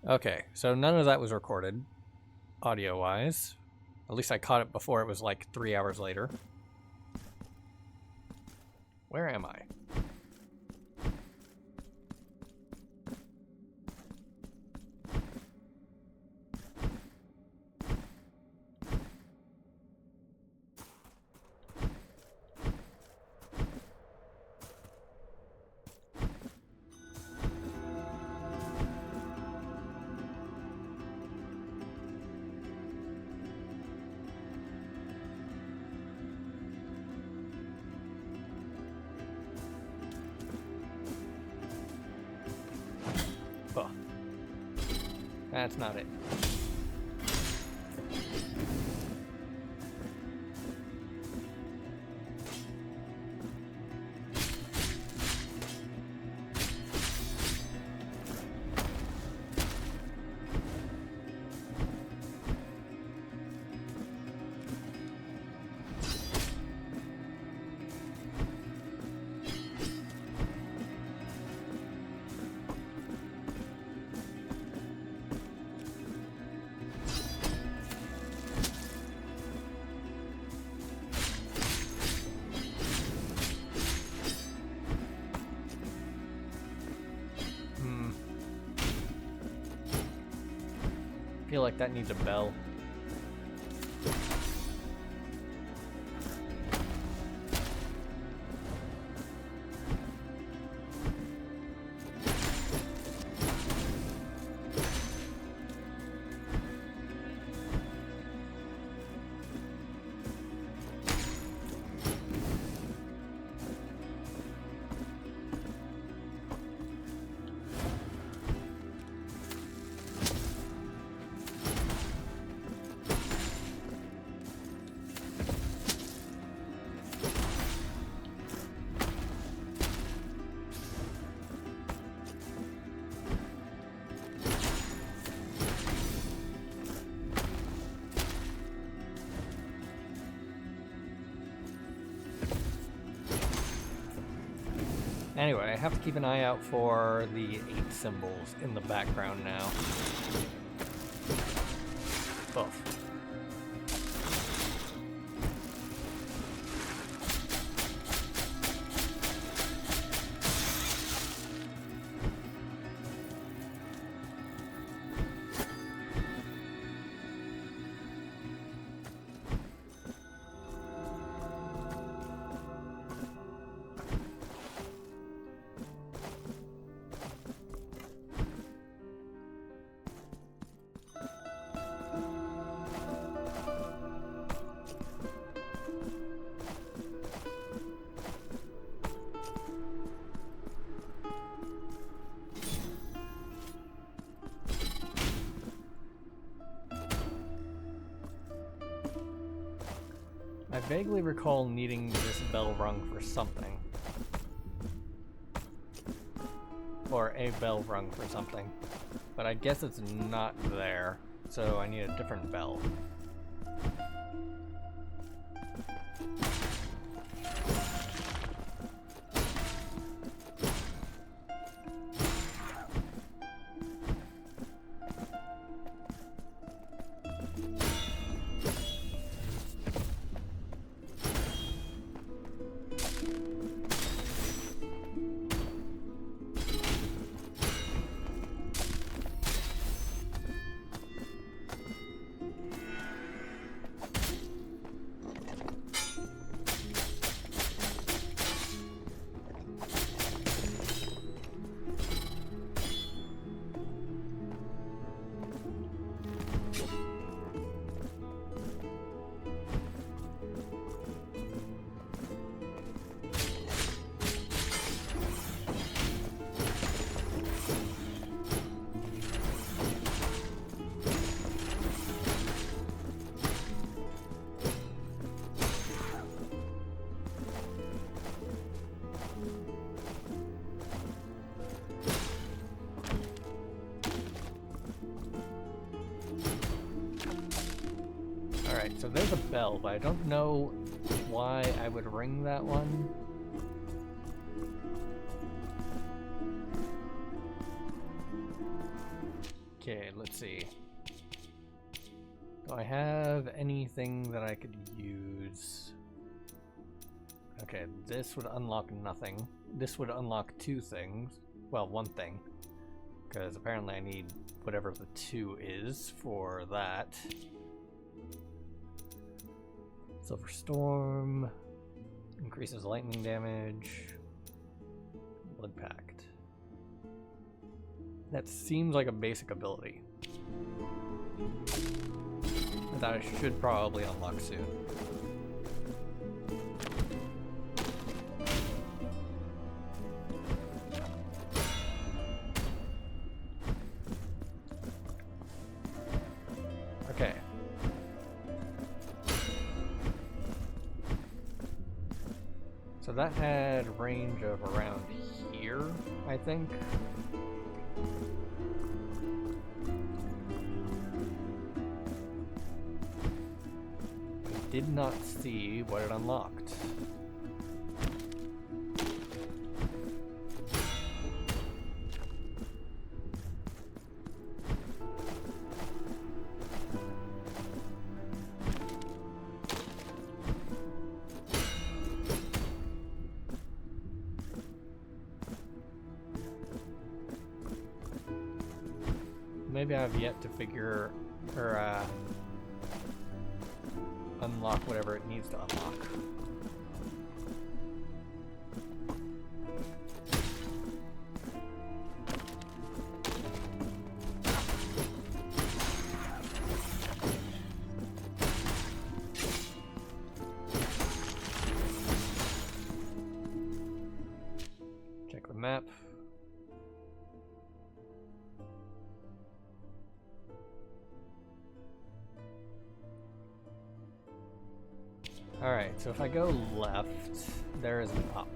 Okay, so none of that was recorded, audio-wise. At least I caught it before it was like 3 hours later. Where am I? Oh. That's not it. I feel like that needs a bell. Anyway, I have to keep an eye out for the 8 symbols in the background now. Oof. I vaguely recall needing this bell rung for something. Or a bell rung for something. But I guess it's not there, so I need a different bell. Alright, so there's a bell, but I don't know why I would ring that one. Okay, let's see. Do I have anything that I could use? Okay, this would unlock nothing. This would unlock two things. Well, one thing. Because apparently I need whatever the 2 is for that. Silver Storm. Increases lightning damage. Blood Pact. That seems like a basic ability that I should probably unlock soon. Okay. So that had range of around here, I think. Did not see what it unlocked. Maybe I've yet to figure or unlock whatever it needs to unlock. Check the map. Alright, so if I go left, there is an up.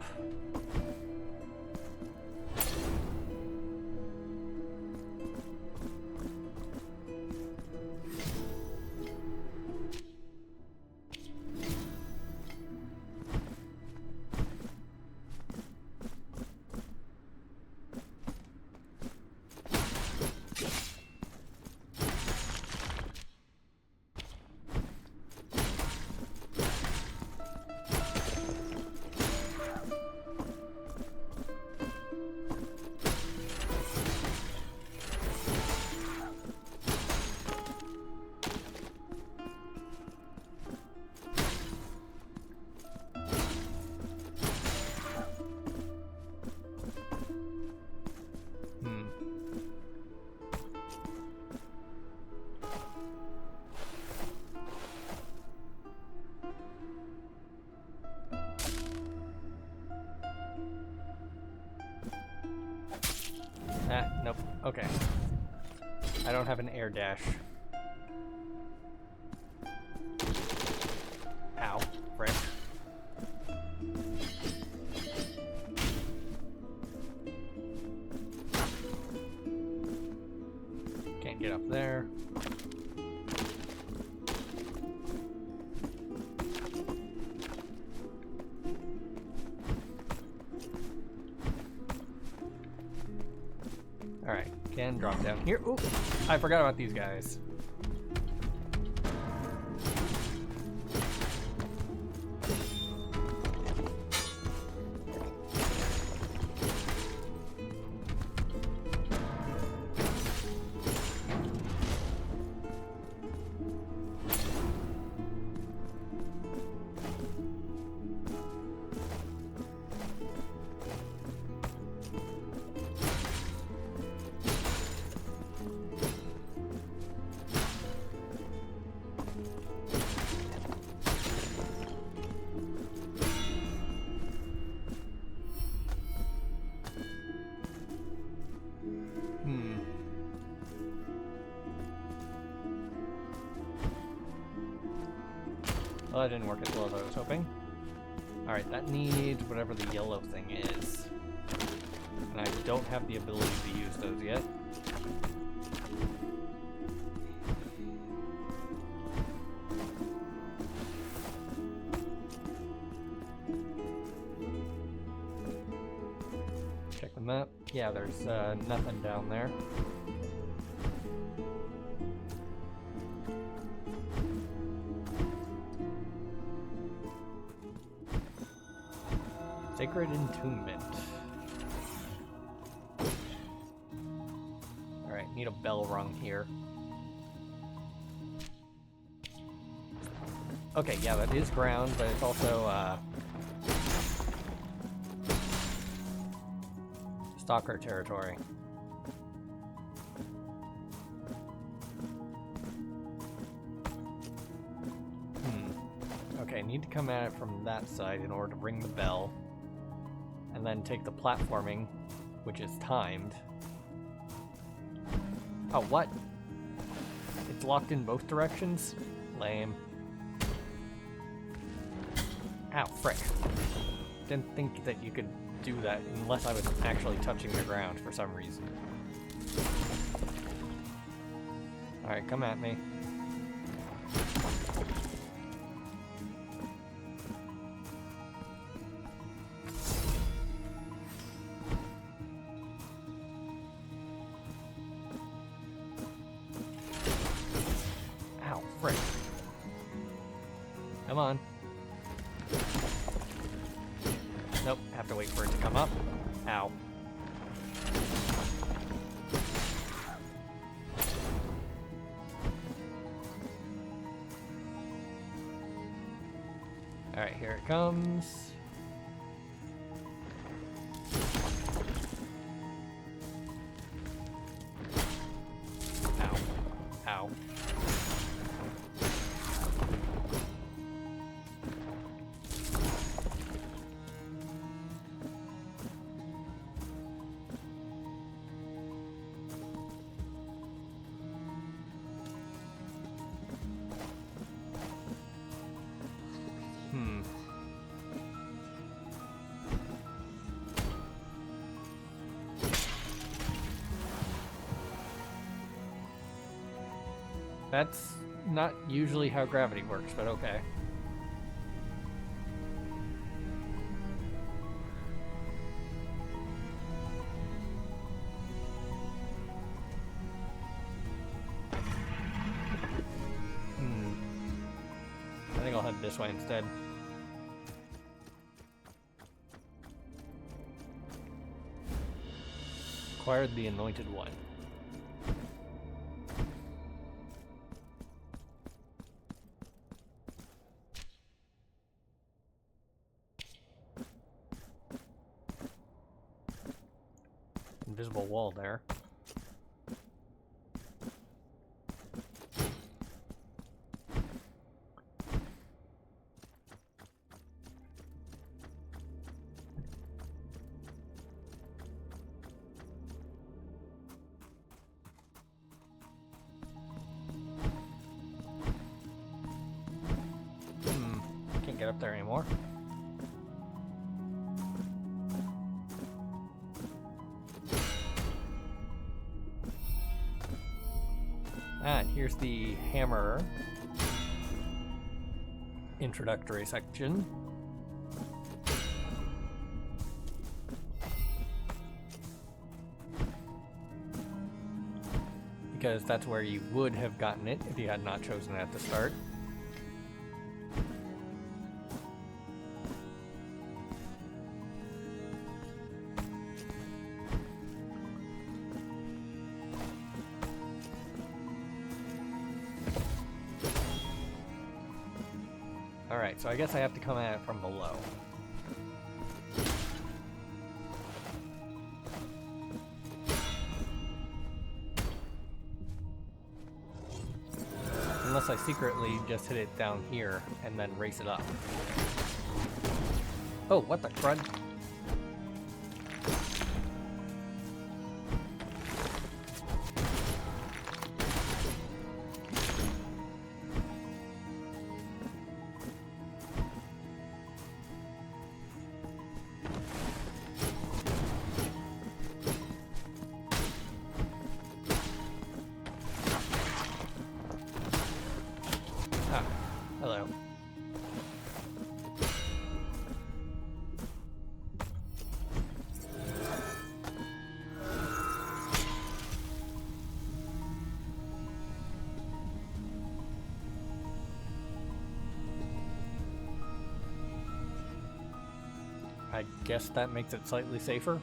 Ah, nope. Okay. I don't have an air dash. Ow. Frick. Can't get up there. Alright, can drop down here. Ooh, I forgot about these guys. Well, that didn't work as well as I was hoping. Alright, that needs whatever the yellow thing is. And I don't have the ability to use those yet. Check the map. Yeah, there's nothing down there. Sacred Entombment. Alright, need a bell rung here. Okay, yeah, that is ground, but it's also, Stalker territory. Okay, I need to come at it from that side in order to ring the bell. And then take the platforming, which is timed. Oh, what? It's locked in both directions? Lame. Ow, frick. Didn't think that you could do that unless I was actually touching the ground for some reason. Alright, come at me. Ow, frick. Come on. Nope, have to wait for it to come up. Ow. Alright, here it comes. Ow. Ow. That's not usually how gravity works, but okay. I think I'll head this way instead. Acquired the Anointed One. Invisible wall there. Can't get up there anymore. And here's the hammer introductory section. Because that's where you would have gotten it if you had not chosen it at the start. Alright, so I guess I have to come at it from below. Unless I secretly just hit it down here and then race it up. Oh, what the crud? I guess that makes it slightly safer.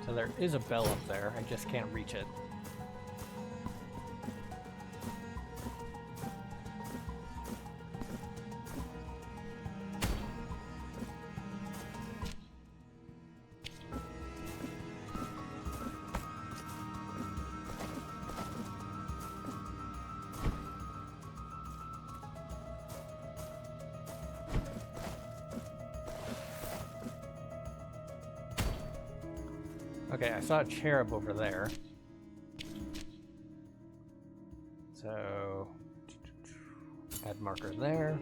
So there is a bell up there, I just can't reach it. Okay, I saw a cherub over there. So, add marker there.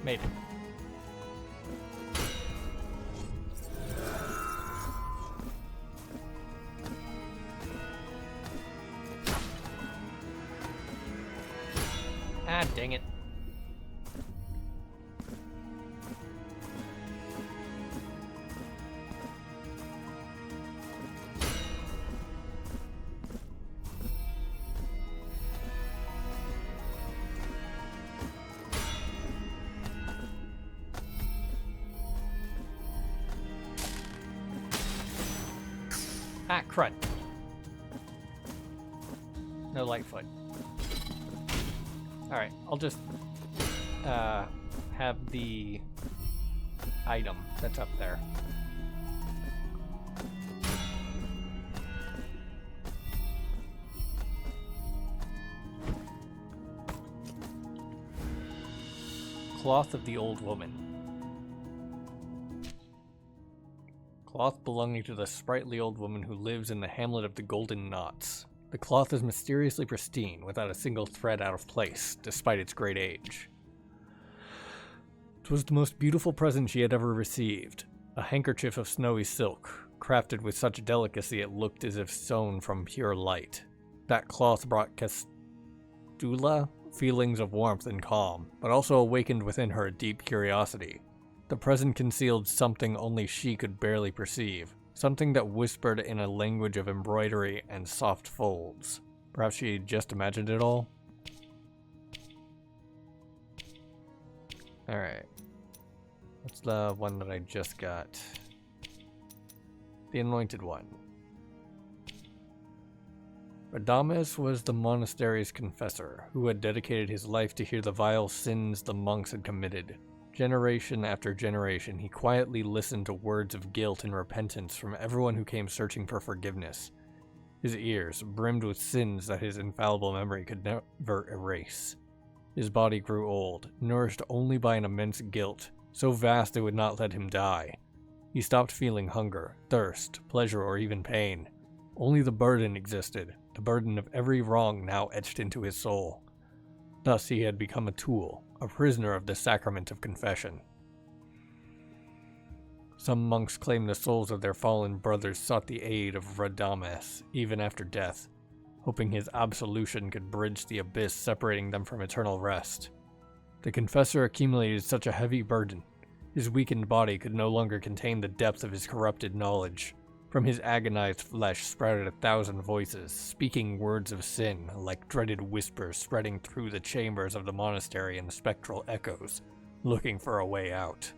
Made it. Ah, dang it. Ah, crud. No Lightfoot. Alright, I'll just have the item that's up there. Cloth of the Old Woman. Cloth belonging to the sprightly old woman who lives in the hamlet of the Golden Knots. The cloth is mysteriously pristine, without a single thread out of place, despite its great age. 'Twas the most beautiful present she had ever received, a handkerchief of snowy silk, crafted with such delicacy it looked as if sewn from pure light. That cloth brought Castula feelings of warmth and calm, but also awakened within her a deep curiosity. The present concealed something only she could barely perceive. Something that whispered in a language of embroidery and soft folds. Perhaps she just imagined it all? Alright. What's the one that I just got? The Anointed One. Radames was the monastery's confessor, who had dedicated his life to hear the vile sins the monks had committed. Generation after generation, he quietly listened to words of guilt and repentance from everyone who came searching for forgiveness. His ears brimmed with sins that his infallible memory could never erase. His body grew old, nourished only by an immense guilt, so vast it would not let him die. He stopped feeling hunger, thirst, pleasure, or even pain. Only the burden existed, the burden of every wrong now etched into his soul. Thus he had become a tool, a prisoner of the sacrament of confession. Some monks claimed the souls of their fallen brothers sought the aid of Radames, even after death, hoping his absolution could bridge the abyss separating them from eternal rest. The confessor accumulated such a heavy burden, his weakened body could no longer contain the depth of his corrupted knowledge. From his agonized flesh sprouted 1,000 voices, speaking words of sin, like dreaded whispers spreading through the chambers of the monastery in spectral echoes, looking for a way out.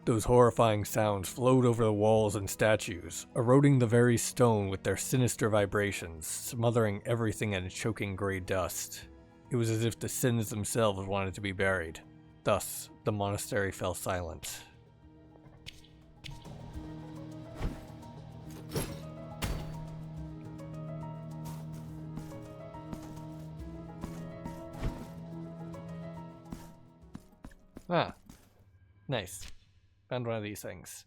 Those horrifying sounds flowed over the walls and statues, eroding the very stone with their sinister vibrations, smothering everything in choking gray dust. It was as if the sins themselves wanted to be buried. Thus, the monastery fell silent. Ah, nice. Found one of these things.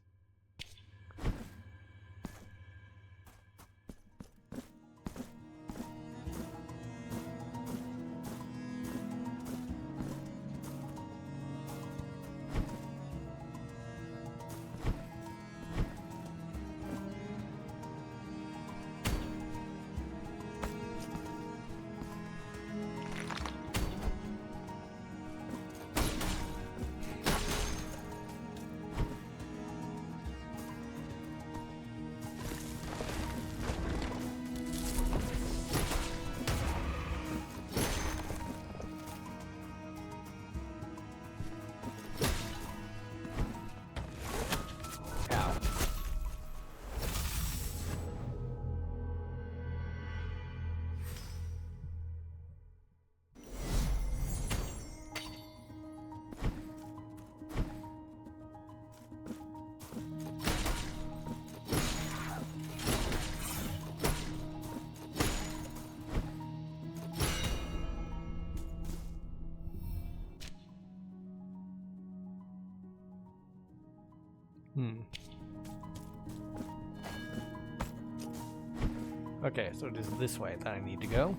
Okay, so it is this way that I need to go.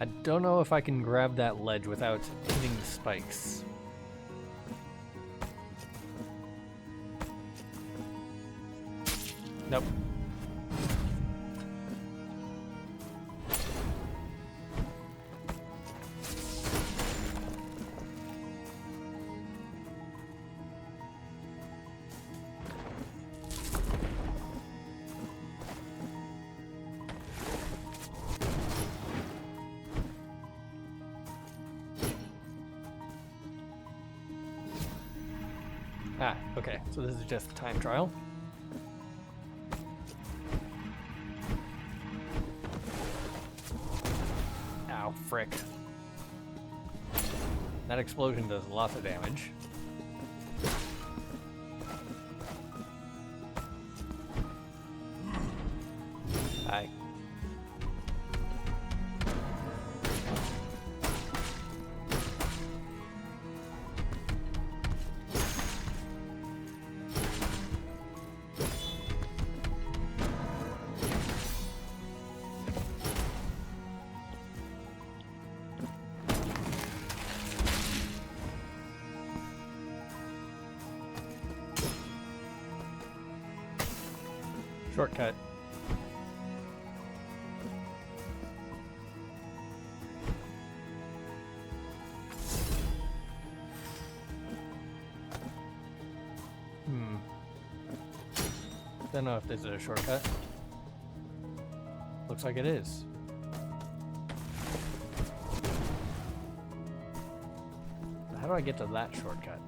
I don't know if I can grab that ledge without hitting the spikes. Nope. Ah, okay, so this is just a time trial. Ow, frick. That explosion does lots of damage. Hi. Shortcut. Don't know if this is a shortcut. Looks like it is. How do I get to that shortcut?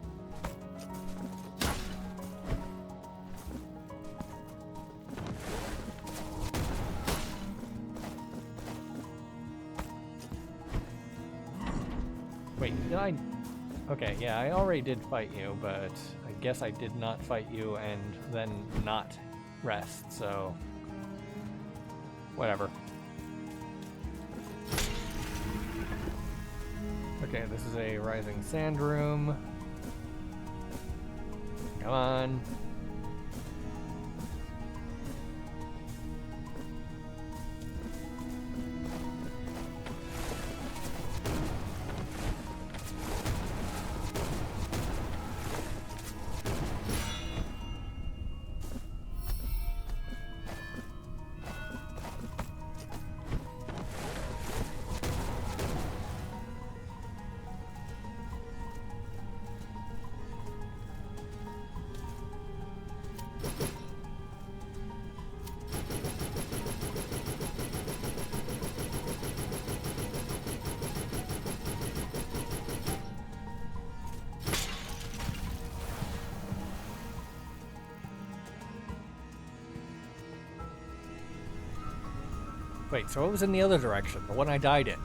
Wait, did I? Okay, yeah, I already did fight you, but I guess I did not fight you and then not rest, so whatever. Okay, this is a rising sand room. Come on. Wait, so what was in the other direction? The one I died in?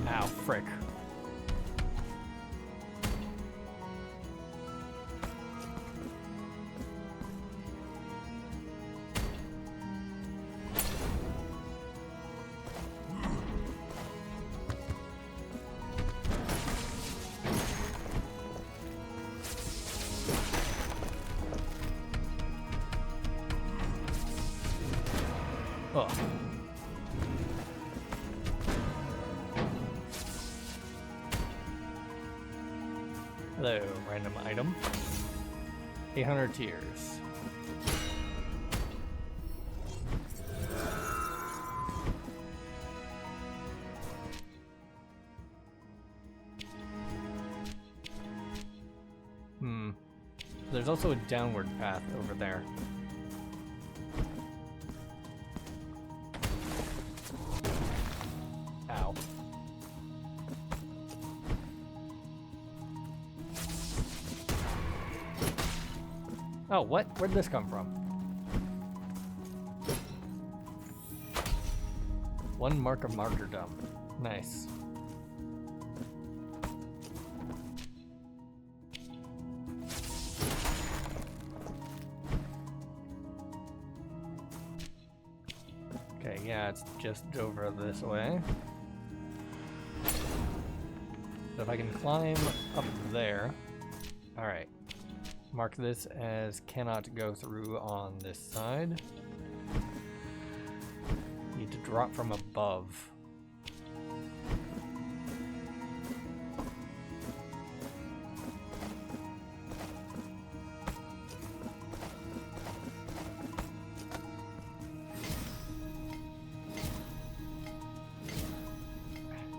Ow, frick. Oh. Hello, random item. 800 tears. There's also a downward path over there. Ow. Oh, what? Where'd this come from? One mark of martyrdom. Nice. Okay, yeah, it's just over this way. So if I can climb up there. Alright. Mark this as cannot go through on this side. Need to drop from above.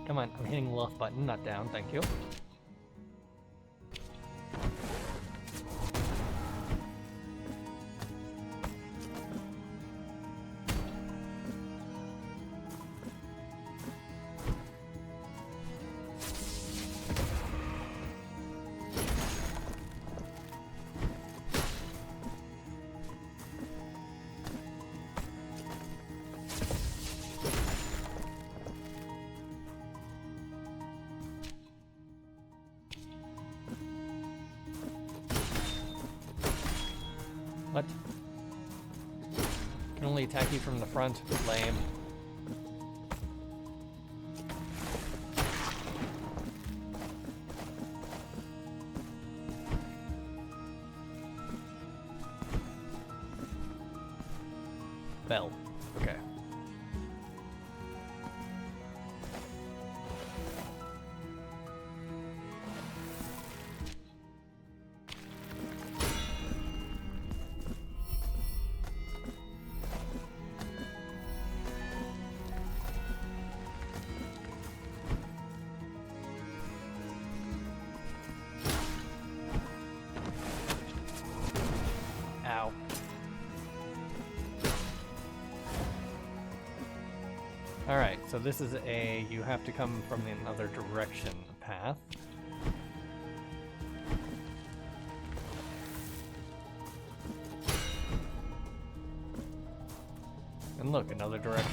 Come on, I'm hitting the left button, not down, thank you. What? Can only attack you from the front. Lame. bell. Okay. Ow. Alright, so this is a you have to come from another direction path. And look, another direction.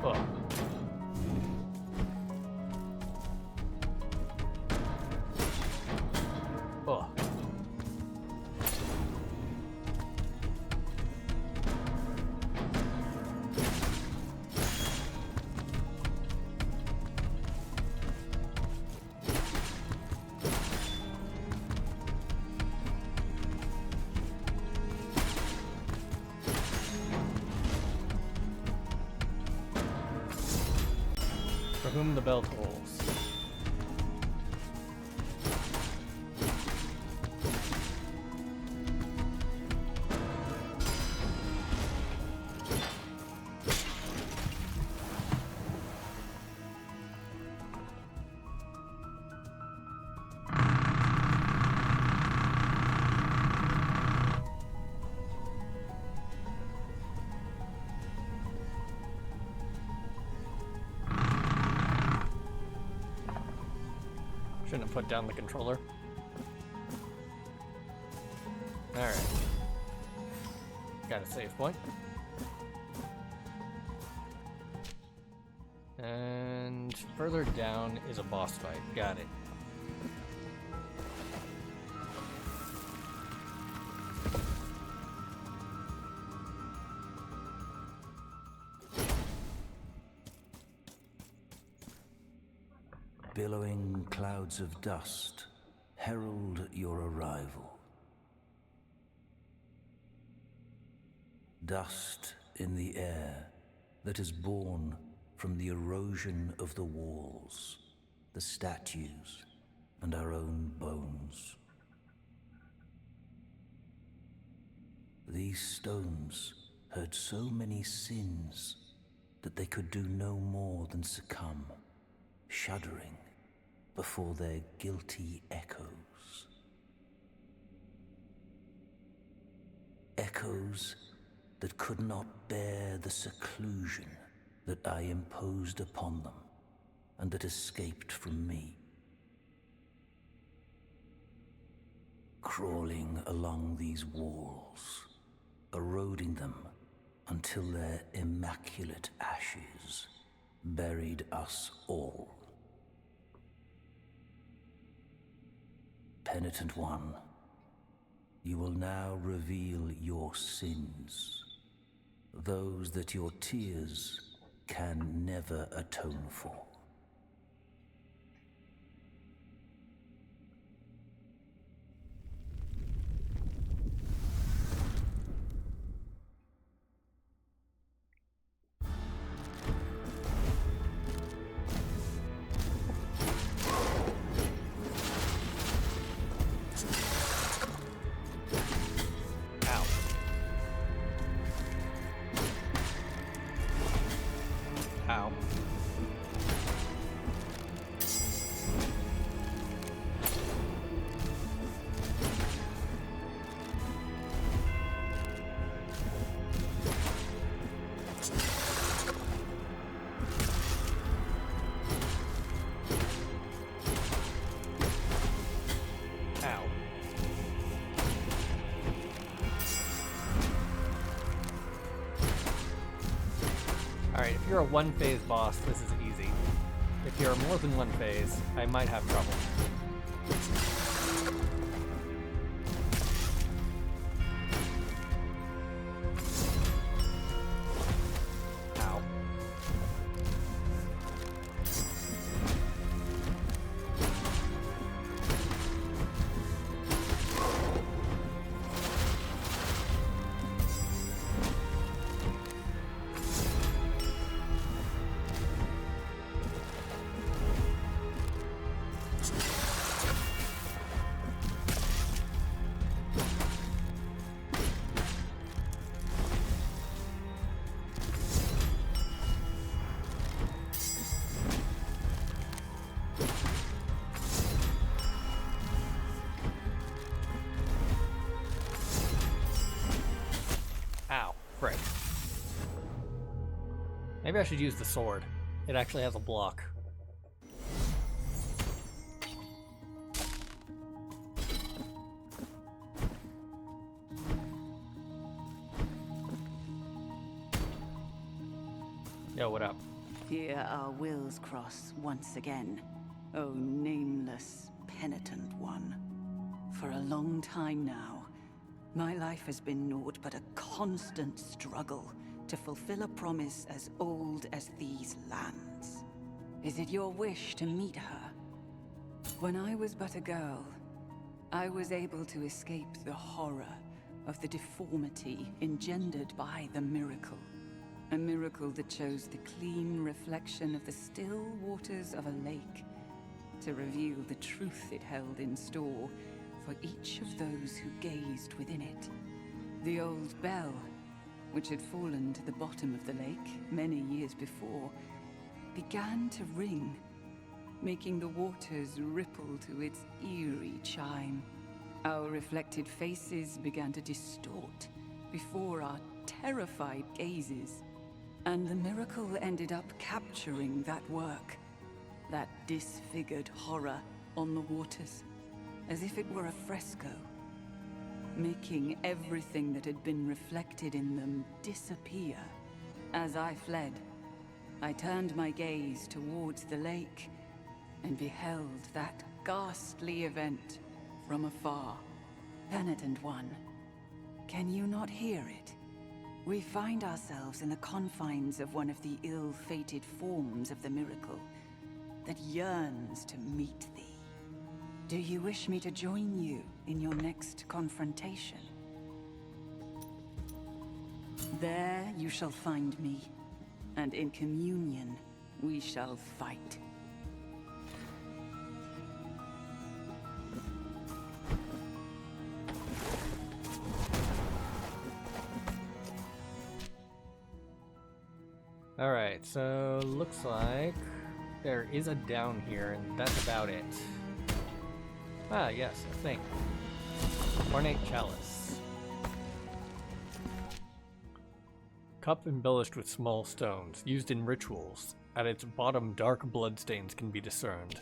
Oh. Oh. For whom the bell tolls. Shouldn't have put down the controller. Alright. Got a save point. And further down is a boss fight. Got it. Billowing clouds of dust herald your arrival. Dust in the air that is born from the erosion of the walls, the statues, and our own bones. These stones heard so many sins that they could do no more than succumb, shuddering before their guilty echoes. Echoes that could not bear the seclusion that I imposed upon them and that escaped from me. Crawling along these walls, eroding them until their immaculate ashes buried us all. Penitent one, you will now reveal your sins, those that your tears can never atone for. Ow. Ow. Alright, if you're a one-phase boss, this is easy. If you're more than one phase, I might have trouble. Ow. Maybe I should use the sword. It actually has a block. Yo, what up? Here our wills cross once again, O nameless, penitent one. For a long time now, my life has been naught but a constant struggle to fulfill a promise as old as these lands. Is it your wish to meet her? When I was but a girl, I was able to escape the horror of the deformity engendered by the miracle. A miracle that chose the clean reflection of the still waters of a lake to reveal the truth it held in store for each of those who gazed within it. The old bell, which had fallen to the bottom of the lake many years before, began to ring, making the waters ripple to its eerie chime. Our reflected faces began to distort before our terrified gazes. And the miracle ended up capturing that work, that disfigured horror on the waters, as if it were a fresco, making everything that had been reflected in them disappear. As I fled, I turned my gaze towards the lake and beheld that ghastly event from afar. Penitent one, can you not hear it? We find ourselves in the confines of one of the ill-fated forms of the miracle that yearns to meet thee. Do you wish me to join you in your next confrontation? There you shall find me, and in communion we shall fight. Alright, so looks like there is a down here, and that's about it. Ah, yes, a thing. Ornate chalice. Cup embellished with small stones, used in rituals. At its bottom, dark bloodstains can be discerned.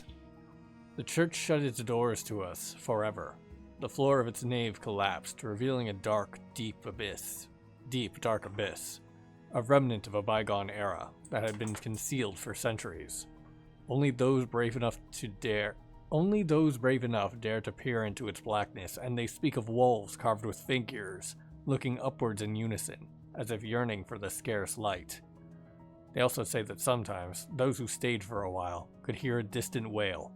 The church shut its doors to us forever. The floor of its nave collapsed, revealing a dark, dark abyss. A remnant of a bygone era that had been concealed for centuries. Only those brave enough dare to peer into its blackness, and they speak of wolves carved with figures, looking upwards in unison, as if yearning for the scarce light. They also say that sometimes, those who stayed for a while could hear a distant wail,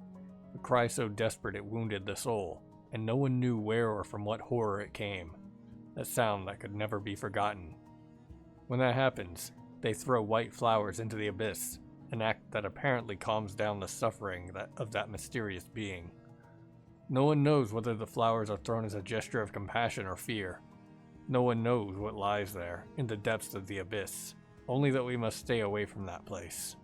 a cry so desperate it wounded the soul, and no one knew where or from what horror it came, a sound that could never be forgotten. When that happens, they throw white flowers into the abyss, an act that apparently calms down the suffering of that mysterious being. No one knows whether the flowers are thrown as a gesture of compassion or fear. No one knows what lies there, in the depths of the abyss, only that we must stay away from that place.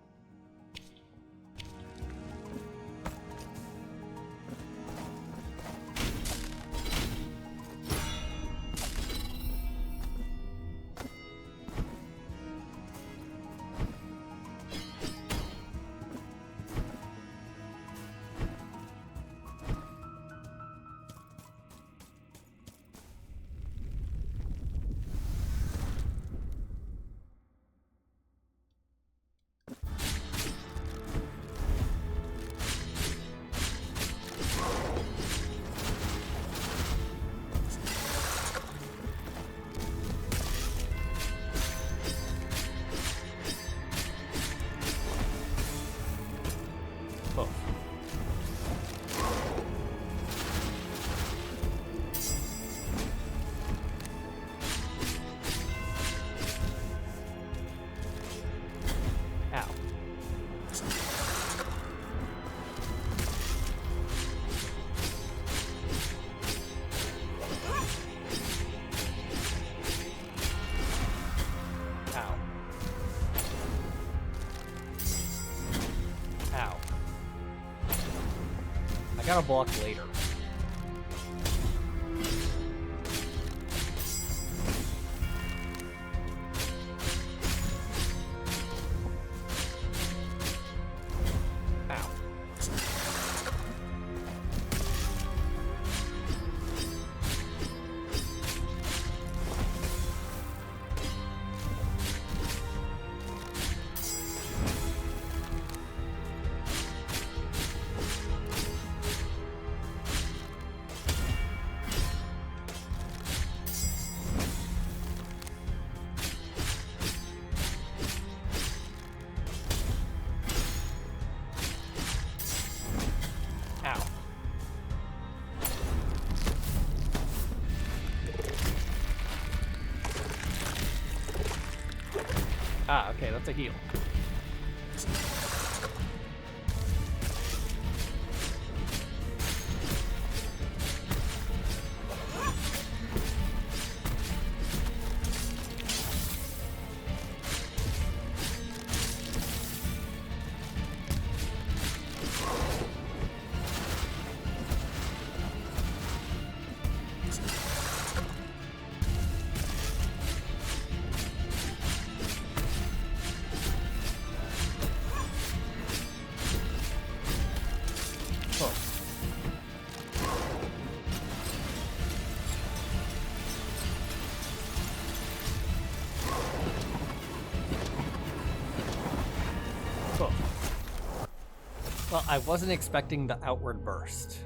I gotta block later. Ah, okay, that's a heal. Oh. Cool. Well, I wasn't expecting the outward burst.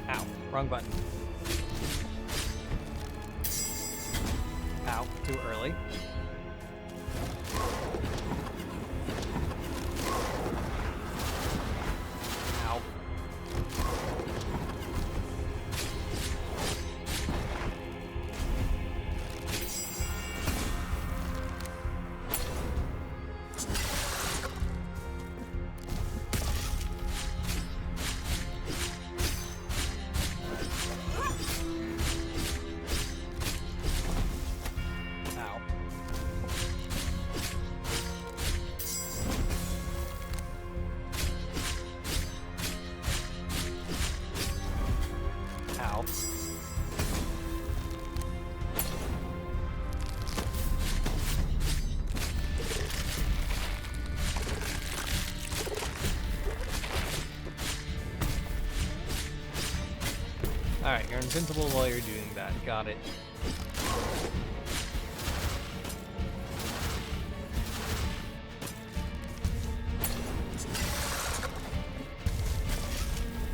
Ow, wrong button. Ow, too early. Ow. Ow. Ow. Alright, you're invincible while you're doing that. Got it.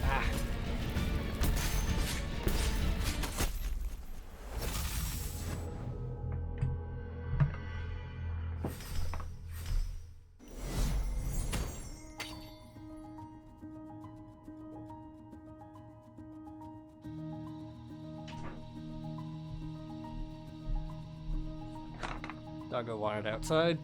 Ah. Doggo wandered outside.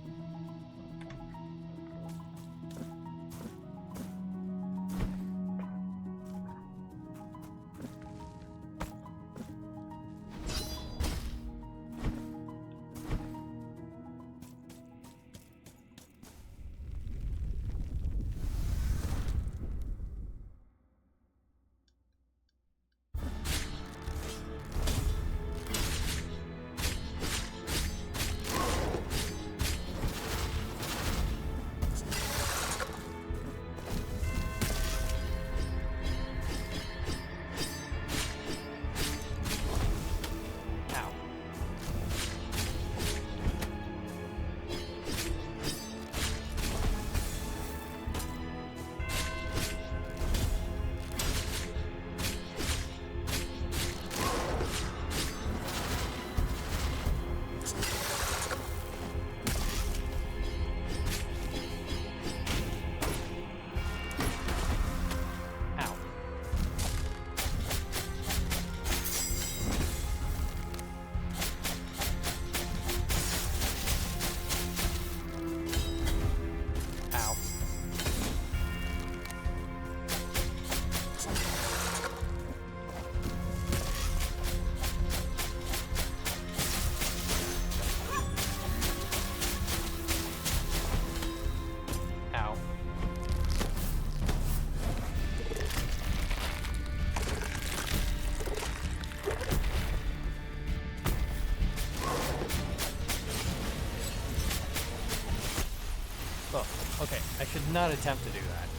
Oh, okay. I should not attempt to do that.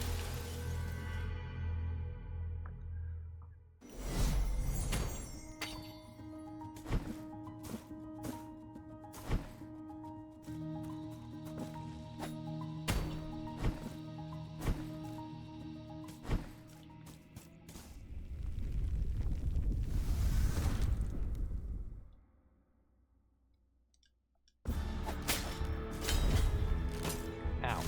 Ow.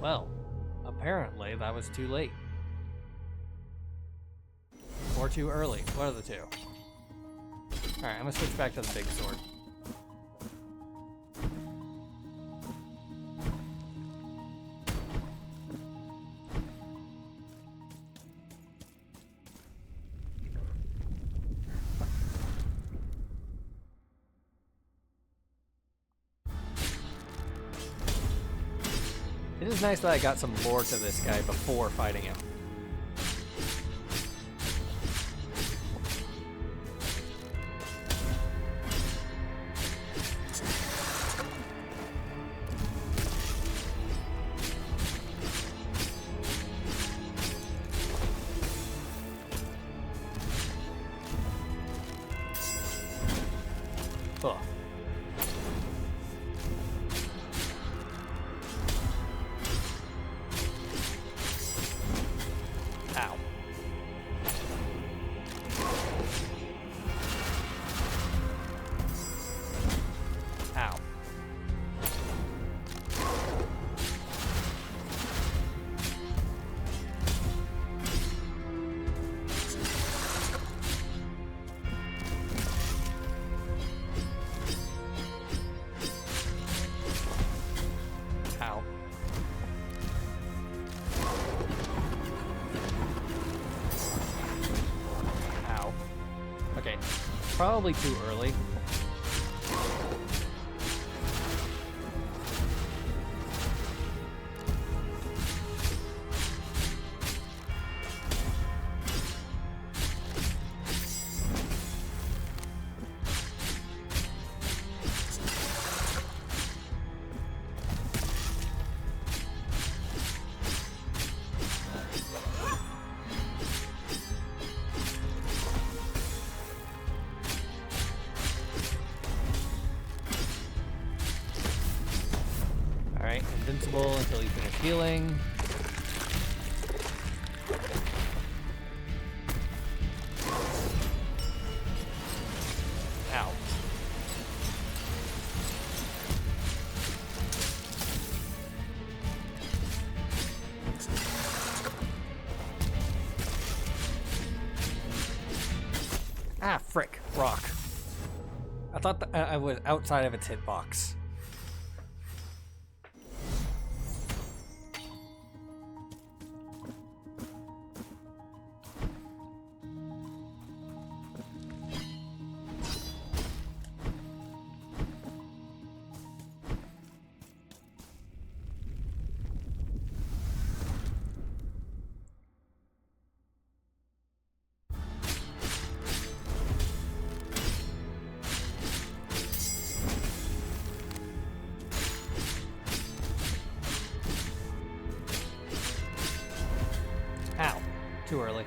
Well, apparently that was too late. Or too early. One of the two. Alright, I'm gonna switch back to the big sword. It is nice that I got some lore to this guy before fighting him. Ugh. Ow. Ow. Ow. Ow. Okay. Probably too early. Alright, invincible until you finish healing. Ow. Ah, frick. Rock. I thought that I was outside of its hitbox. Ow. Too early.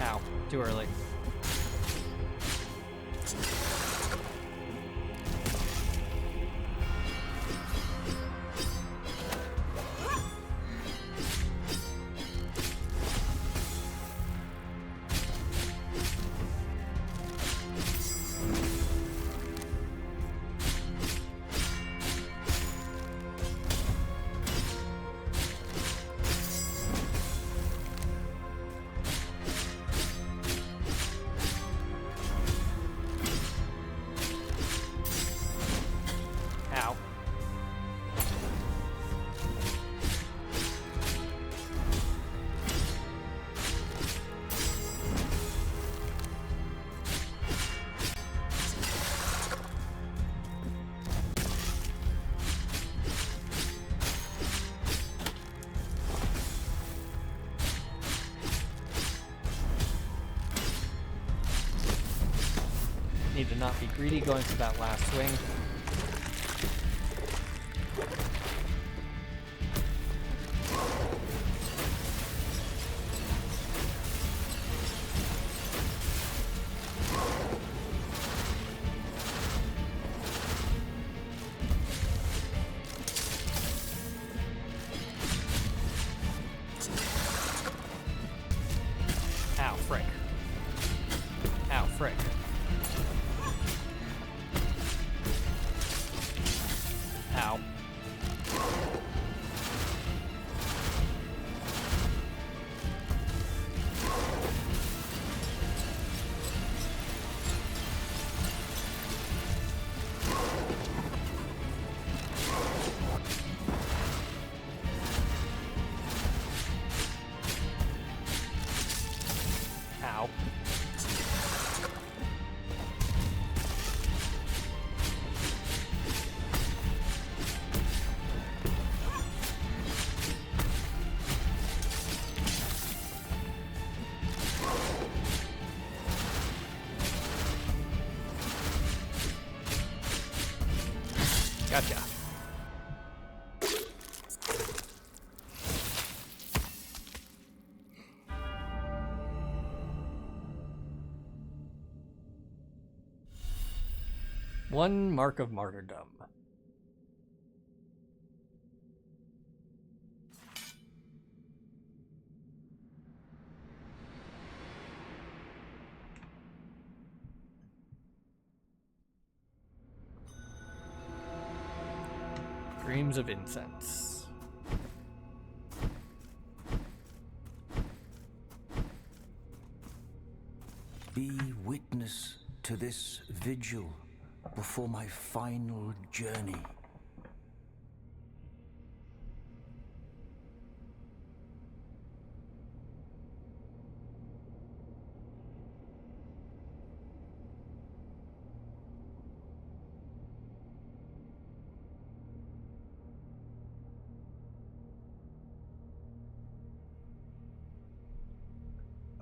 Ow. Too early. Need to not be greedy going for that last swing. Ow, frick. Ow, frick. Ow. Ow. Gotcha. One mark of martyrdom. Dreams of incense. Be witness to this vigil before my final journey.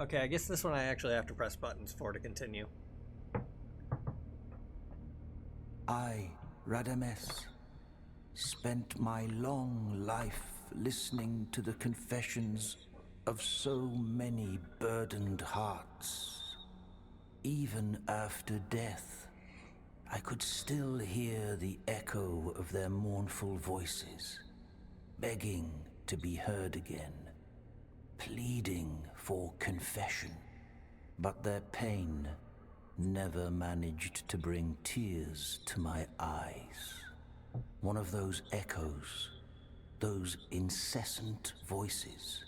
Okay, I guess this one I actually have to press buttons for to continue. I, Radames, spent my long life listening to the confessions of so many burdened hearts. Even after death, I could still hear the echo of their mournful voices, begging to be heard again, pleading for confession. But their pain never managed to bring tears to my eyes. One of those echoes, those incessant voices,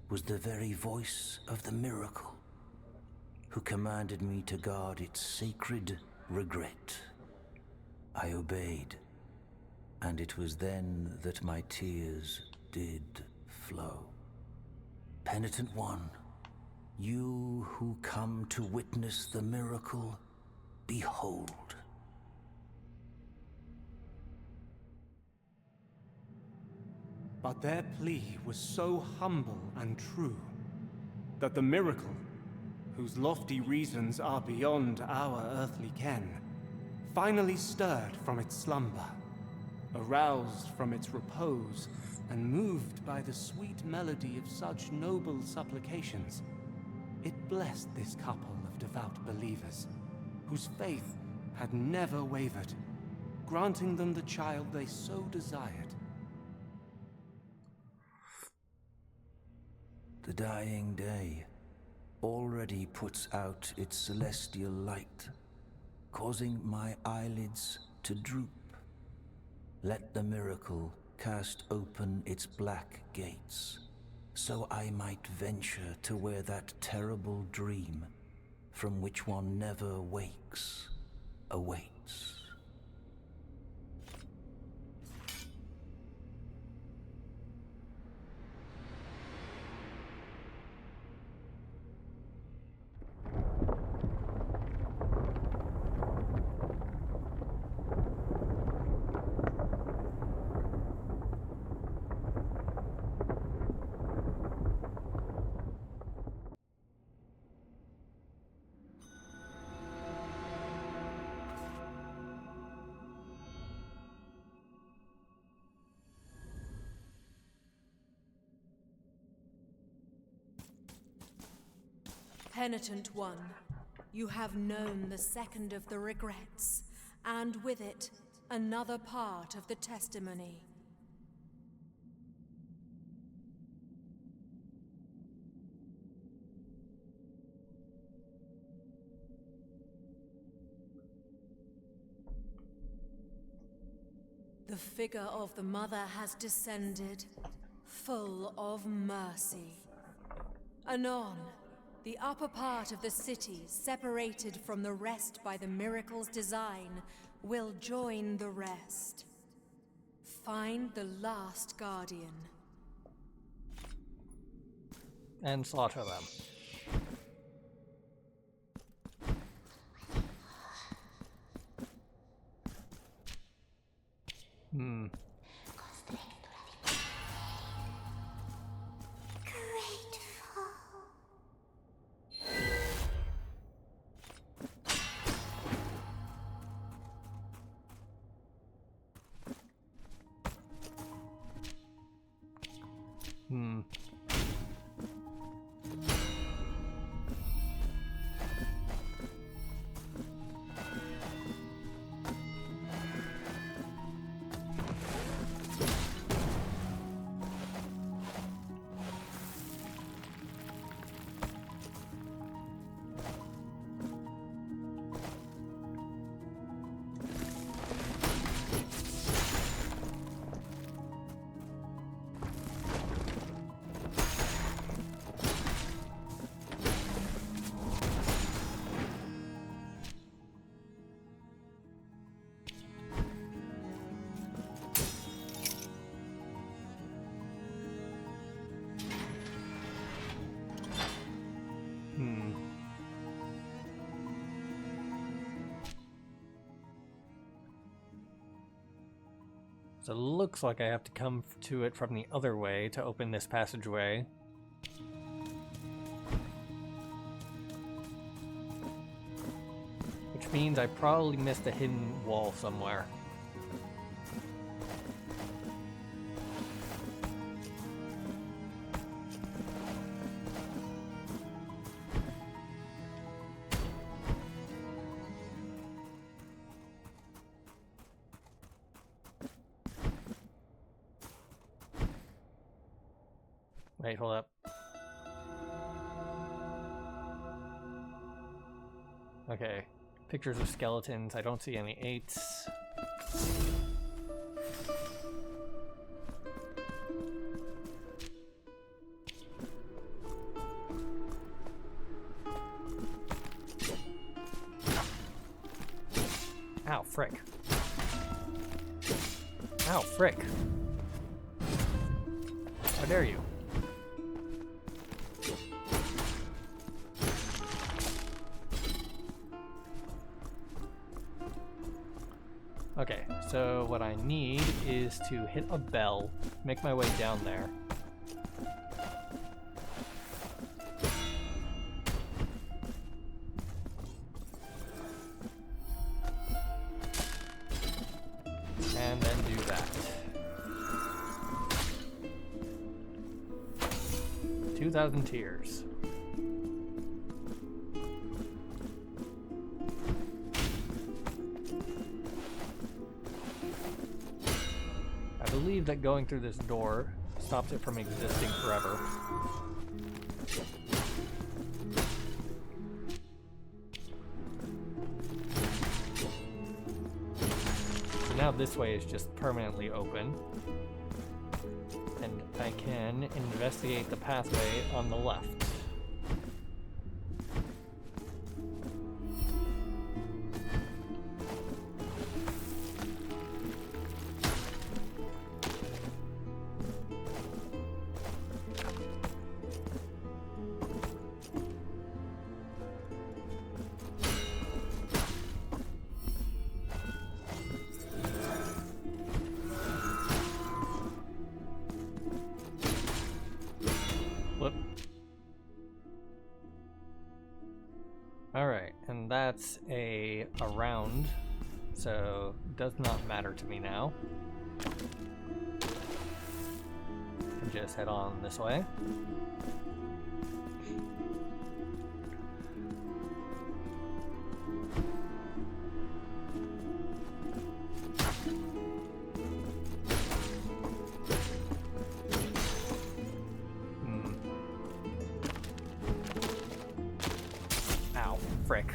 was the very voice of the miracle, who commanded me to guard its sacred regret. I obeyed, and it was then that my tears did flow. Penitent One, you who come to witness the miracle, behold. But their plea was so humble and true that the miracle, whose lofty reasons are beyond our earthly ken, finally stirred from its slumber, aroused from its repose, and moved by the sweet melody of such noble supplications, it blessed this couple of devout believers, whose faith had never wavered, granting them the child they so desired. The dying day already puts out its celestial light, causing my eyelids to droop. Let the miracle cast open its black gates, so I might venture to where that terrible dream, from which one never wakes, awaits. Penitent one, you have known the second of the regrets, and with it, another part of the testimony. The figure of the mother has descended, full of mercy. Anon, the upper part of the city, separated from the rest by the miracle's design, will join the rest. Find the last guardian. And slaughter them. So it looks like I have to come to it from the other way to open this passageway. Which means I probably missed a hidden wall somewhere. Wait, hold up. Okay, pictures of skeletons. I don't see any 8s. Ow, frick. Ow, frick. How dare you? Okay, so what I need is to hit a bell, make my way down there. And then do that. 2,000 tears. I believe that going through this door stops it from existing forever. So now this way is just permanently open. And I can investigate the pathway on the left. Alright, and that's a round, so does not matter to me now. Just head on this way. frick.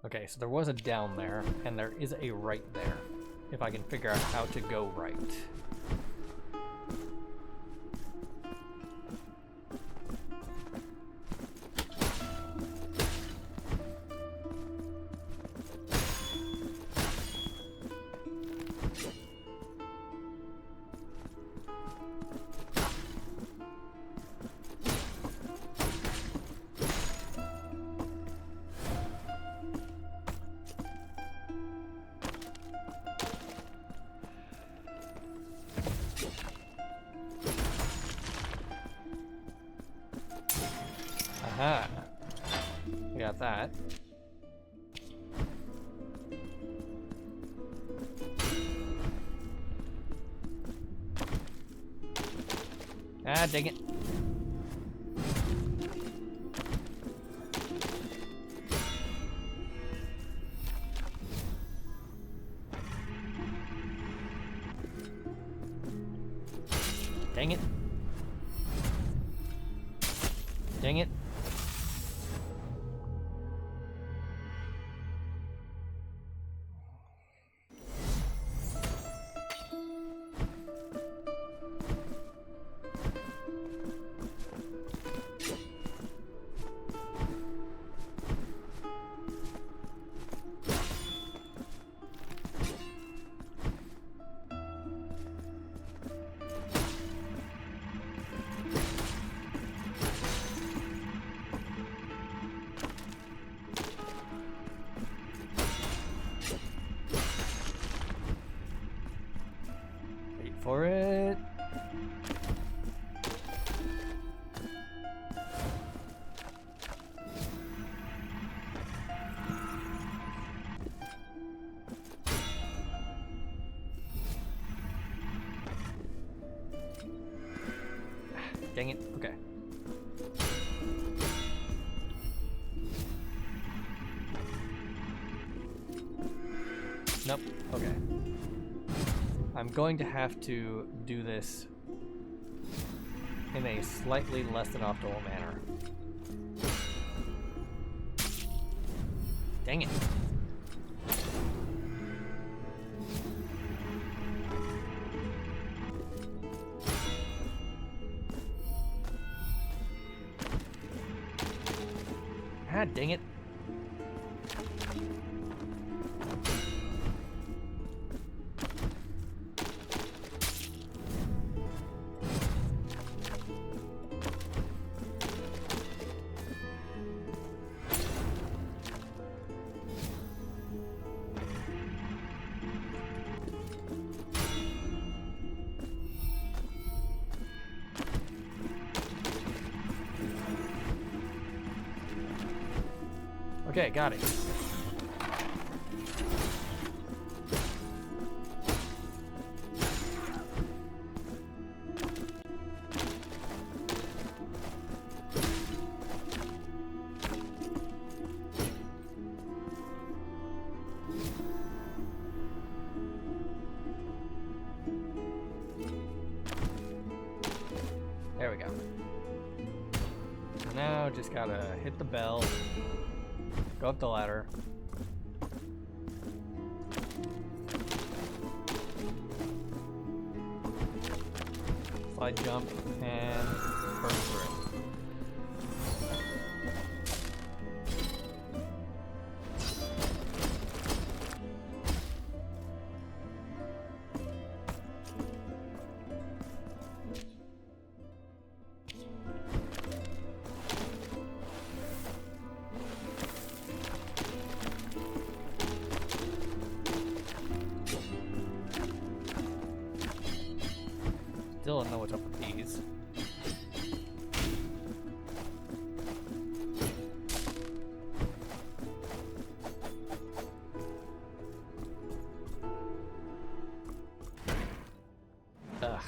Okay, so there was a down there, and there is a right there. If I can figure out how to go right. Aha! We got that. Ah, dang it. Dang it. Dang it. For it. Dang it. Okay. Nope. Okay. I'm going to have to do this in a slightly less than optimal manner. Dang it. Ah, dang it. Okay, got it. There we go. Now just gotta hit the bell. Go up the ladder. Slide jump and burn through. Still don't know what's up with these. Ugh.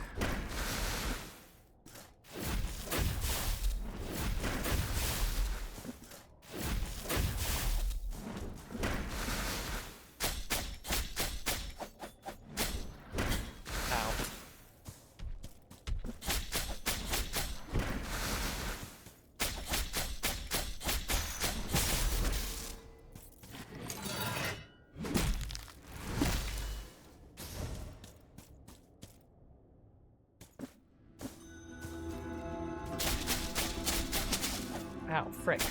frick.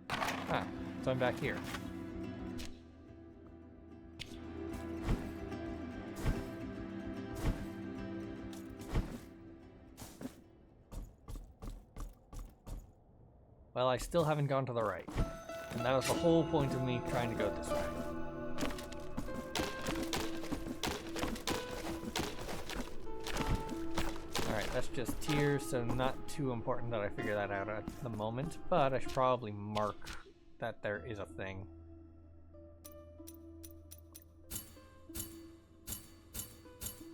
Ah, so I'm back here. Well, I still haven't gone to the right. And that was the whole point of me trying to go this way. Alright, that's just tears, so not too important that I figure that out at the moment, but I should probably mark that there is a thing.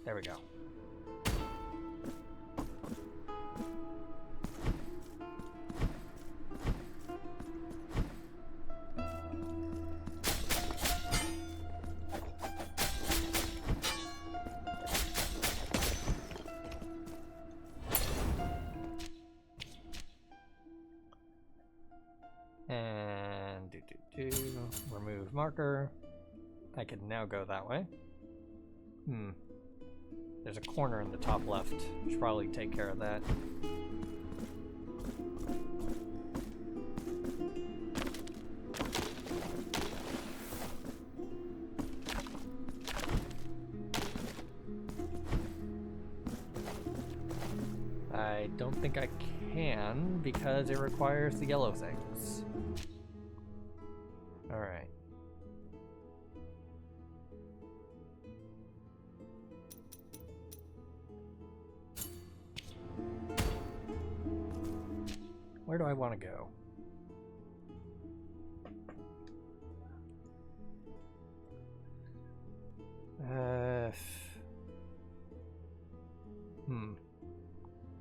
There we go. And remove marker. I can now go that way. There's a corner in the top left. Should probably take care of that. I don't think I can because it requires the yellow things. Alright. Where do I want to go?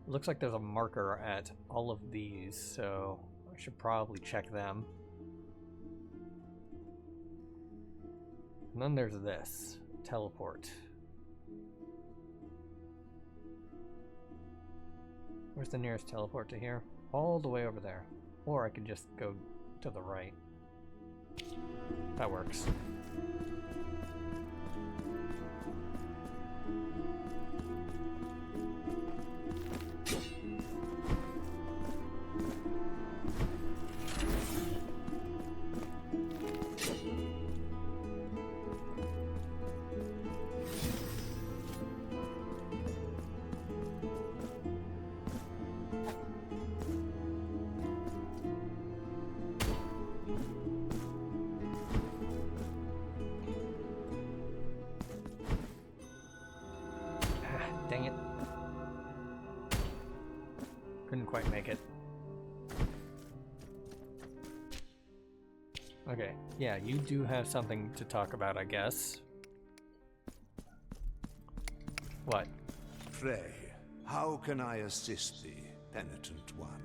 Looks like there's a marker at all of these, so I should probably check them. And then there's this. Teleport. Where's the nearest teleport to here? All the way over there. Or I could just go to the right. That works. Dang it. Couldn't quite make it. Okay, yeah, you do have something to talk about, I guess. What? Pray, how can I assist thee, penitent one?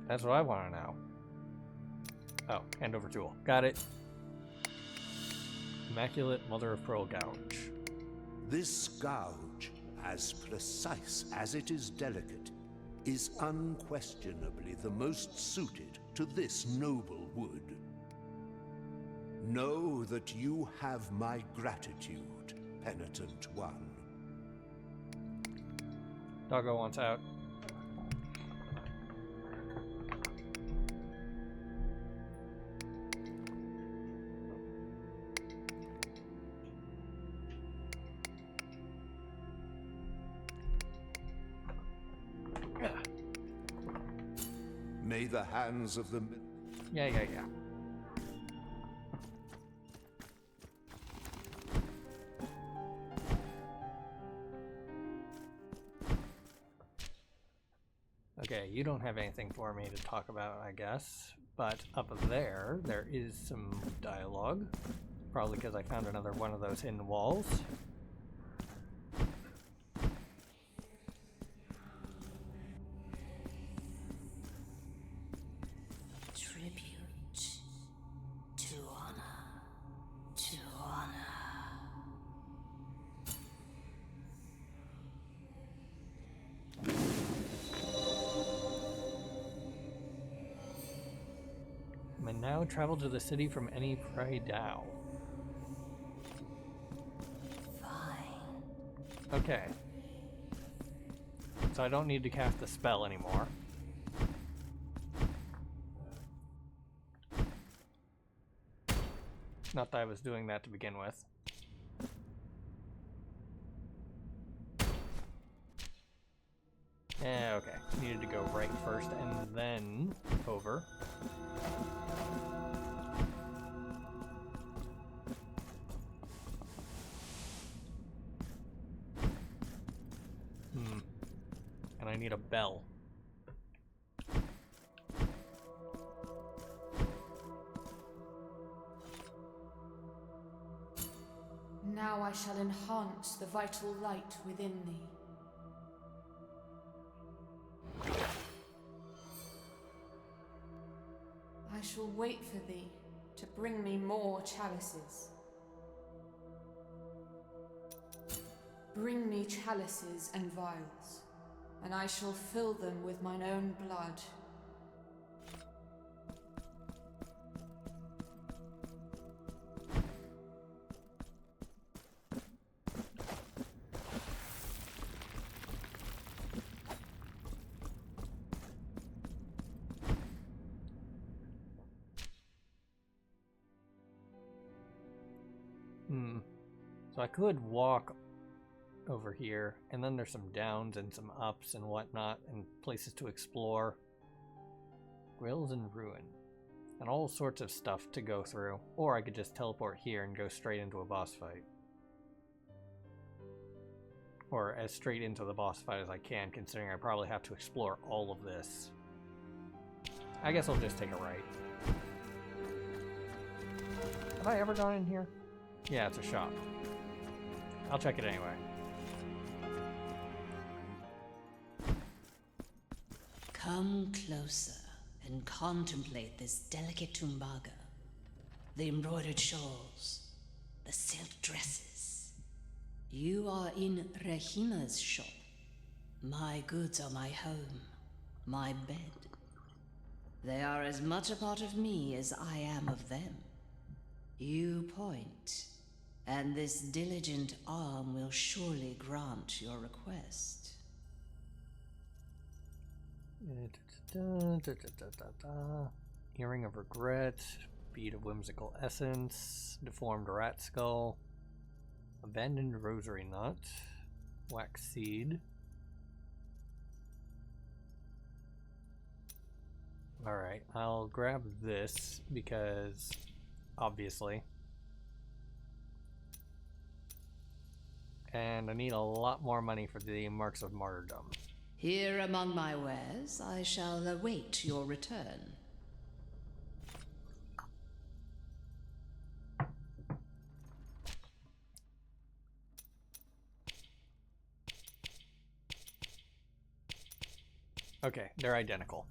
That's what I want to know. Oh, hand over tool. Got it. Immaculate Mother of Pearl Gouge. This gouge, as precise as it is delicate, is unquestionably the most suited to this noble wood. Know that you have my gratitude, penitent one. Doggo wants out. May the hands of the... Yeah. Okay, you don't have anything for me to talk about, I guess. But up there is some dialogue. Probably because I found another one of those hidden walls. May now travel to the city from any prey Dao. Fine. Okay. So I don't need to cast the spell anymore. Not that I was doing that to begin with. Okay. Needed to go right first and then over. And I need a bell. Now I shall enhance the vital light within thee. I shall wait for thee to bring me more chalices. Bring me chalices and vials, and I shall fill them with mine own blood. So I could walk over here, and then there's some downs and some ups and whatnot, and places to explore. Grills and ruin. And all sorts of stuff to go through. Or I could just teleport here and go straight into a boss fight. Or as straight into the boss fight as I can, considering I probably have to explore all of this. I guess I'll just take a right. Have I ever gone in here? Yeah, it's a shop. I'll check it anyway. Come closer and contemplate this delicate tumbaga. The embroidered shawls, the silk dresses. You are in Regina's shop. My goods are my home, my bed. They are as much a part of me as I am of them. You point, and this diligent arm will surely grant your request. Earring of Regret, Bead of Whimsical Essence, Deformed Rat Skull, Abandoned Rosary Knot, Wax Seed. Alright, I'll grab this because, obviously. And I need a lot more money for the Marks of Martyrdom. Here among my wares, I shall await your return. Okay, they're identical.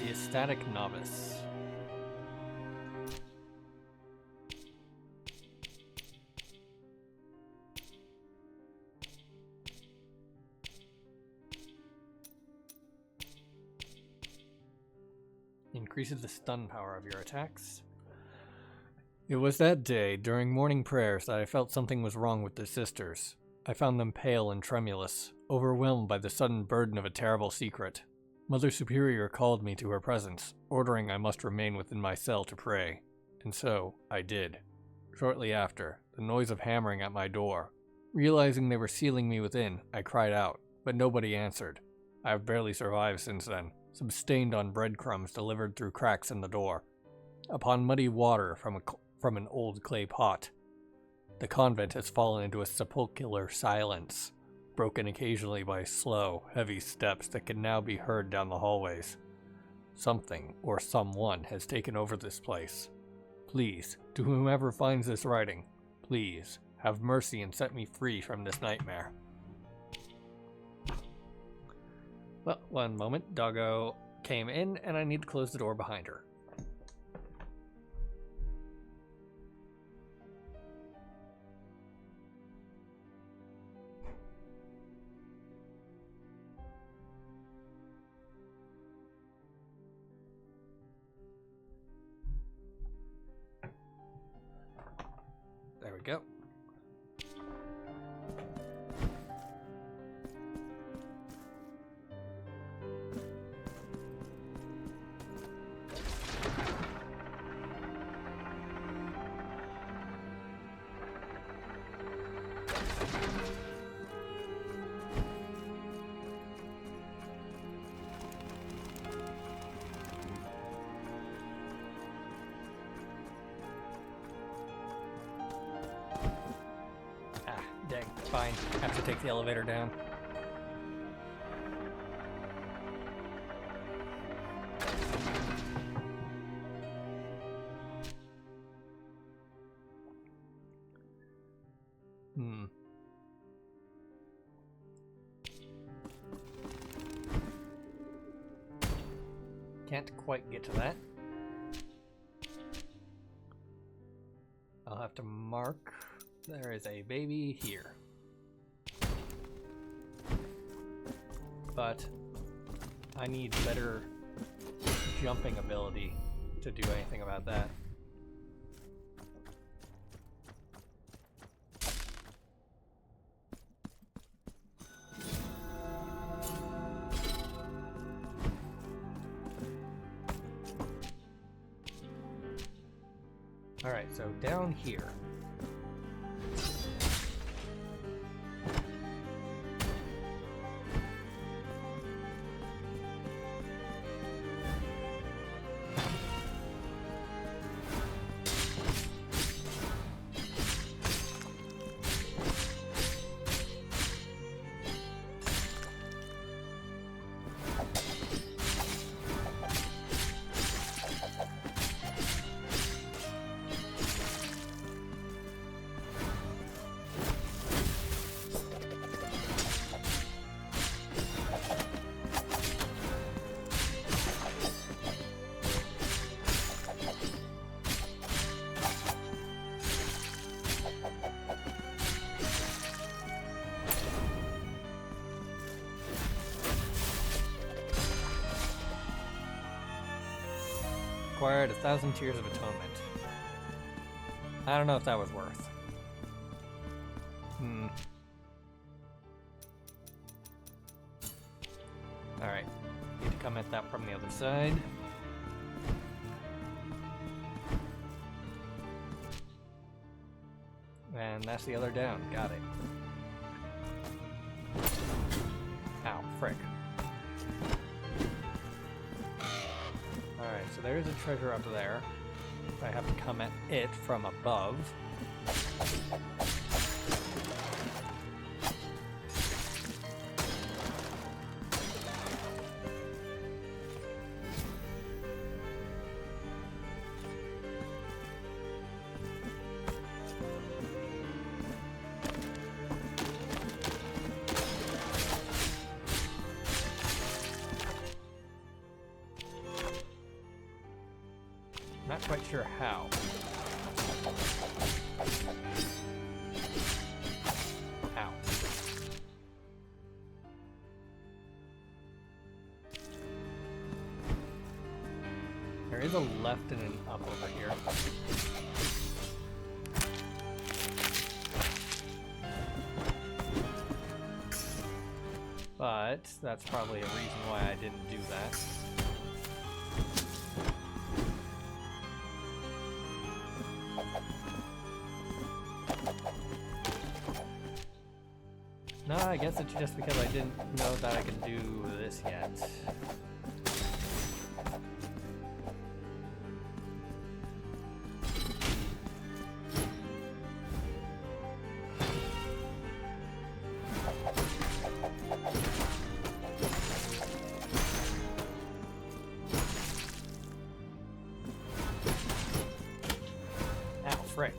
Ecstatic Novice. Increases the stun power of your attacks. It was that day, during morning prayers, that I felt something was wrong with the sisters. I found them pale and tremulous, overwhelmed by the sudden burden of a terrible secret. Mother Superior called me to her presence, ordering I must remain within my cell to pray. And so, I did. Shortly after, the noise of hammering at my door. Realizing they were sealing me within, I cried out, but nobody answered. I have barely survived since then, sustained on breadcrumbs delivered through cracks in the door, upon muddy water from an old clay pot. The convent has fallen into a sepulchral silence, broken occasionally by slow, heavy steps that can now be heard down the hallways. Something or someone has taken over this place. Please, to whomever finds this writing, please, have mercy and set me free from this nightmare. Well, one moment. Doggo came in, and I need to close the door behind her. There we go. Dang, fine. Have to take the elevator down. Can't quite get to that. I'll have to mark. There is a baby here. But I need better jumping ability to do anything about that. Alright, so down here. Acquired 1,000 Tears of Atonement. I don't know if that was worth. Alright. Need to come at that from the other side. And that's the other down. Got it. Ow, frick. Alright, so there's a treasure up there. I have to come at it from above. Not quite sure how. Ow. There is a left and an up over here. But that's probably a reason why I didn't do that. No, I guess it's just because I didn't know that I could do this yet. Ow, frick.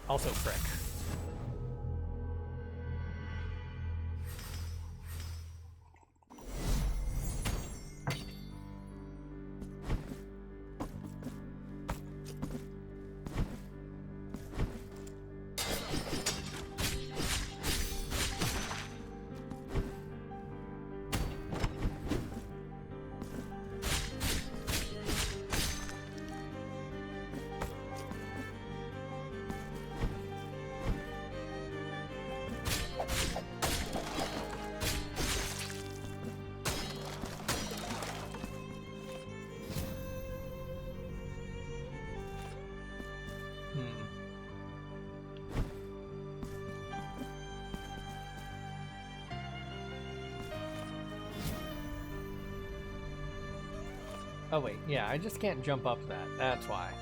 Also frick. Oh wait, yeah, I just can't jump up that. That's why.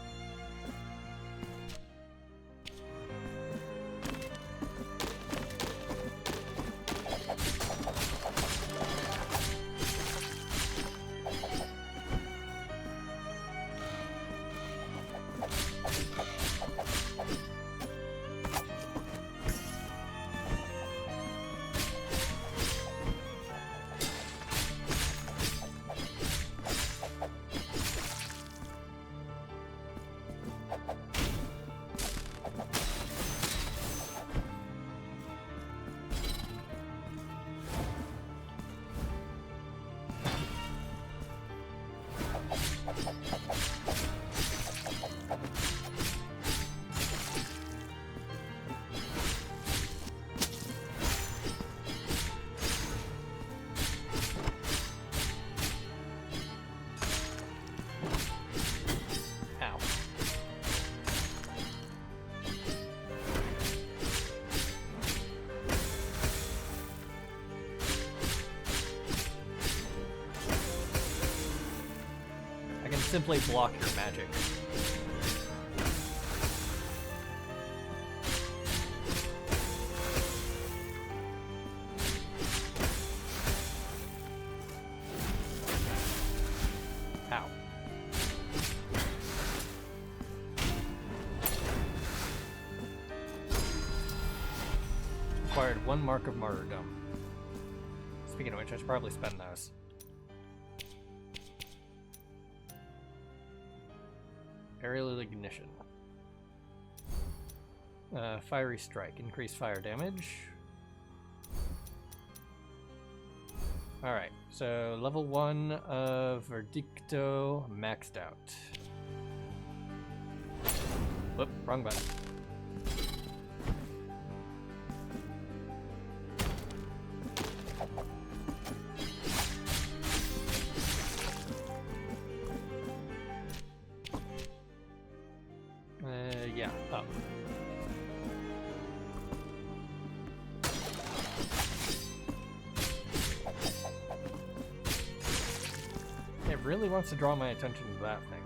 Simply block your magic. Ow. Acquired 1 mark of martyrdom. Speaking of which, I should probably spend those. Aerial ignition. Fiery strike. Increased fire damage. Alright, so level 1 of Verdicto maxed out. Whoop, wrong button. Yeah, up. It really wants to draw my attention to that thing.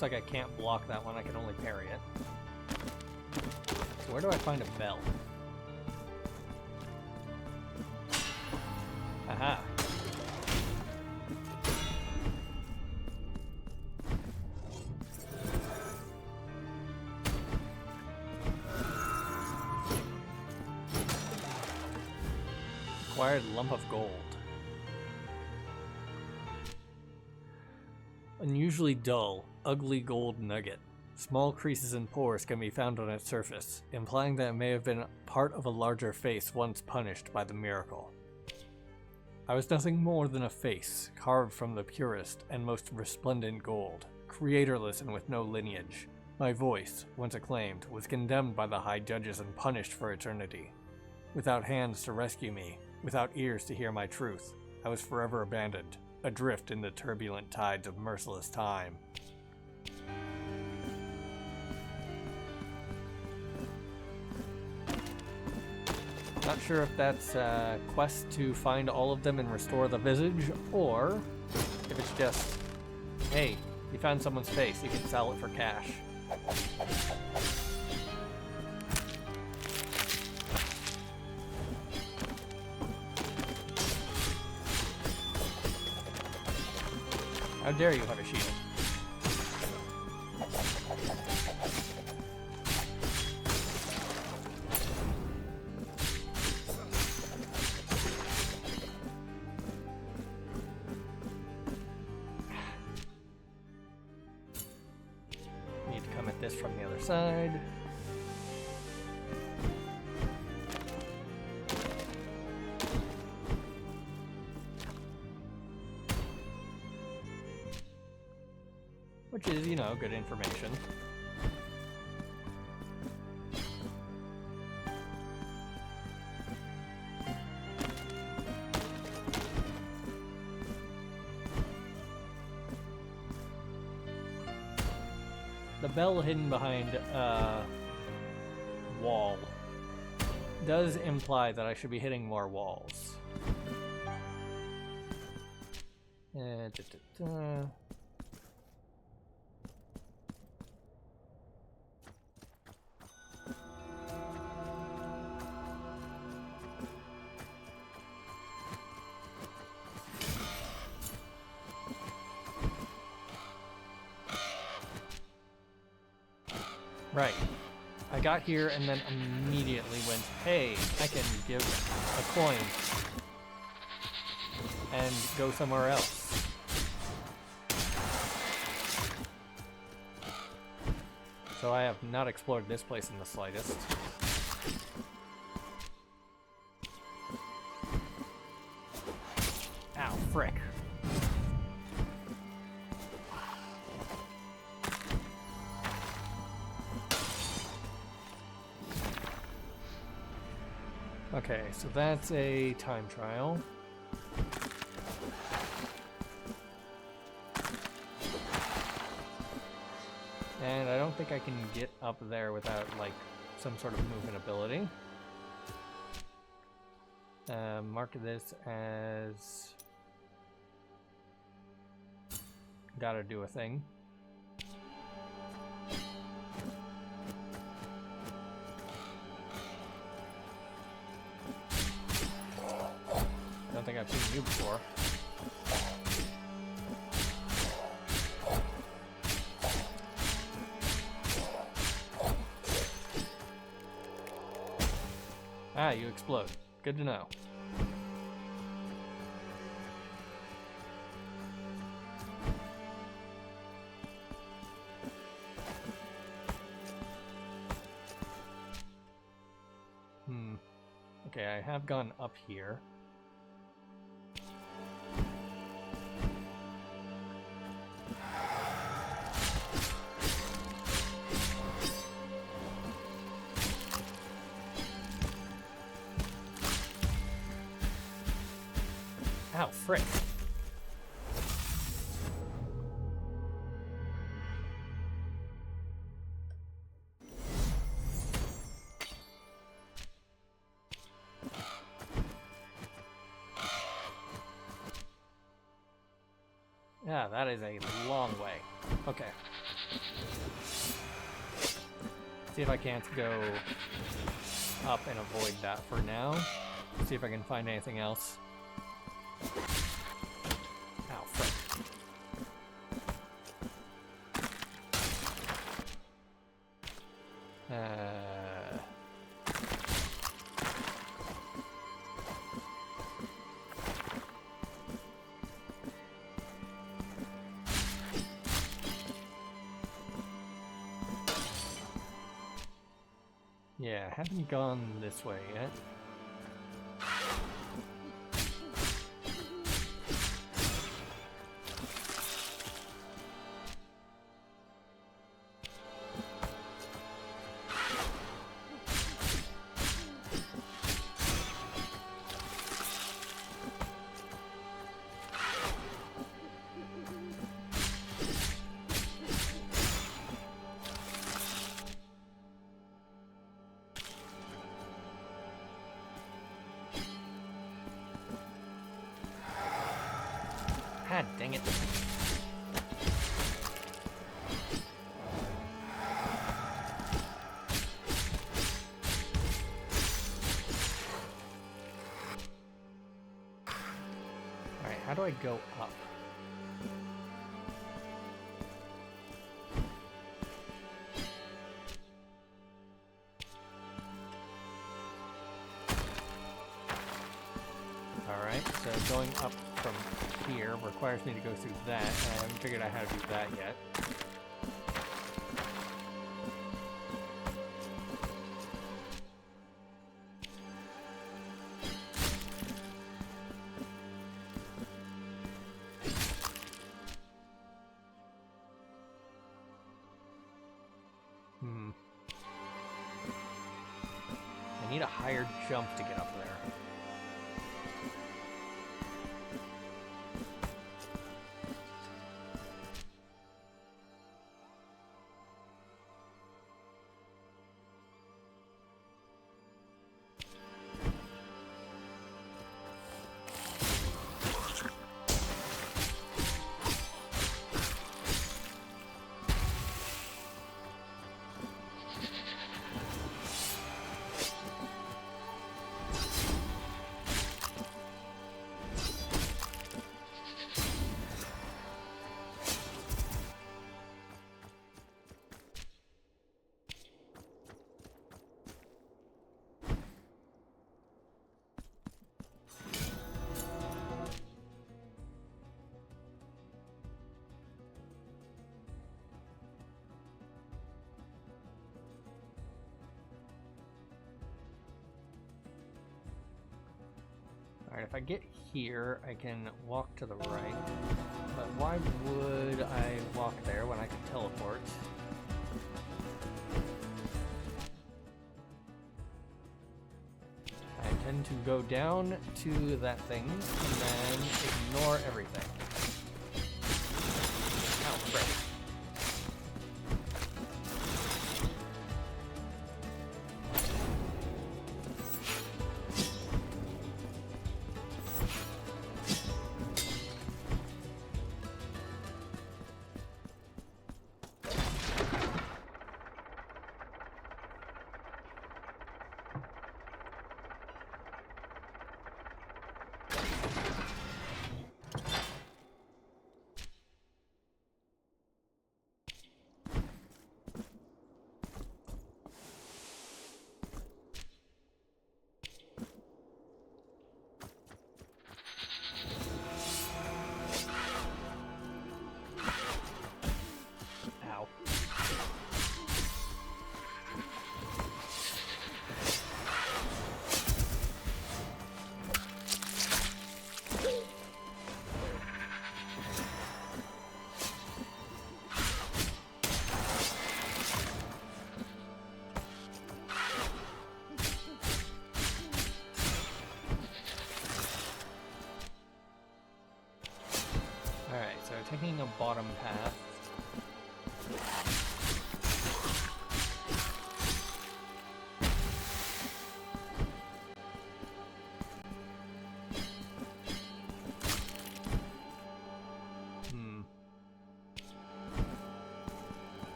looks like I can't block that one, I can only parry it. So where do I find a bell? Aha. Acquired lump of gold. Unusually dull, ugly gold nugget. Small creases and pores can be found on its surface, implying that it may have been part of a larger face once punished by the miracle. I was nothing more than a face, carved from the purest and most resplendent gold, creatorless and with no lineage. My voice, once acclaimed, was condemned by the high judges and punished for eternity. Without hands to rescue me, without ears to hear my truth, I was forever abandoned, adrift in the turbulent tides of merciless time. Not sure if that's a quest to find all of them and restore the visage, or if it's just, hey, you found someone's face, you can sell it for cash. How dare you have a shield? Need to come at this from the other side. Which is, you know, good information. The bell hidden behind a wall does imply that I should be hitting more walls. Right. I got here and then immediately went, hey, I can give a coin and go somewhere else. So I have not explored this place in the slightest. Ow, frick. Okay, so that's a time trial. And I don't think I can get up there without, like, some sort of movement ability. Mark this as... gotta do a thing. Don't think I've seen you before. Ah, you explode. Good to know. Okay, I have gone up here. Ow, frick. Yeah, that is a long way. Okay. See if I can't go up and avoid that for now. See if I can find anything else. Ow, frick. Yeah, haven't gone this way yet. God dang it. Alright, how do I go up? Alright, so going up from here requires me to go through that, and I haven't figured out how to do that yet. I need a higher jump to get up there. Alright, if I get here, I can walk to the right. But why would I walk there when I can teleport? I intend to go down to that thing and then ignore everything. Ow, frick. Taking a bottom path.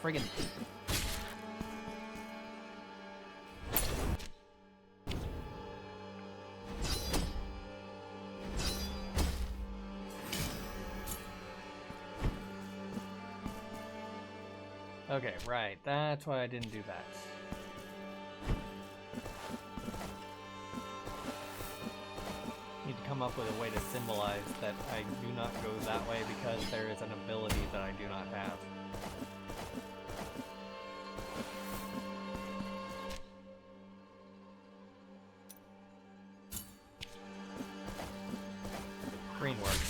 friggin'. Okay, right. That's why I didn't do that. Need to come up with a way to symbolize that I do not go that way because there is an ability that I do not have. Green works.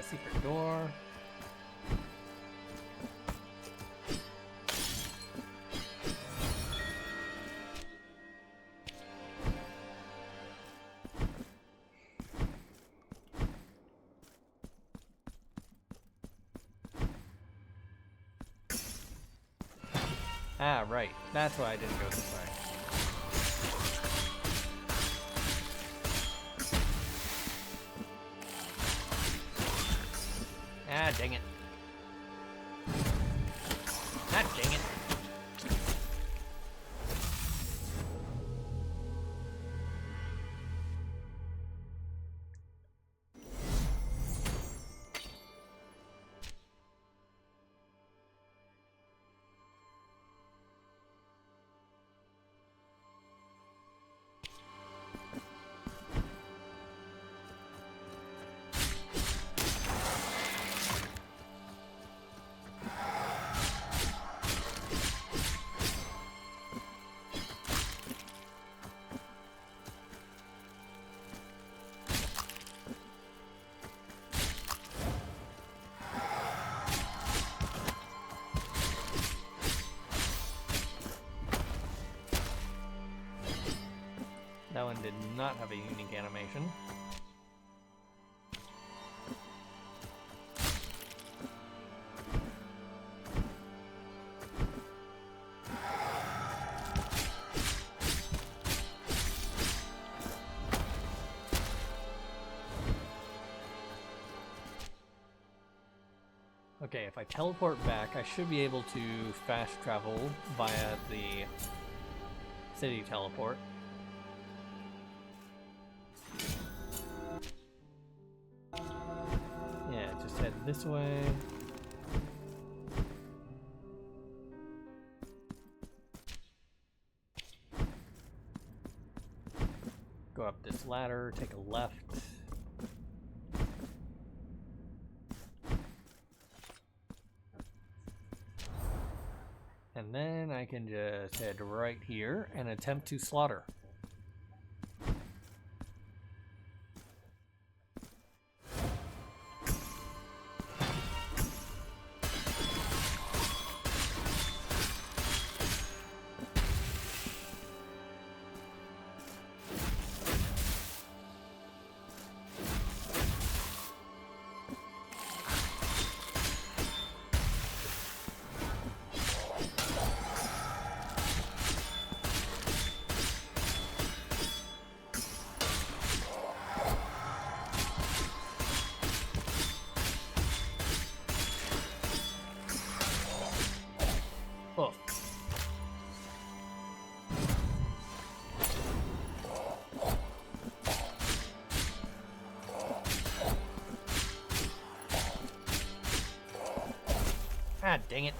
Secret door. Ah, right. That's why I didn't go this way. Ah, dang it. Ah, dang it. That one did not have a unique animation. Okay, if I teleport back, I should be able to fast travel via the city teleport. Yeah, just head this way. Go up this ladder, take a left. And then I can just head right here and attempt to slaughter. Oh. Ah, dang it.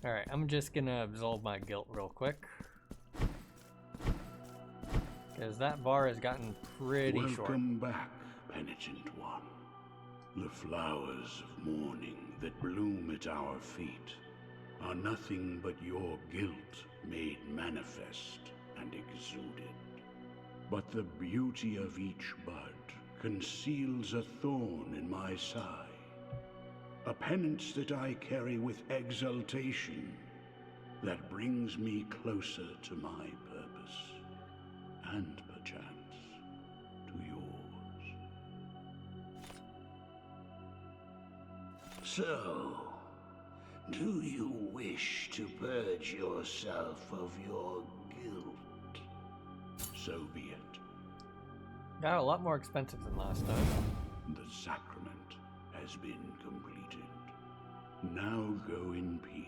Alright, I'm just gonna absolve my guilt real quick. Because that bar has gotten pretty short. Welcome back, penitent one. The flowers of mourning that bloom at our feet are nothing but your guilt made manifest and exuded. But the beauty of each bud conceals a thorn in my side, a penance that I carry with exultation that brings me closer to my purpose, and perchance to yours. So, do you wish to purge yourself of your guilt? So be it. Got a lot more expensive than last time. The sacrament has been completed. Now go in peace.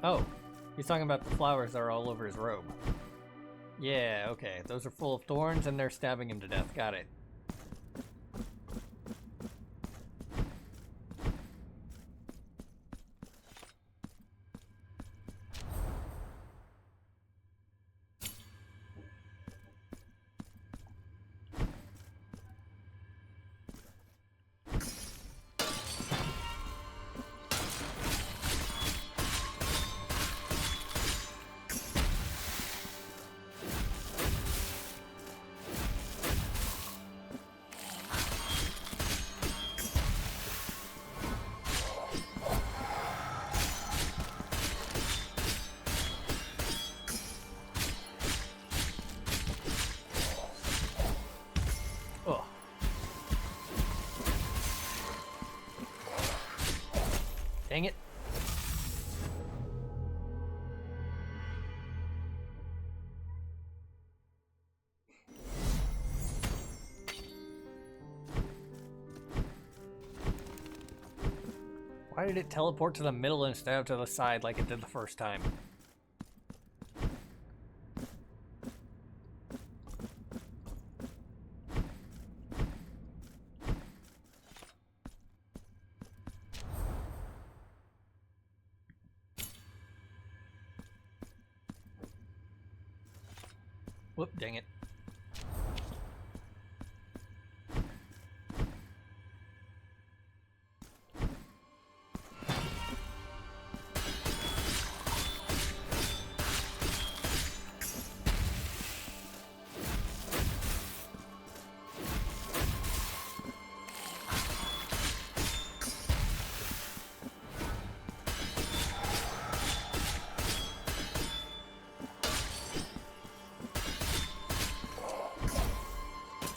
Oh, he's talking about the flowers that are all over his robe. Yeah, okay. Those are full of thorns and they're stabbing him to death. Got it. Oh. Dang it. Why did it teleport to the middle instead of to the side like it did the first time? Whoop, dang it.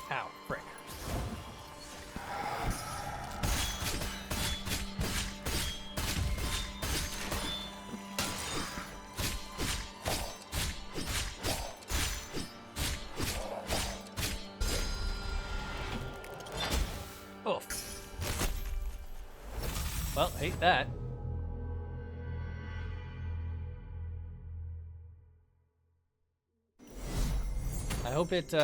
Ow, frick. Oof. Well, hate that. I hope it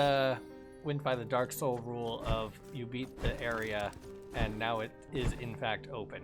went by the Dark Soul rule of you beat the area and now it is in fact open.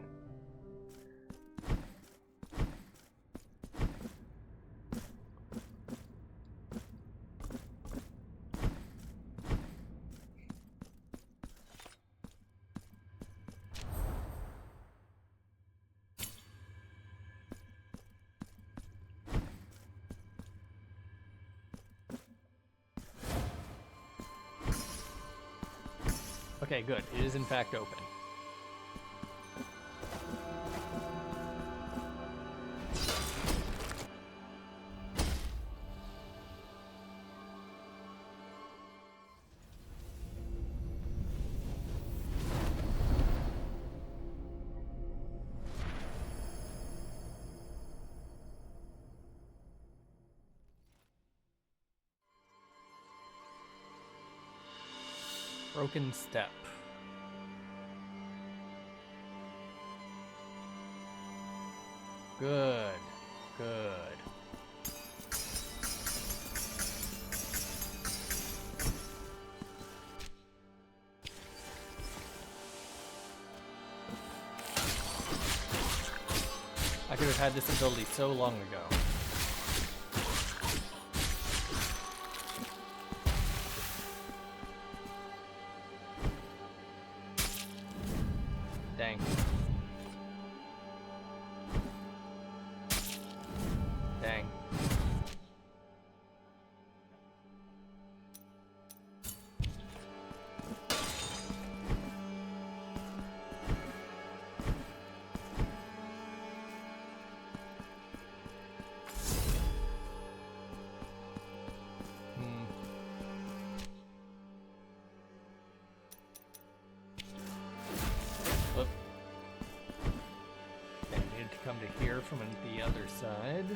Okay, good. It is in fact open. Broken step. Good. Good. could have had this ability so long ago. Dang. Dang. Come to here from the other side.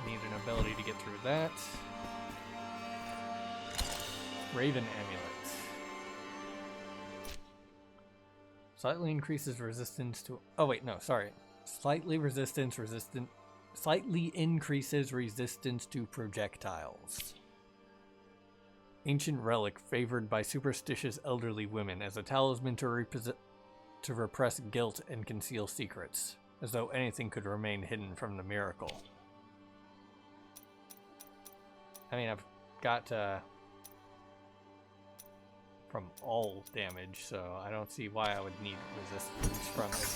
Need an ability to get through that. Raven Amulet. Slightly increases resistance to... Oh wait, no, sorry. Slightly increases resistance to projectiles. Ancient relic favored by superstitious elderly women as a talisman to repress guilt and conceal secrets, as though anything could remain hidden from the miracle. I mean, I've got from all damage, so I don't see why I would need resistance from it.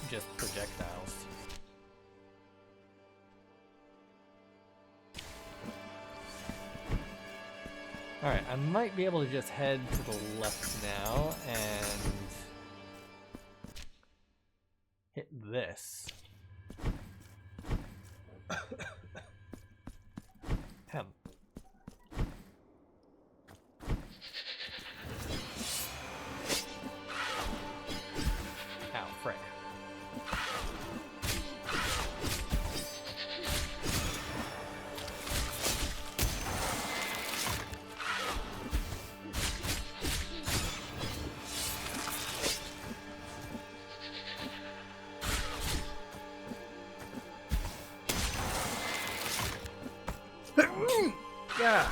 Just projectiles. Alright, I might be able to just head to the left now and hit this. Hem. Ow, frick. Yeah.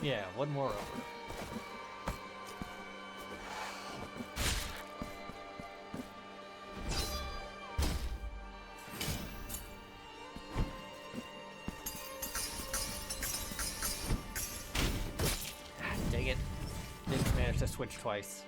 Yeah, one more over. Dang it. Didn't manage to switch twice.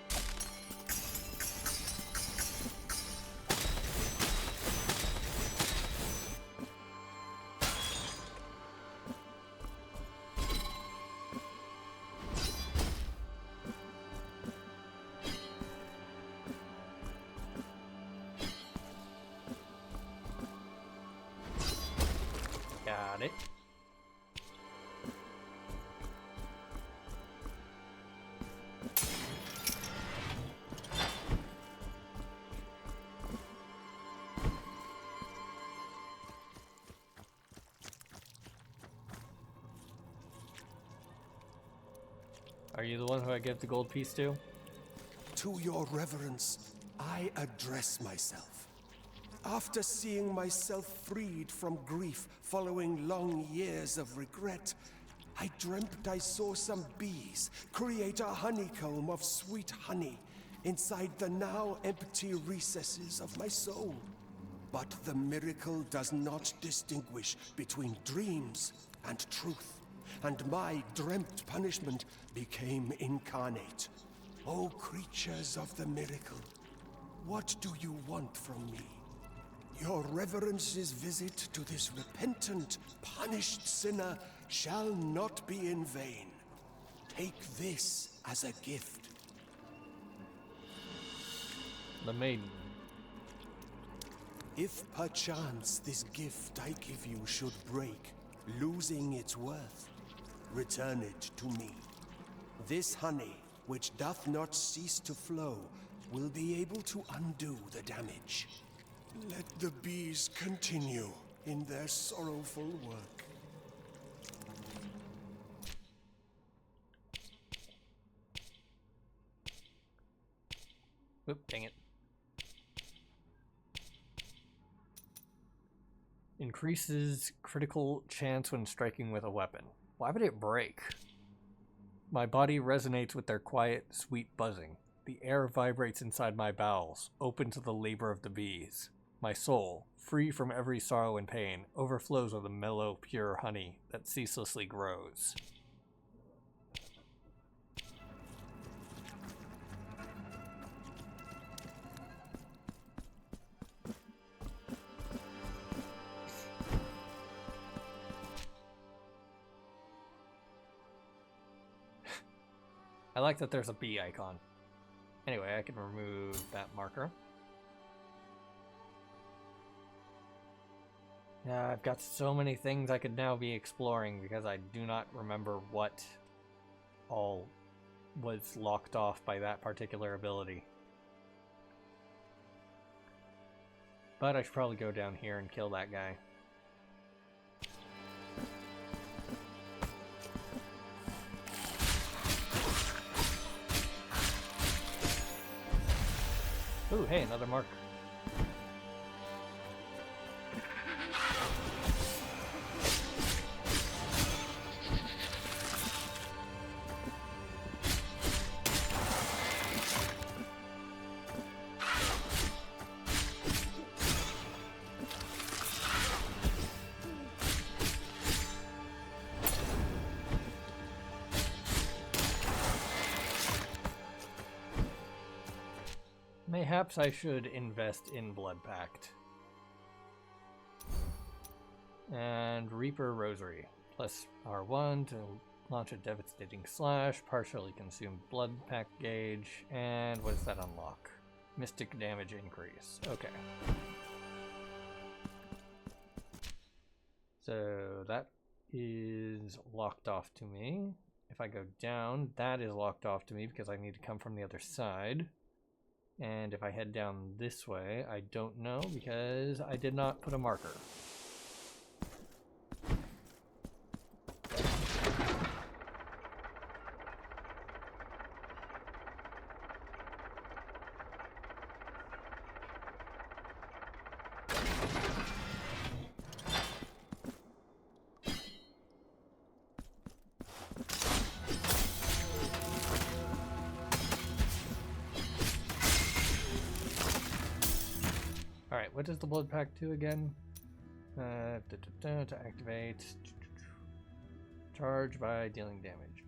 Got it. Are you the one who I give the gold piece to? To your reverence, I address myself. After seeing myself freed from grief following long years of regret, I dreamt I saw some bees create a honeycomb of sweet honey inside the now empty recesses of my soul. But the miracle does not distinguish between dreams and truth, and my dreamt punishment became incarnate. O creatures of the miracle, what do you want from me? Your reverence's visit to this repentant, punished sinner shall not be in vain. Take this as a gift. The maiden. If perchance this gift I give you should break, losing its worth, return it to me. This honey, which doth not cease to flow, will be able to undo the damage. Let the bees continue in their sorrowful work. Oop, dang it. Increases critical chance when striking with a weapon. Why would it break? My body resonates with their quiet, sweet buzzing. The air vibrates inside my bowels, open to the labor of the bees. My soul, free from every sorrow and pain, overflows with a mellow, pure honey that ceaselessly grows. I like that there's a bee icon. Anyway, I can remove that marker. Yeah, I've got so many things I could now be exploring because I do not remember what all was locked off by that particular ability. But I should probably go down here and kill that guy. Ooh, hey, another marker. Perhaps I should invest in Blood Pact. And Reaper Rosary. Plus R1 to launch a devastating slash, partially consume Blood Pact gauge, and what does that unlock? Mystic damage increase. Okay. So that is locked off to me. If I go down, that is locked off to me because I need to come from the other side. And if I head down this way, I don't know because I did not put a marker. Alright, what does the Blood Pact do again? To activate. Charge by dealing damage.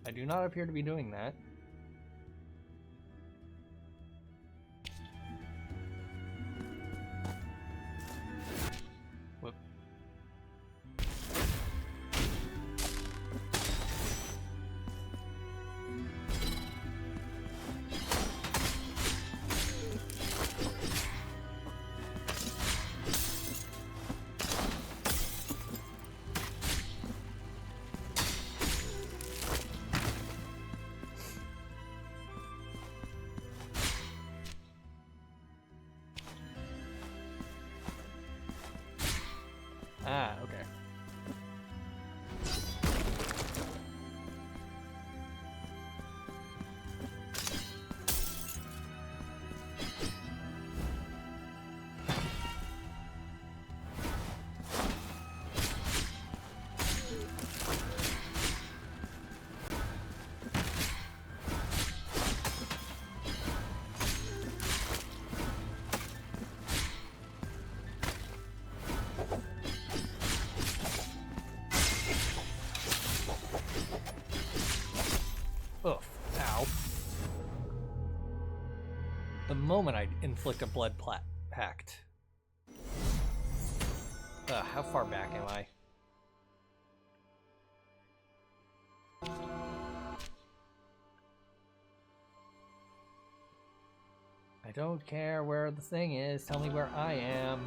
I do not appear to be doing that. Whoop. moment I inflict a blood pact. How far back am I? I don't care where the thing is. Tell me where I am.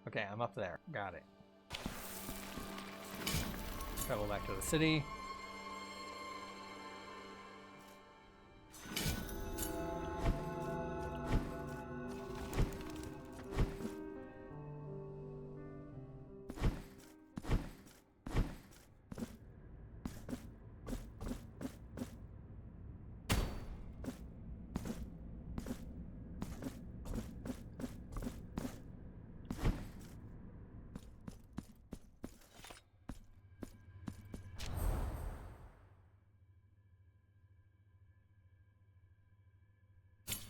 Okay, I'm up there. Got it. Travel back to the city.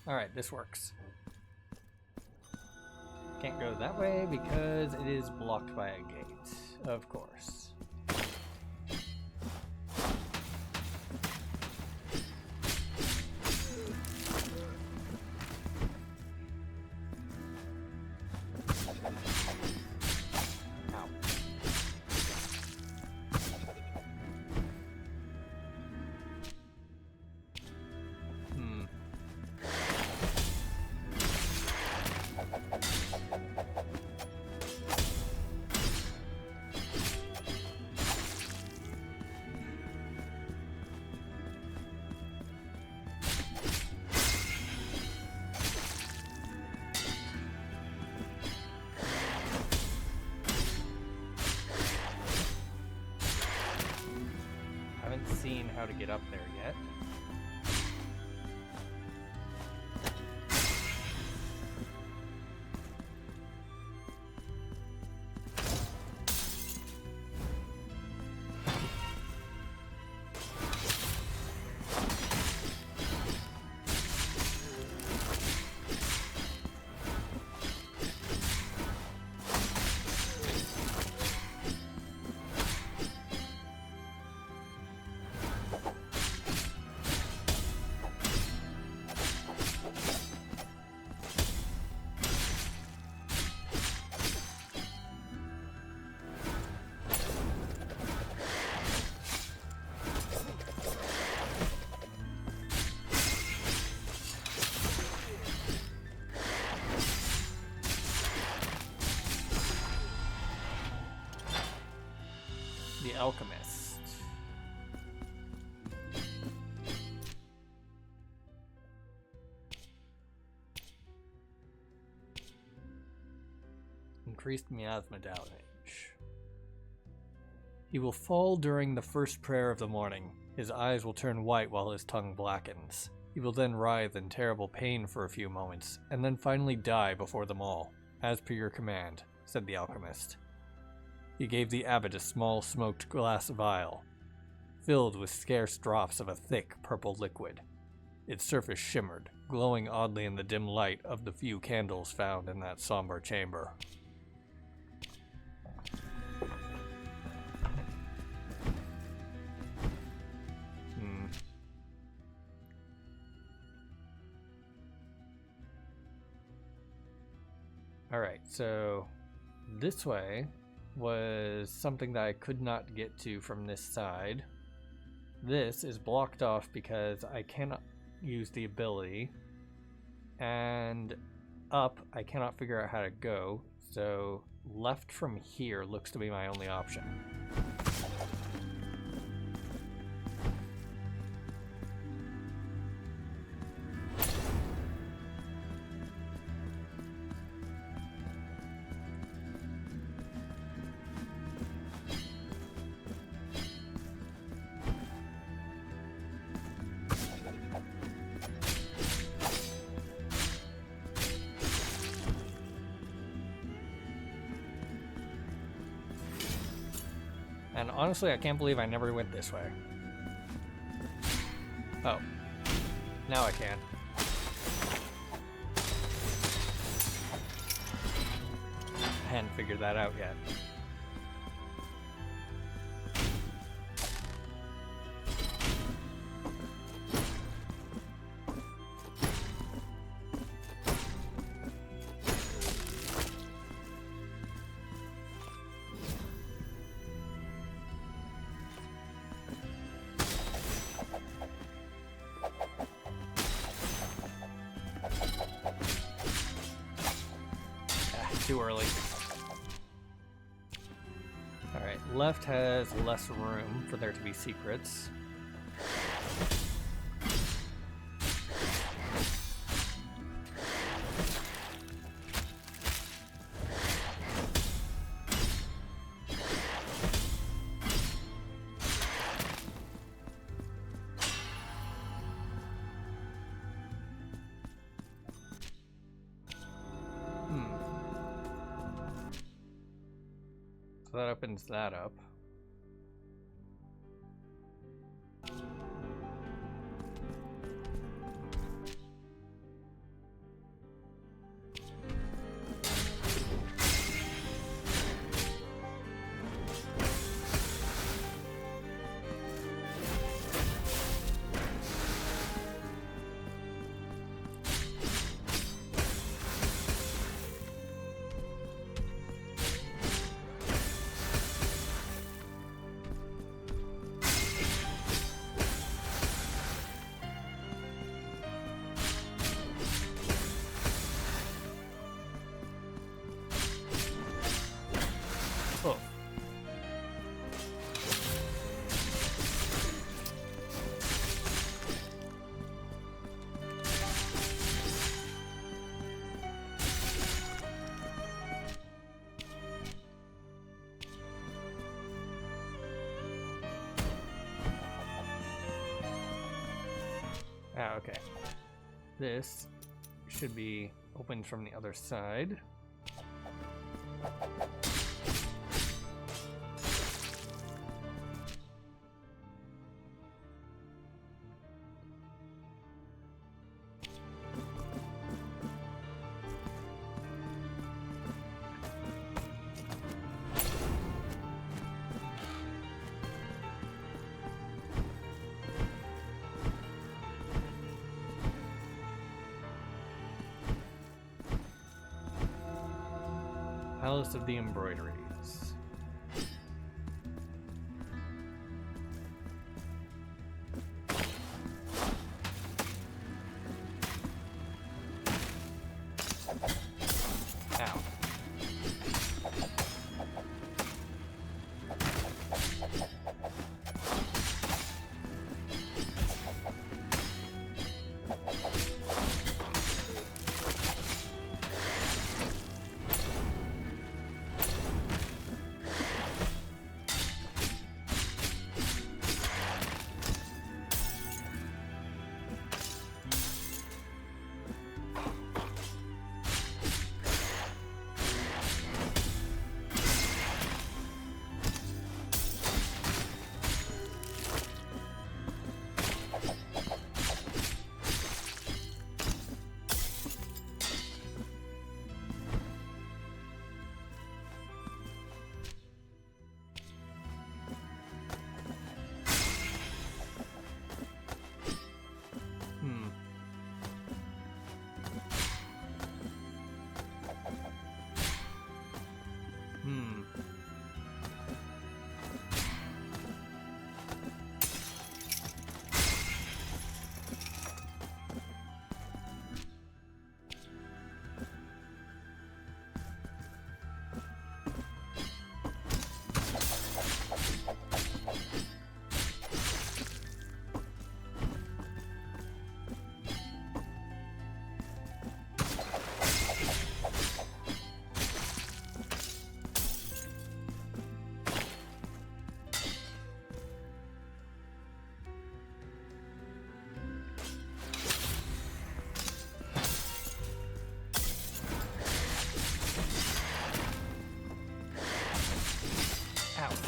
Alright, this works. Can't go that way because it is blocked by a gate, of course. Ow. Seen how to get up there yet. The Alchemist. Increased miasma damage. He will fall during the first prayer of the morning. His eyes will turn white while his tongue blackens. He will then writhe in terrible pain for a few moments, and then finally die before them all. As per your command, said the alchemist. He gave the abbot a small smoked glass vial, filled with scarce drops of a thick purple liquid. Its surface shimmered, glowing oddly in the dim light of the few candles found in that somber chamber. Alright, so this way was something that I could not get to from this side. This is blocked off because I cannot use the ability. And up, I cannot figure out how to go. So left from here looks to be my only option. And honestly, I can't believe I never went this way. Oh. Now I can. I hadn't figured that out yet. early. Alright, left has less room for there to be secrets. So that opens that up. Oh. Ah, okay. This should be opened from the other side. Palace of the Embroideries. Ow.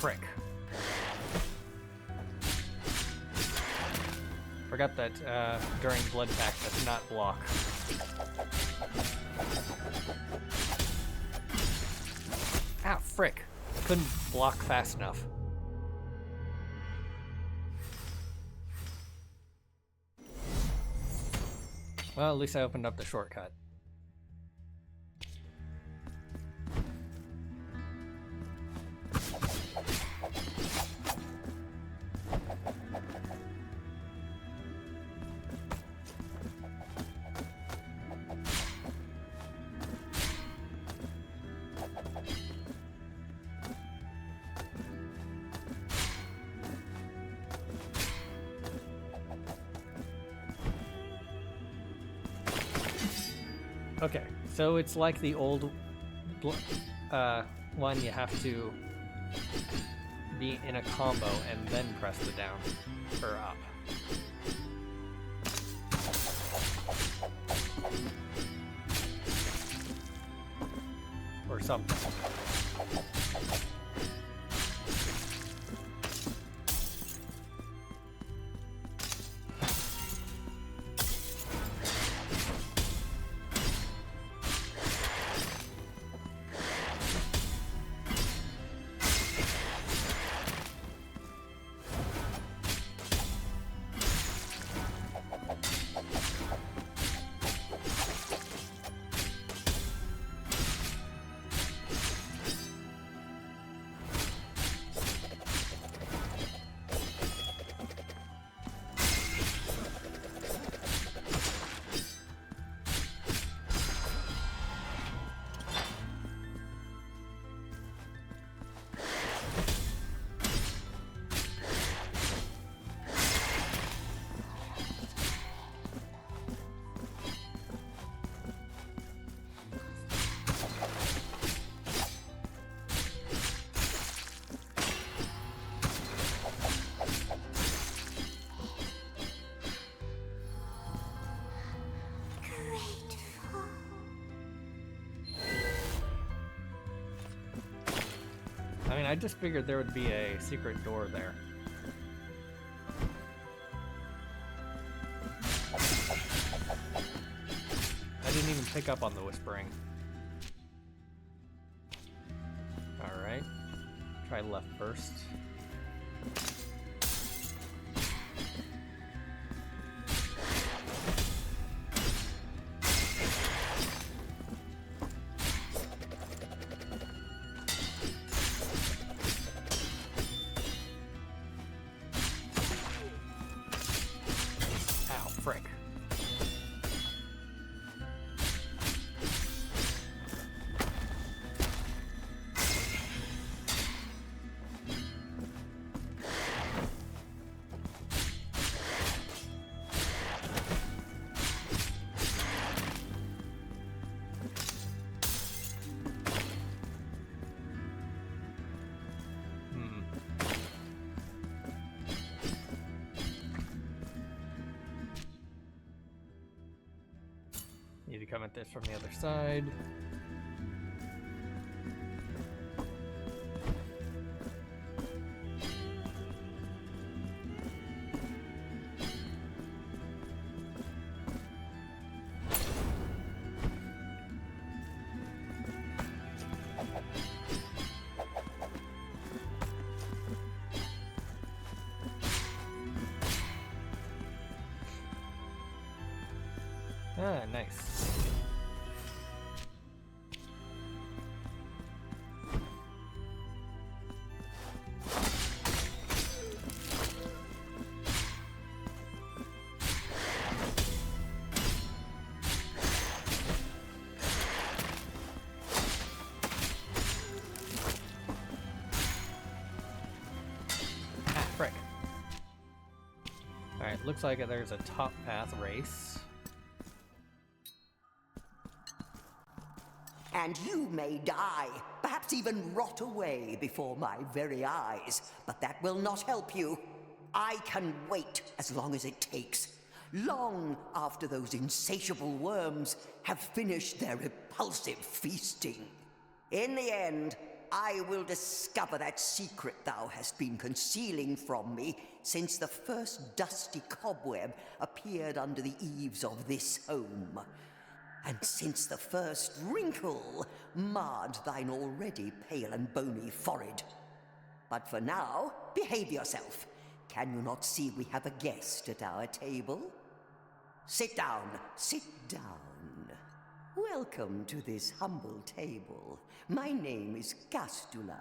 Frick. Forgot that during Blood Pact that's not block. Ah, frick. Couldn't block fast enough. Well, at least I opened up the shortcut. Okay, so it's like the old one. You have to be in a combo and then press the down or up. Or something. I mean, I just figured there would be a secret door there. I didn't even pick up on the whispering. Alright. Try left first. Frick. Need to come at this from the other side. Ah, nice. Ah, frick. Alright, looks like there's a top path race. And you may die, perhaps even rot away before my very eyes, but that will not help you. I can wait as long as it takes, long after those insatiable worms have finished their repulsive feasting. In the end, I will discover that secret thou hast been concealing from me since the first dusty cobweb appeared under the eaves of this home. And since the first wrinkle marred thine already pale and bony forehead. But for now, behave yourself. Can you not see we have a guest at our table? Sit down, sit down. Welcome to this humble table. My name is Gastula,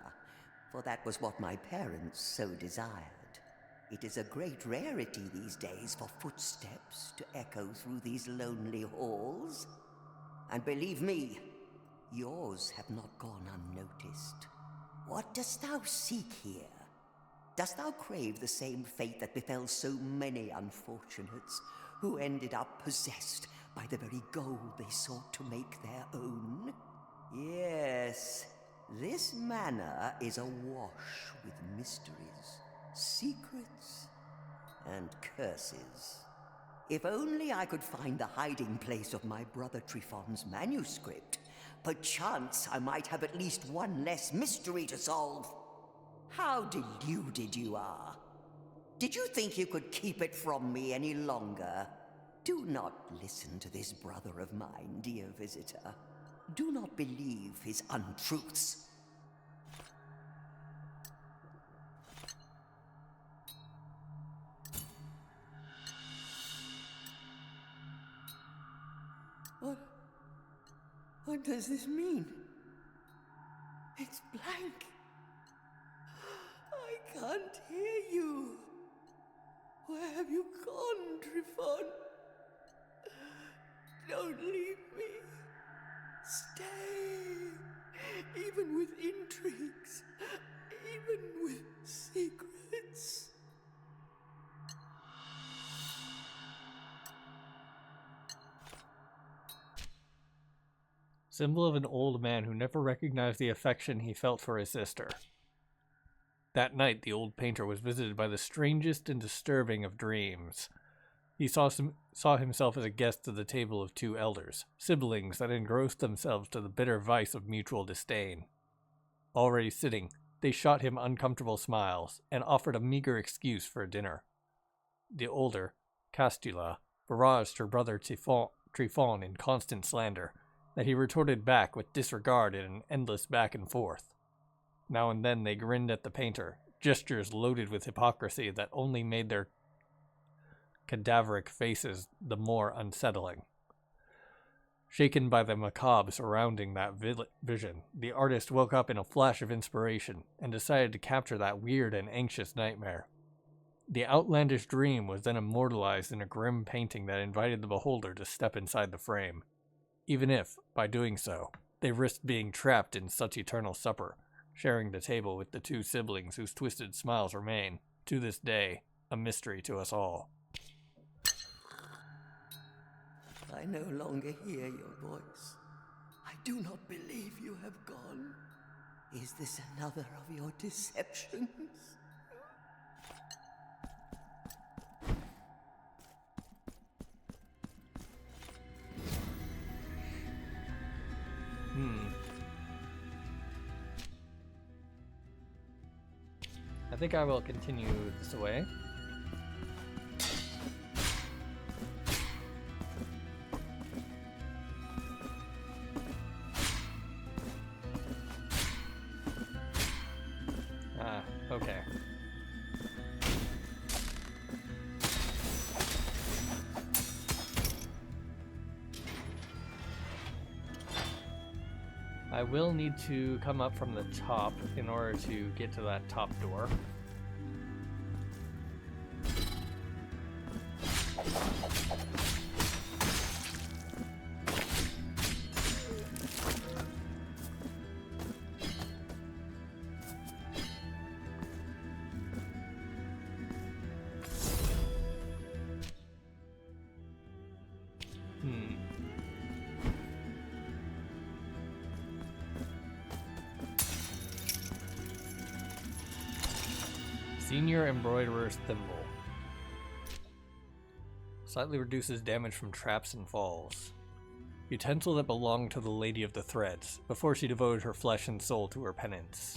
for that was what my parents so desired. It is a great rarity these days for footsteps to echo through these lonely halls. And believe me, yours have not gone unnoticed. What dost thou seek here? Dost thou crave the same fate that befell so many unfortunates who ended up possessed by the very gold they sought to make their own. Yes, this manor is awash with mysteries, secrets, and curses. If only I could find the hiding place of my brother Trifon's manuscript, perchance I might have at least one less mystery to solve. How deluded you are. Did you think you could keep it from me any longer? Do not listen to this brother of mine, dear visitor. Do not believe his untruths. What does this mean? It's blank. I can't hear you. Where have you gone, Trifon? Don't leave me. Stay. Even with intrigues. Even with secrets. Symbol of an old man who never recognized the affection he felt for his sister. That night, the old painter was visited by the strangest and disturbing of dreams. He saw himself as a guest at the table of two elders, siblings that engrossed themselves to the bitter vice of mutual disdain. Already sitting, they shot him uncomfortable smiles and offered a meager excuse for dinner. The older, Castula, barraged her brother Trifon in constant slander, that he retorted back with disregard in an endless back and forth. Now and then they grinned at the painter, gestures loaded with hypocrisy that only made their cadaveric faces the more unsettling. Shaken by the macabre surrounding that vision, the artist woke up in a flash of inspiration and decided to capture that weird and anxious nightmare. The outlandish dream was then immortalized in a grim painting that invited the beholder to step inside the frame, even if, by doing so, they risked being trapped in such eternal supper, sharing the table with the two siblings whose twisted smiles remain, to this day, a mystery to us all. I no longer hear your voice. I do not believe you have gone. Is this another of your deceptions? I think I will continue this way. Okay. I will need to come up from the top in order to get to that top door. Senior Embroiderer's Thimble. Slightly reduces damage from traps and falls. Utensil that belonged to the Lady of the Threads, before she devoted her flesh and soul to her penance.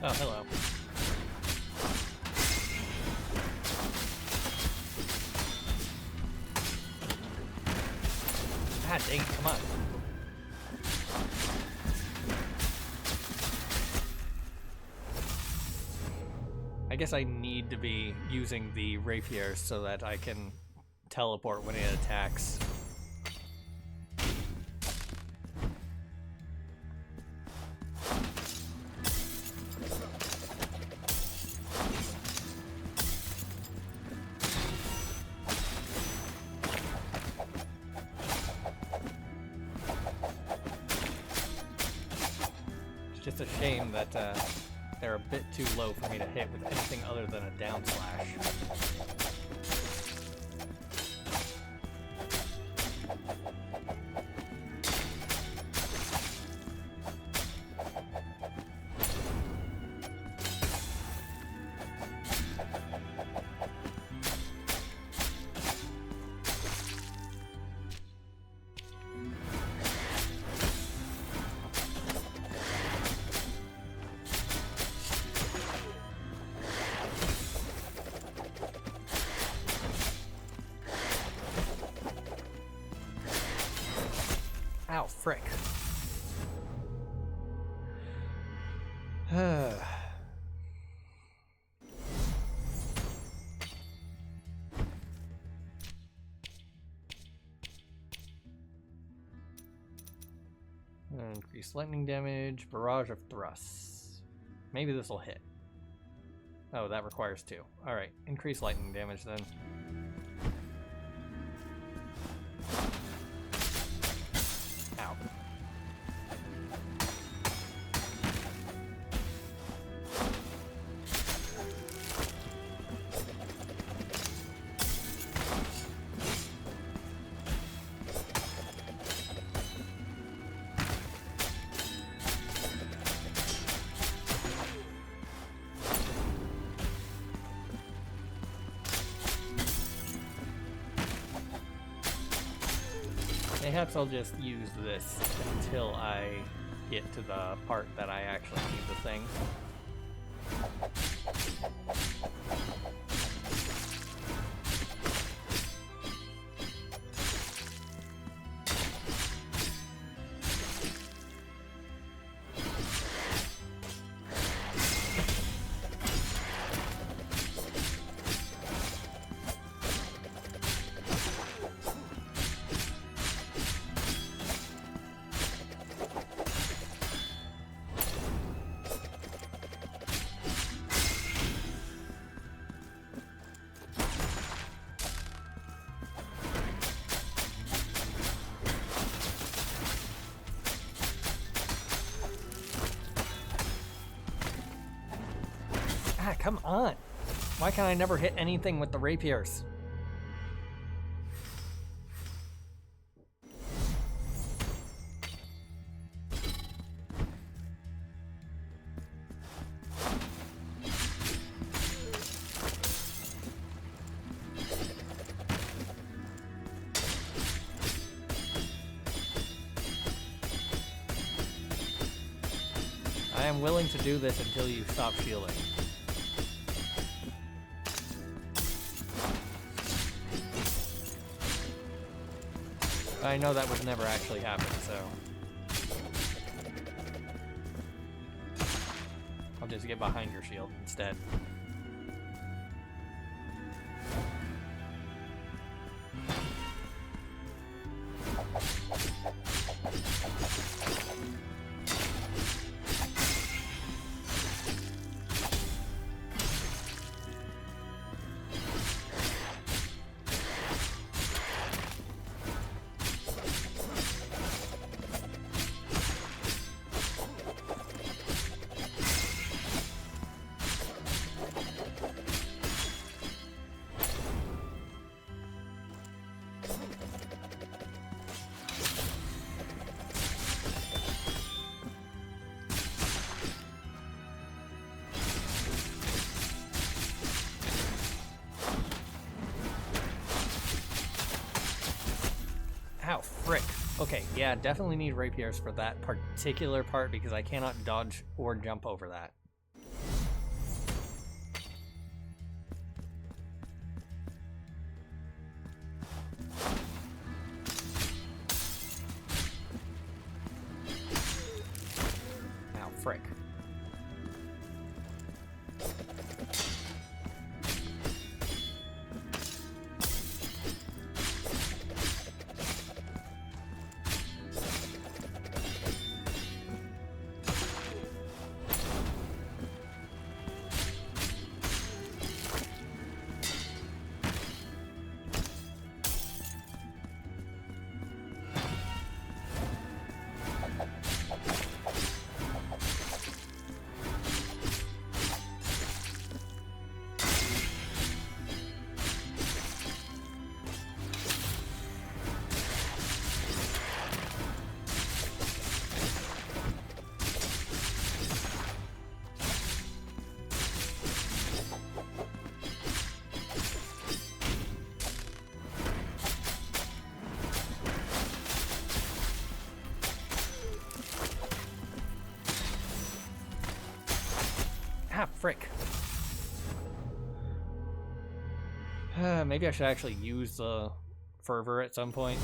Oh, hello. God dang it, come on. I guess I need to be using the rapier so that I can teleport when it attacks. It's just a shame that they're a bit too low for me to hit with anything other than a down slash. Ow, frick. Increase lightning damage, barrage of thrusts. Maybe this will hit. Oh, that requires 2. Alright, increase lightning damage then. Ow. Perhaps I'll just use this until I get to the part that I actually need the thing. Ah, come on! Why can I never hit anything with the rapiers? I am willing to do this until you stop shielding. I know that would never actually happen, so I'll just get behind your shield instead. Ow, frick. Okay, yeah, definitely need rapiers for that particular part because I cannot dodge or jump over that. frick. Ah, frick. Maybe I should actually use the fervor at some point.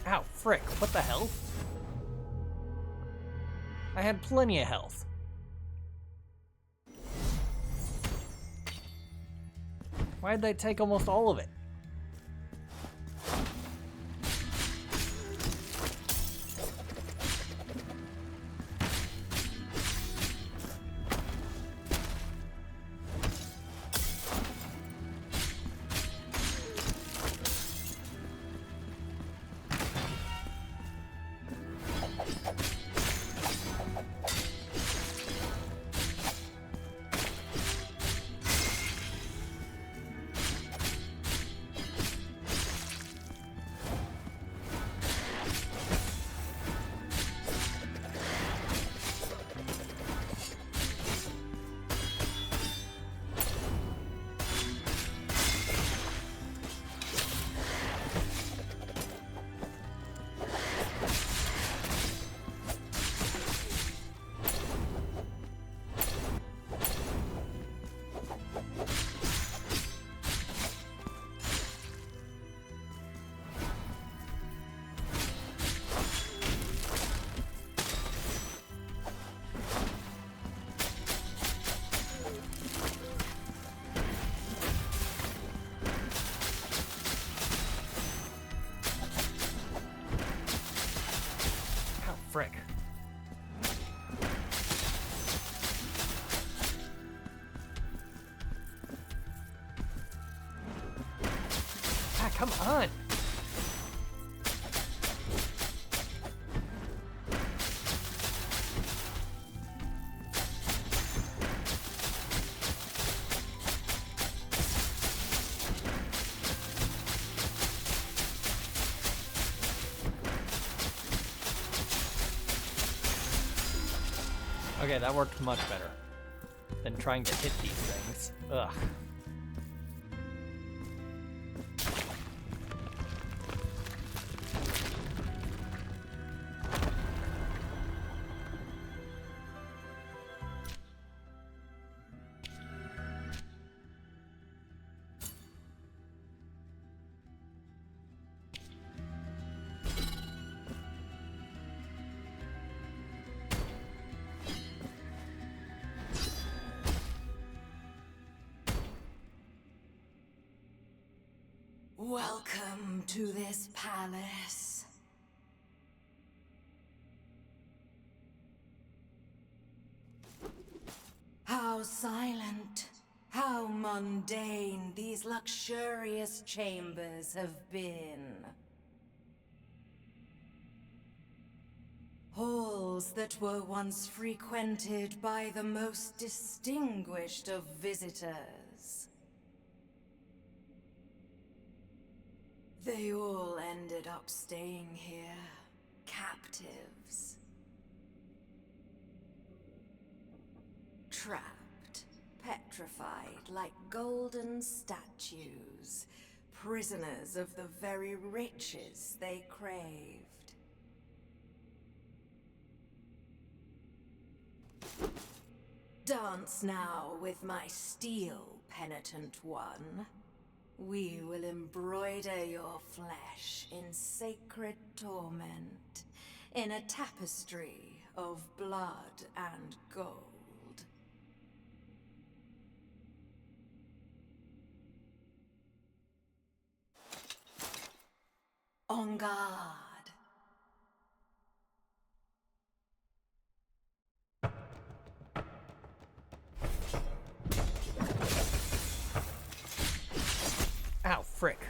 Ow, frick, what the hell? I had plenty of health. Why'd they take almost all of it? Frick. Ah, come on! Okay, that worked much better than trying to hit these things. Ugh. Welcome to this palace. How silent, how mundane these luxurious chambers have been. Halls that were once frequented by the most distinguished of visitors. They all ended up staying here, captives. Trapped, petrified like golden statues, prisoners of the very riches they craved. Dance now with my steel, penitent one. We will embroider your flesh in sacred torment, in a tapestry of blood and gold. On guard. Ow, frick.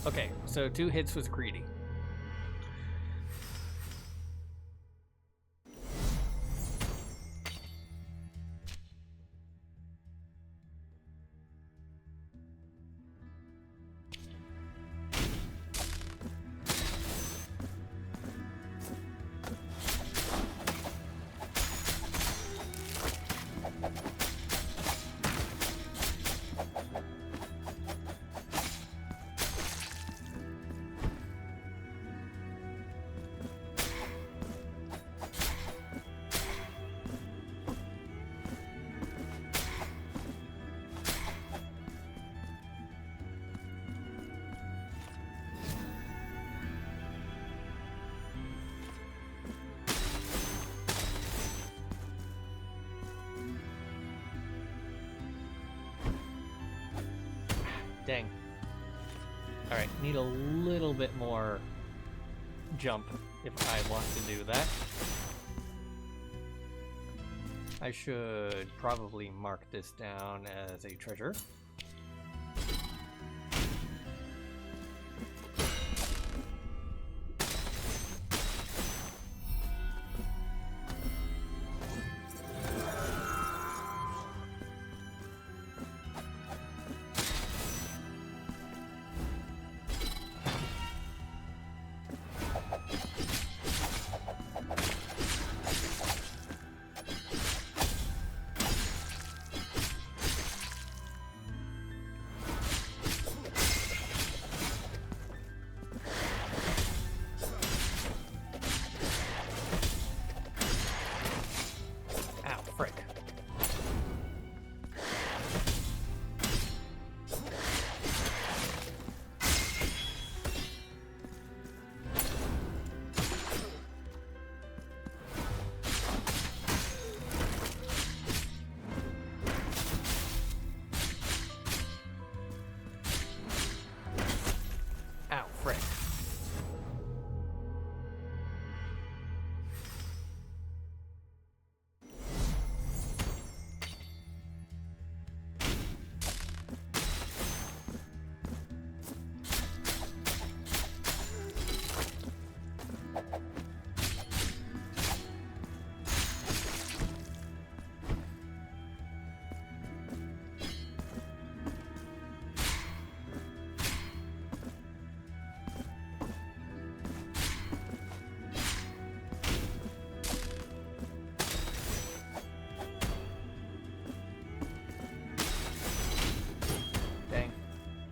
Okay, so 2 hits was greedy. Dang. Alright, need a little bit more jump if I want to do that. I should probably mark this down as a treasure.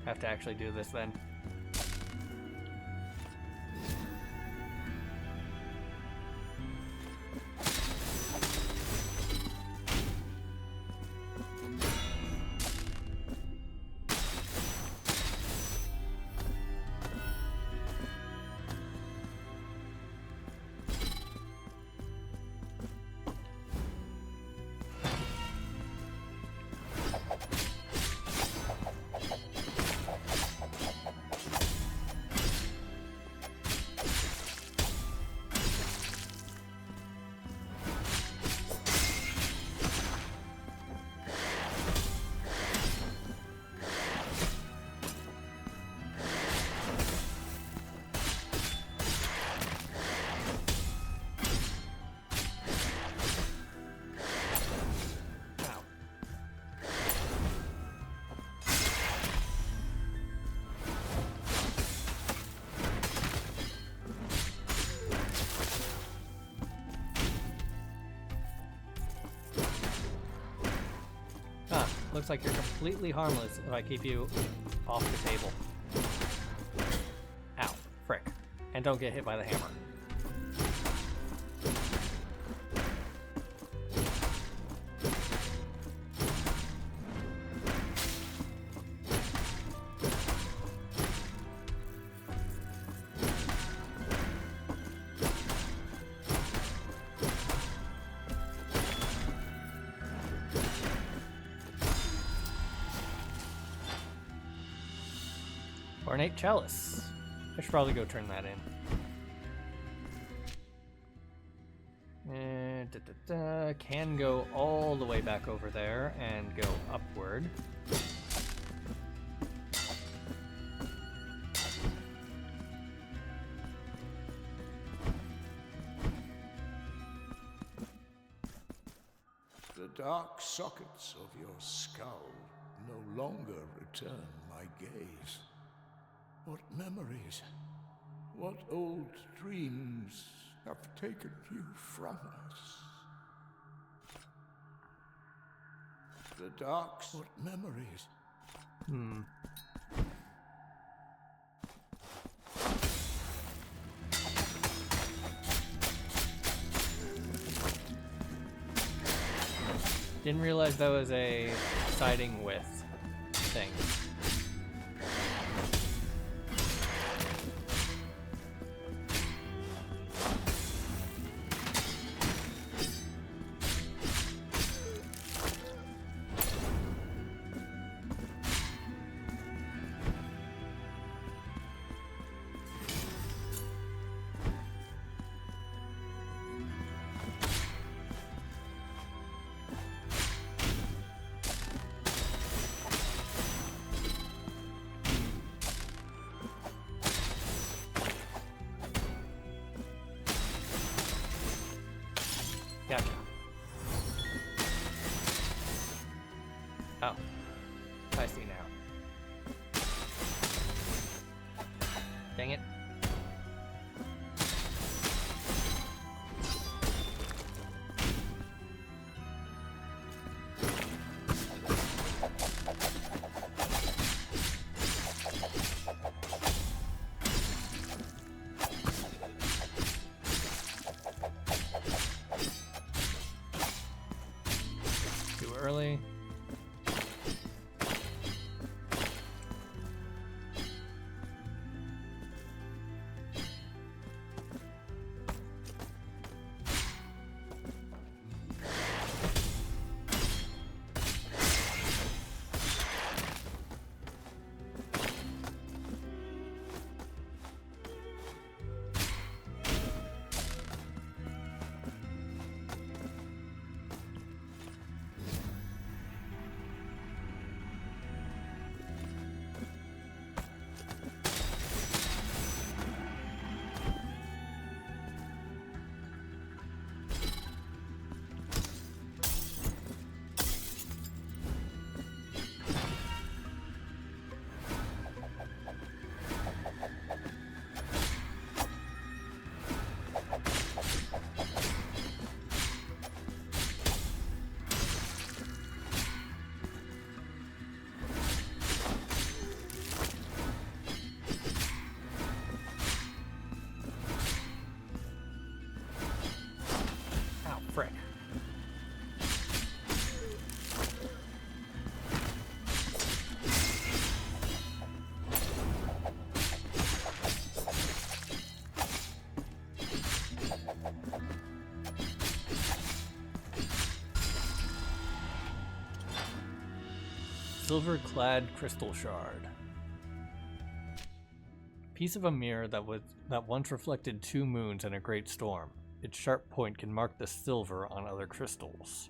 Have to actually do this then. Looks like you're completely harmless if I keep you off the table. Ow, frick. And don't get hit by the hammer. Ornate chalice. I should probably go turn that in. Can go all the way back over there and go upward. The dark sockets of your skull no longer return my gaze. What memories, what old dreams have taken you from us? The dark, what memories? Didn't realize that was a siding with thing. Gotcha. Oh. I see now. Dang it. Early. Frick. Silver-clad crystal shard. Piece of a mirror that once reflected 2 moons and a great storm. Its sharp point can mark the silver on other crystals.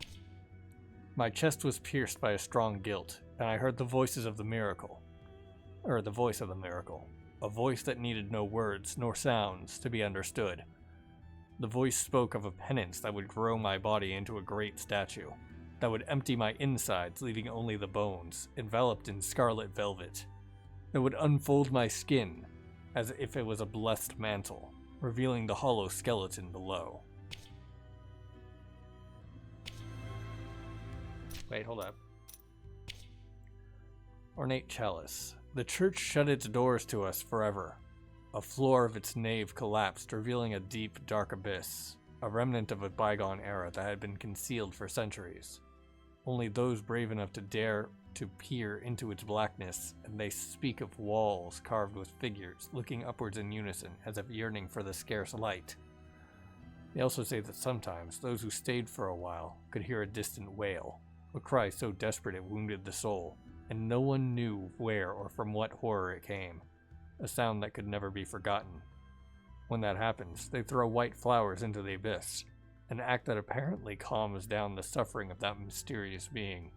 My chest was pierced by a strong guilt, and I heard the voices of the miracle. The voice of the miracle. A voice that needed no words nor sounds to be understood. The voice spoke of a penance that would grow my body into a great statue, that would empty my insides, leaving only the bones, enveloped in scarlet velvet, that would unfold my skin as if it was a blessed mantle, revealing the hollow skeleton below. Wait, hold up. Ornate chalice. The church shut its doors to us forever. A floor of its nave collapsed, revealing a deep, dark abyss, a remnant of a bygone era that had been concealed for centuries. Only those brave enough to dare to peer into its blackness, and they speak of walls carved with figures, looking upwards in unison, as if yearning for the scarce light. They also say that sometimes those who stayed for a while could hear a distant wail, a cry so desperate it wounded the soul, and no one knew where or from what horror it came, a sound that could never be forgotten. When that happens, they throw white flowers into the abyss, an act that apparently calms down the suffering of that mysterious being.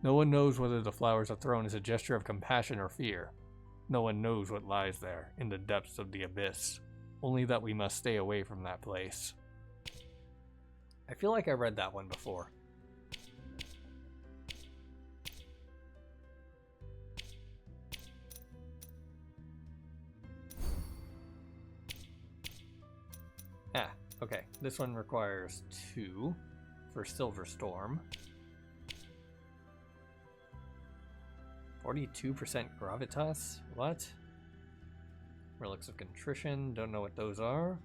No one knows whether the flowers are thrown as a gesture of compassion or fear. No one knows what lies there, in the depths of the abyss. Only that we must stay away from that place. I feel like I read that one before. Ah, okay. This one requires 2 for Silver Storm. 42% gravitas? What? Relics of Contrition, don't know what those are.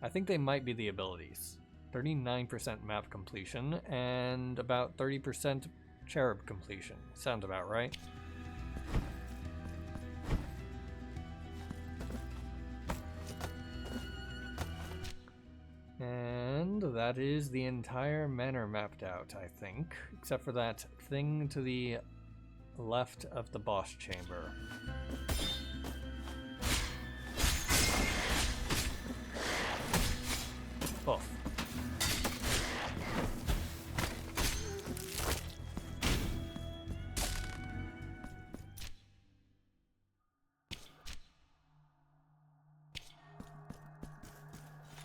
I think they might be the abilities. 39% map completion, and about 30% cherub completion. Sounds about right. And that is the entire manor mapped out, I think, except for that thing to the left of the boss chamber. Oh.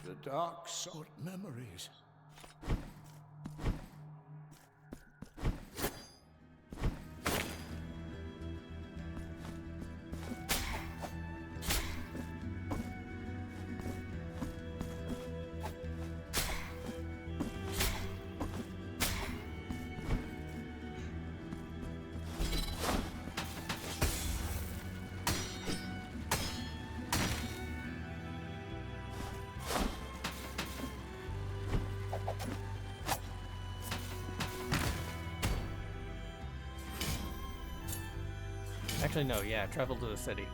The dark sort memories. Actually, no, yeah, travel to the city.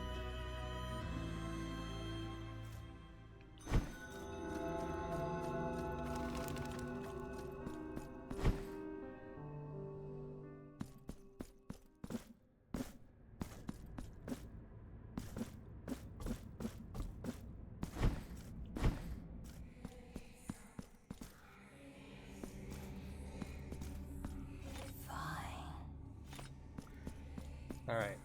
Alright.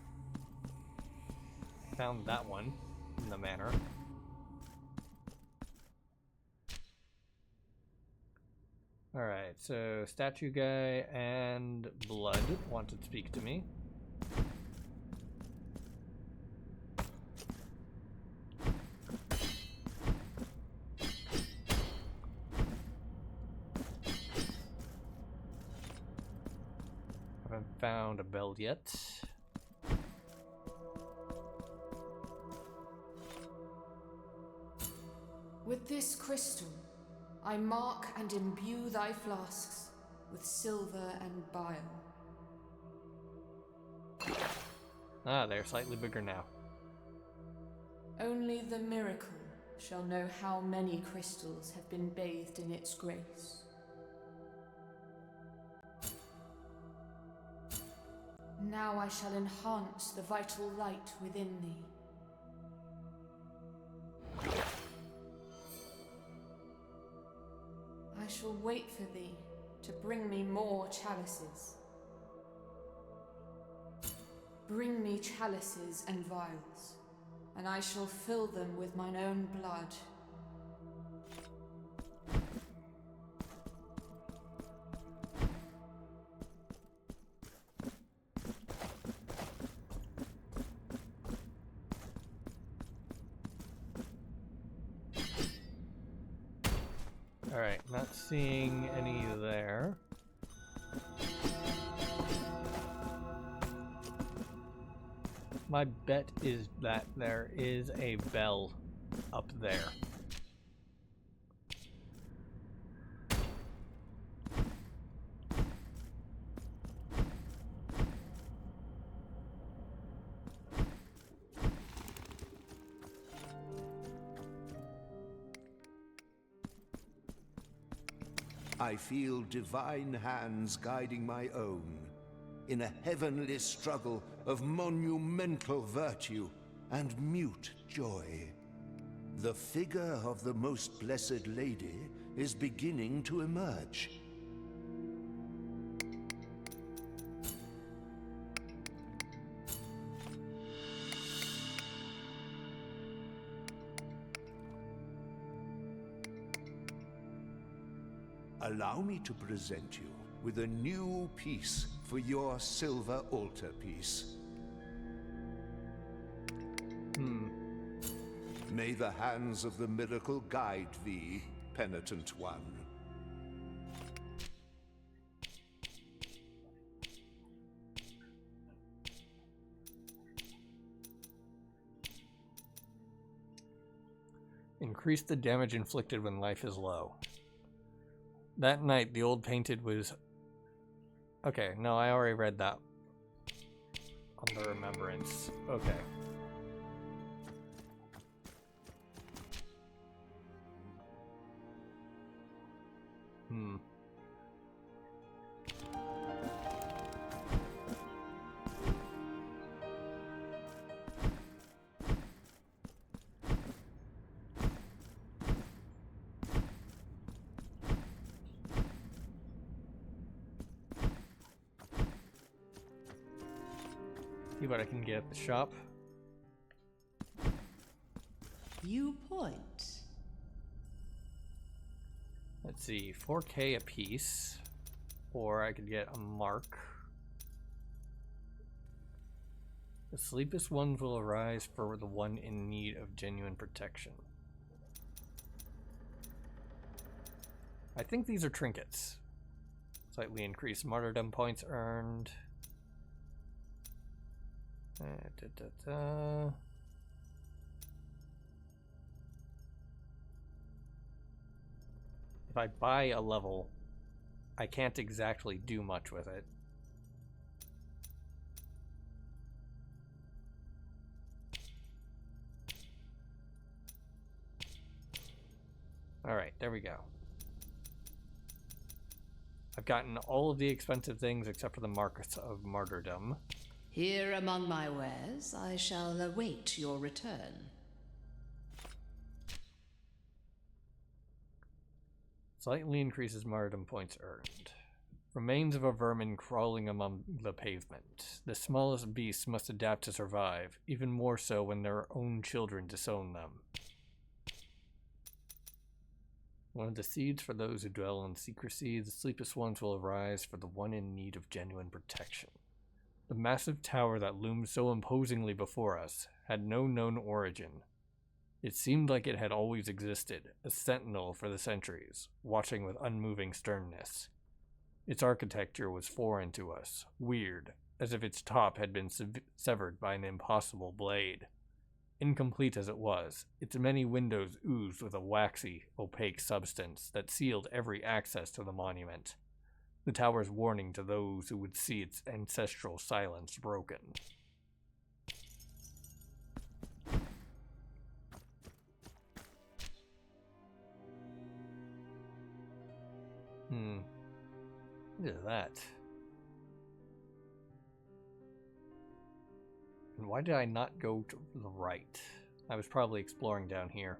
Found that one in the manor. Alright, so statue guy and blood want to speak to me. Haven't found a bell yet. With this crystal, I mark and imbue thy flasks with silver and bile. Ah, they're slightly bigger now. Only the miracle shall know how many crystals have been bathed in its grace. Now I shall enhance the vital light within thee. I shall wait for thee to bring me more chalices. Bring me chalices and vials, and I shall fill them with mine own blood. Alright, not seeing any there. My bet is that there is a bell up there. I feel divine hands guiding my own, in a heavenly struggle of monumental virtue and mute joy. The figure of the Most Blessed Lady is beginning to emerge. Allow me to present you with a new piece for your silver altarpiece. May the hands of the miracle guide thee, penitent one. Increase the damage inflicted when life is low. That night, the old painted was... Okay, no, I already read that. On the remembrance. Okay. See what I can get at the shop. Viewpoint. Let's see, 4K a piece, or I could get a mark. The sleepless ones will arise for the one in need of genuine protection. I think these are trinkets. Slightly increased martyrdom points earned. If I buy a level, I can't exactly do much with it. Alright, there we go. I've gotten all of the expensive things except for the marks of martyrdom. Here among my wares, I shall await your return. Slightly increases martyrdom points earned. Remains of a vermin crawling among the pavement. The smallest beasts must adapt to survive, even more so when their own children disown them. One of the seeds for those who dwell in secrecy, the sleepless ones will arise for the one in need of genuine protection. The massive tower that loomed so imposingly before us had no known origin. It seemed like it had always existed, a sentinel for the centuries, watching with unmoving sternness. Its architecture was foreign to us, weird, as if its top had been severed by an impossible blade. Incomplete as it was, its many windows oozed with a waxy, opaque substance that sealed every access to the monument. The tower's warning to those who would see its ancestral silence broken. Look at that. And why did I not go to the right? I was probably exploring down here.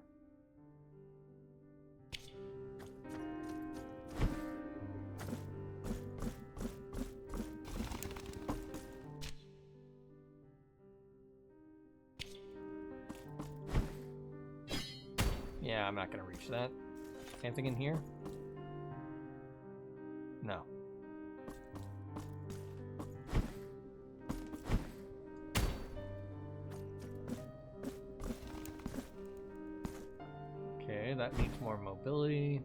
Yeah, I'm not gonna reach that. Anything in here? No. Okay, that needs more mobility.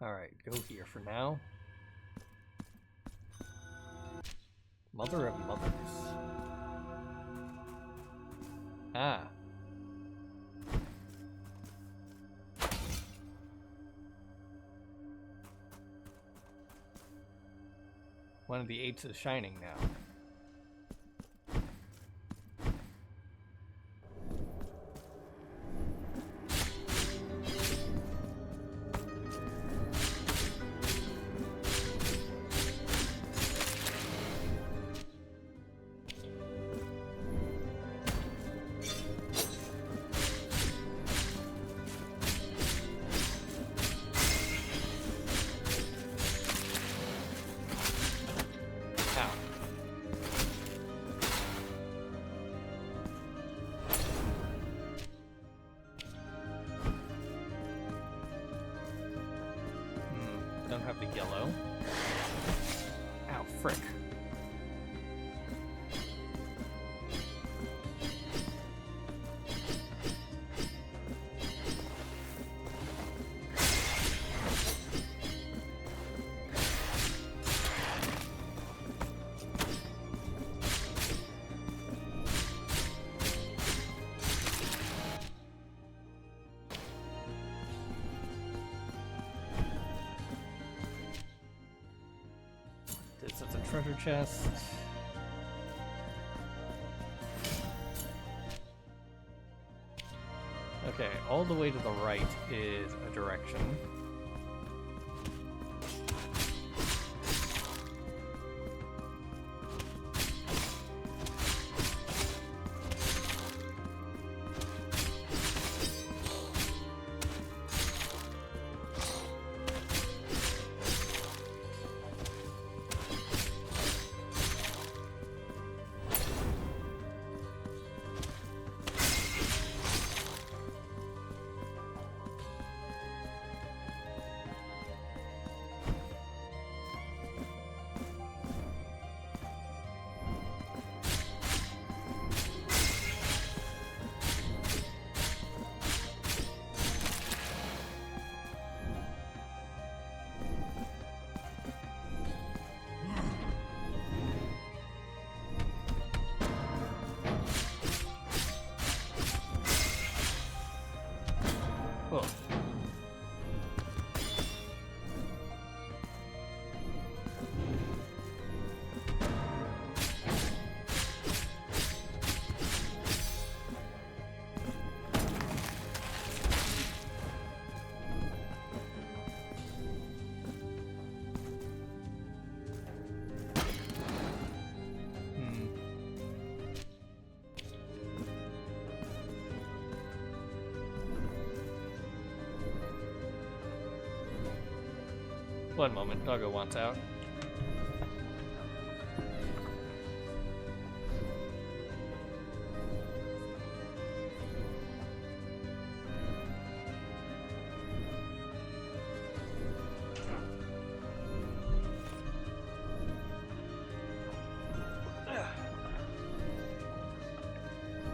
Alright, go here for now. Mother of Mothers. Ah. One of the eights is shining now. Don't have the yellow. Ow, frick. This is a treasure chest. Okay, all the way to the right is a direction. Oh. One moment, Doggo wants out.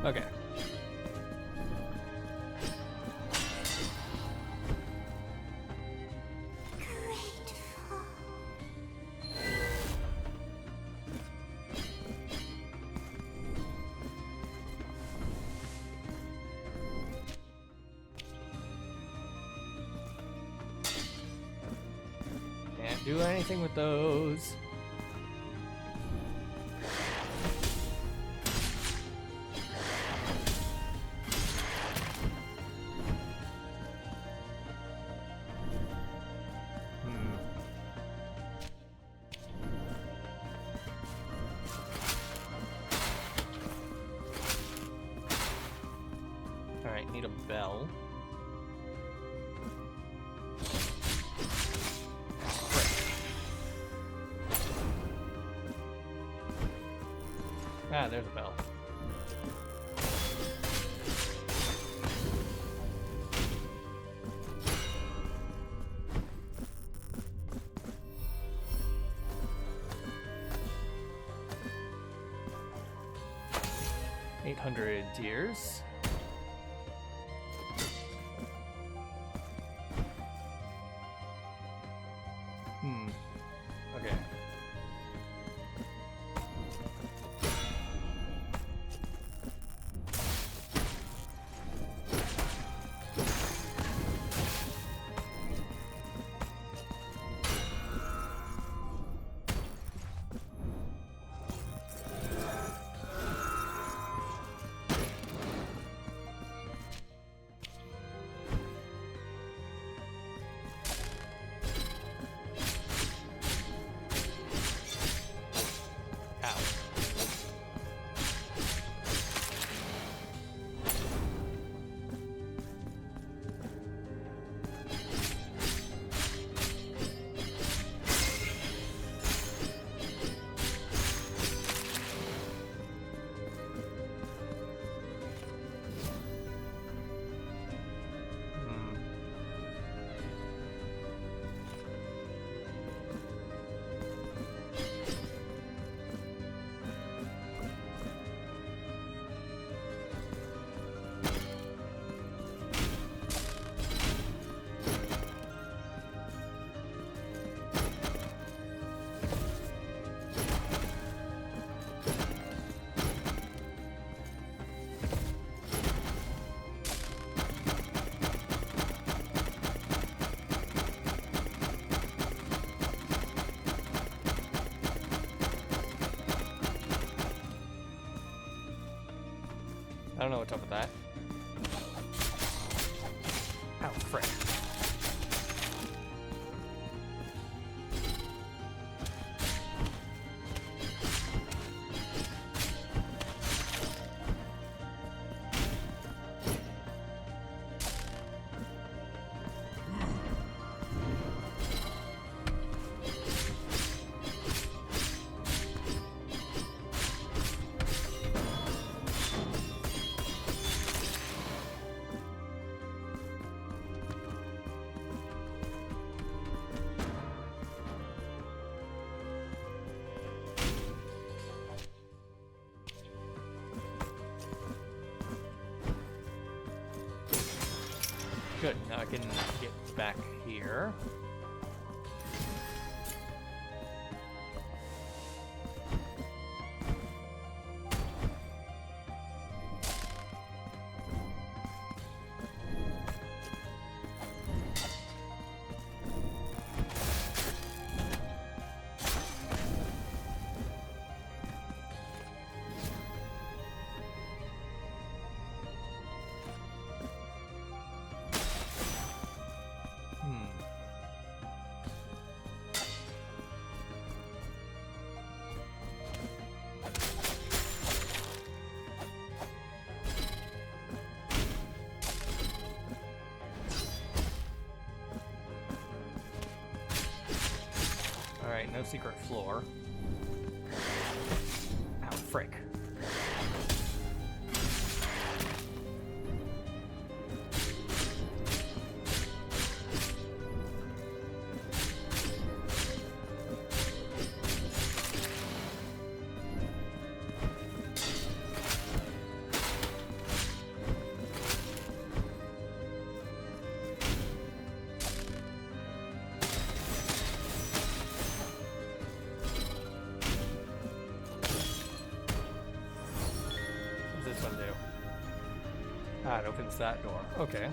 Okay. Can't do anything with those. Alright, need a bell. Ah, there's a bell. $800 tears. don't know what's up with that. Ow, frick. Good, now I can get back here. Alright, no secret floor. Ow, frick. Ah, it opens that door. Okay.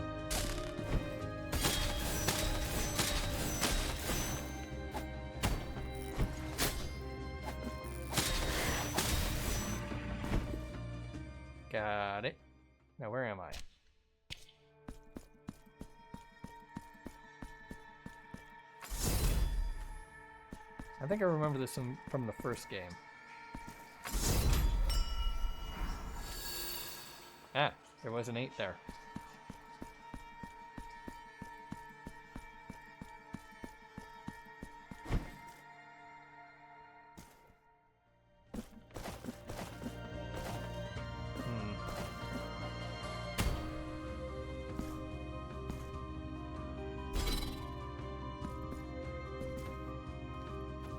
Got it. Now where am I? I think I remember this from the first game. Ah, there was an 8 there.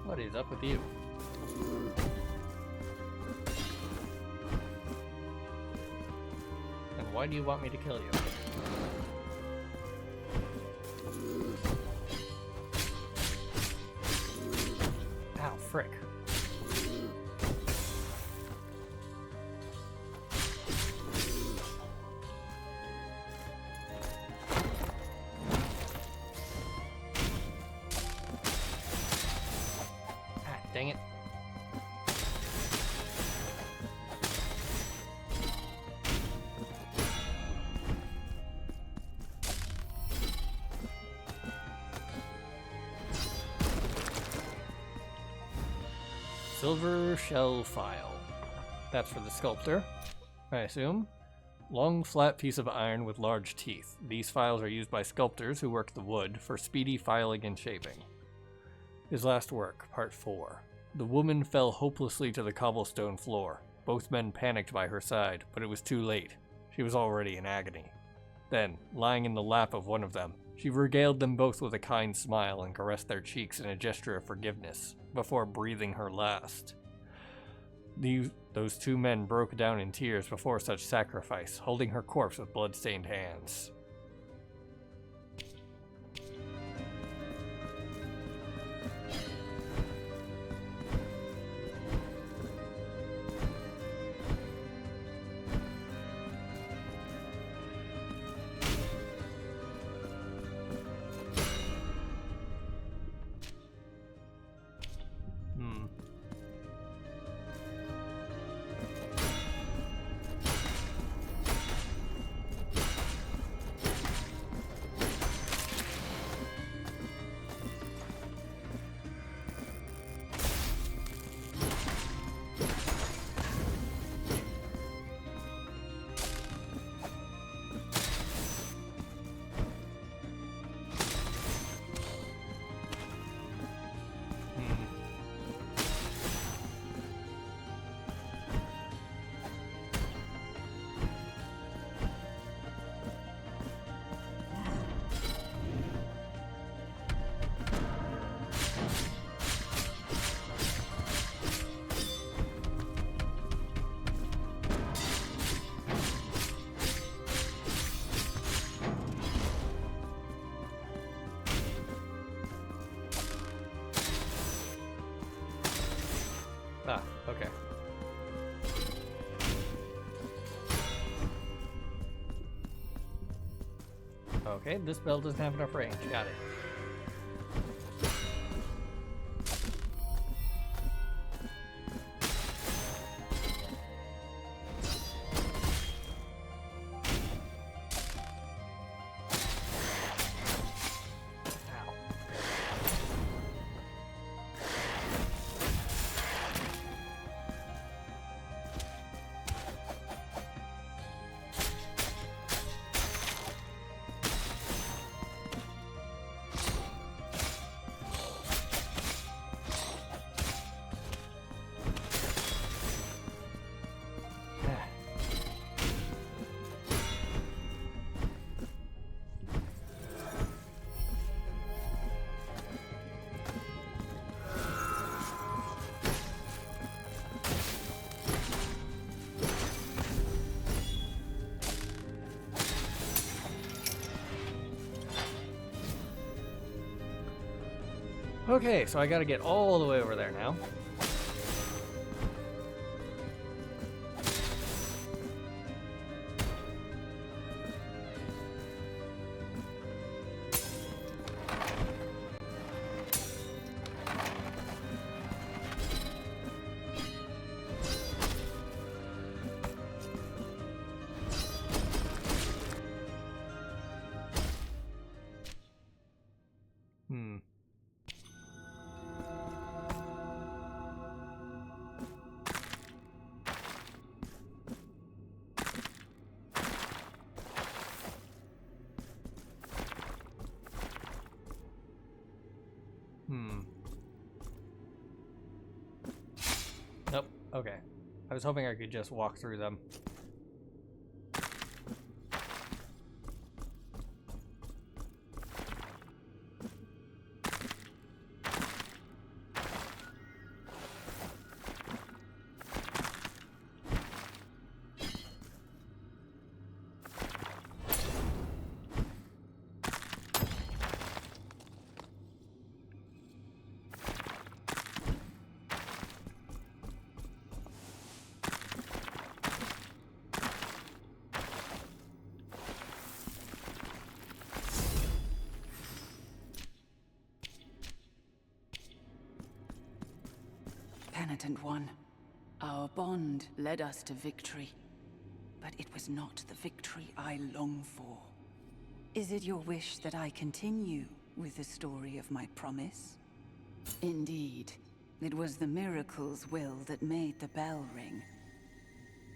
What is up with you? And why do you want me to kill you? Ow, frick. Dang it. Silver shell file. That's for the sculptor, I assume. Long, flat piece of iron with large teeth. These files are used by sculptors who work the wood for speedy filing and shaping. His last work, Part 4. The woman fell hopelessly to the cobblestone floor. Both men panicked by her side, but it was too late. She was already in agony. Then, lying in the lap of one of them, she regaled them both with a kind smile and caressed their cheeks in a gesture of forgiveness, before breathing her last. Those two men broke down in tears before such sacrifice, holding her corpse with blood-stained hands. Okay, this bell doesn't have enough range. Got it. Okay, so I gotta get all the way over there now. Nope. Okay. I was hoping I could just walk through them. Penitent One, our bond led us to victory, but it was not the victory I long for. Is it your wish that I continue with the story of my promise? Indeed, it was the miracle's will that made the bell ring.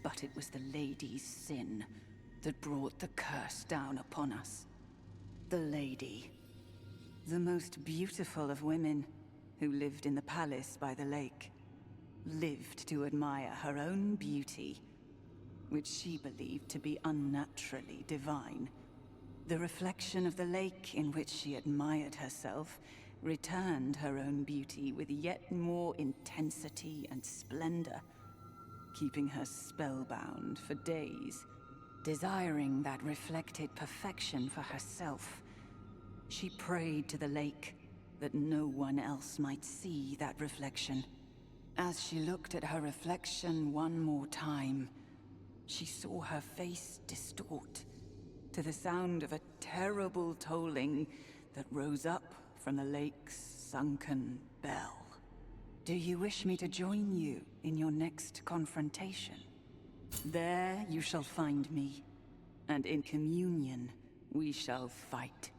But it was the lady's sin that brought the curse down upon us. The lady, the most beautiful of women, who lived in the palace by the lake, lived to admire her own beauty, which she believed to be unnaturally divine. The reflection of the lake in which she admired herself returned her own beauty with yet more intensity and splendor, keeping her spellbound for days. Desiring that reflected perfection for herself, she prayed to the lake that no one else might see that reflection. As she looked at her reflection one more time, she saw her face distort to the sound of a terrible tolling that rose up from the lake's sunken bell. Do you wish me to join you in your next confrontation? There you shall find me, and in communion we shall fight.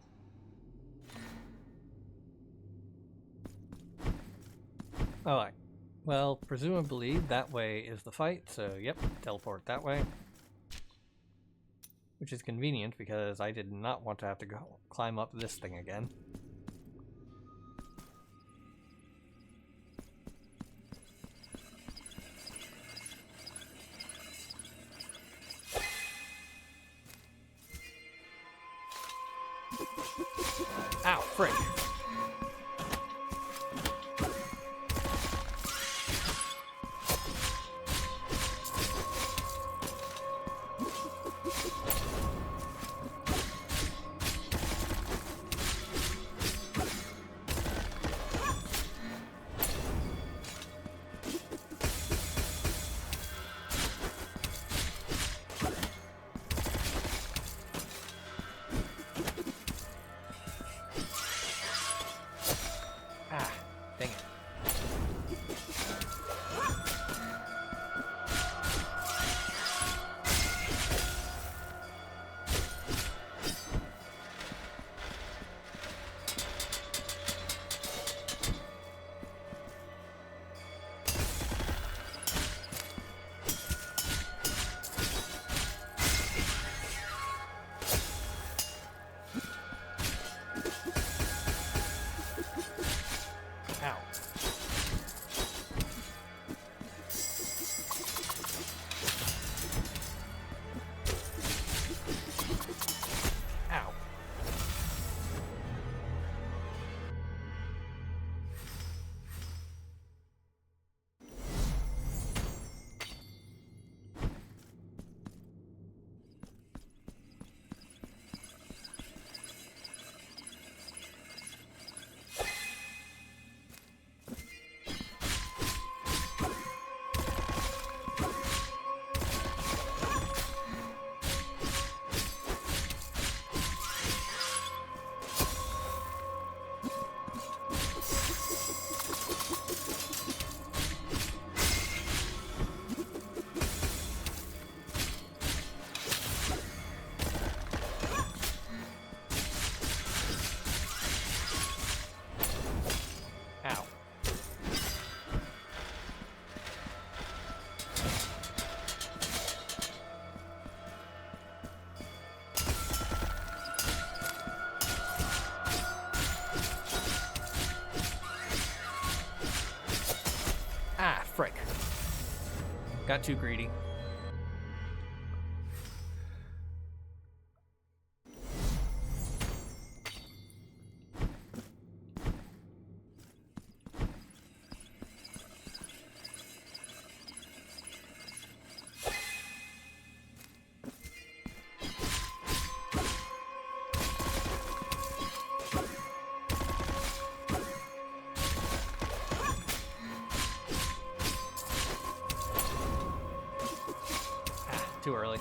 Alright. Well, presumably that way is the fight, so yep, teleport that way. Which is convenient because I did not want to have to go climb up this thing again. Ow, frick. Got too greedy. Too early.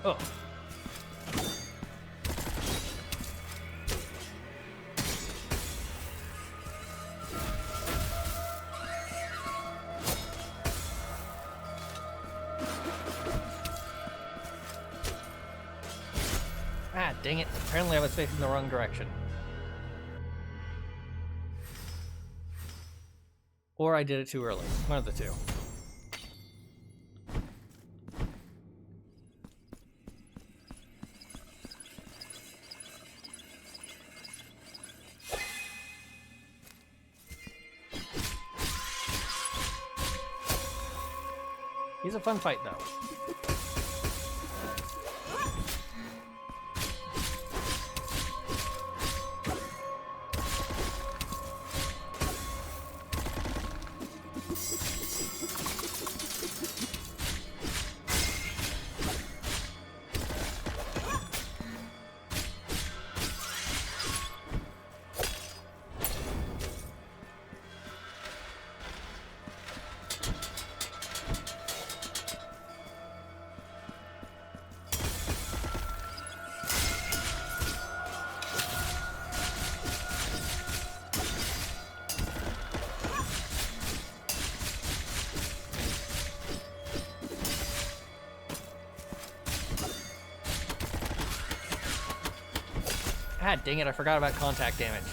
Oh. Ah, dang it. Apparently I was facing the wrong direction. Or I did it too early. One of the two. He's a fun fight, though. Ah, dang it, I forgot about contact damage.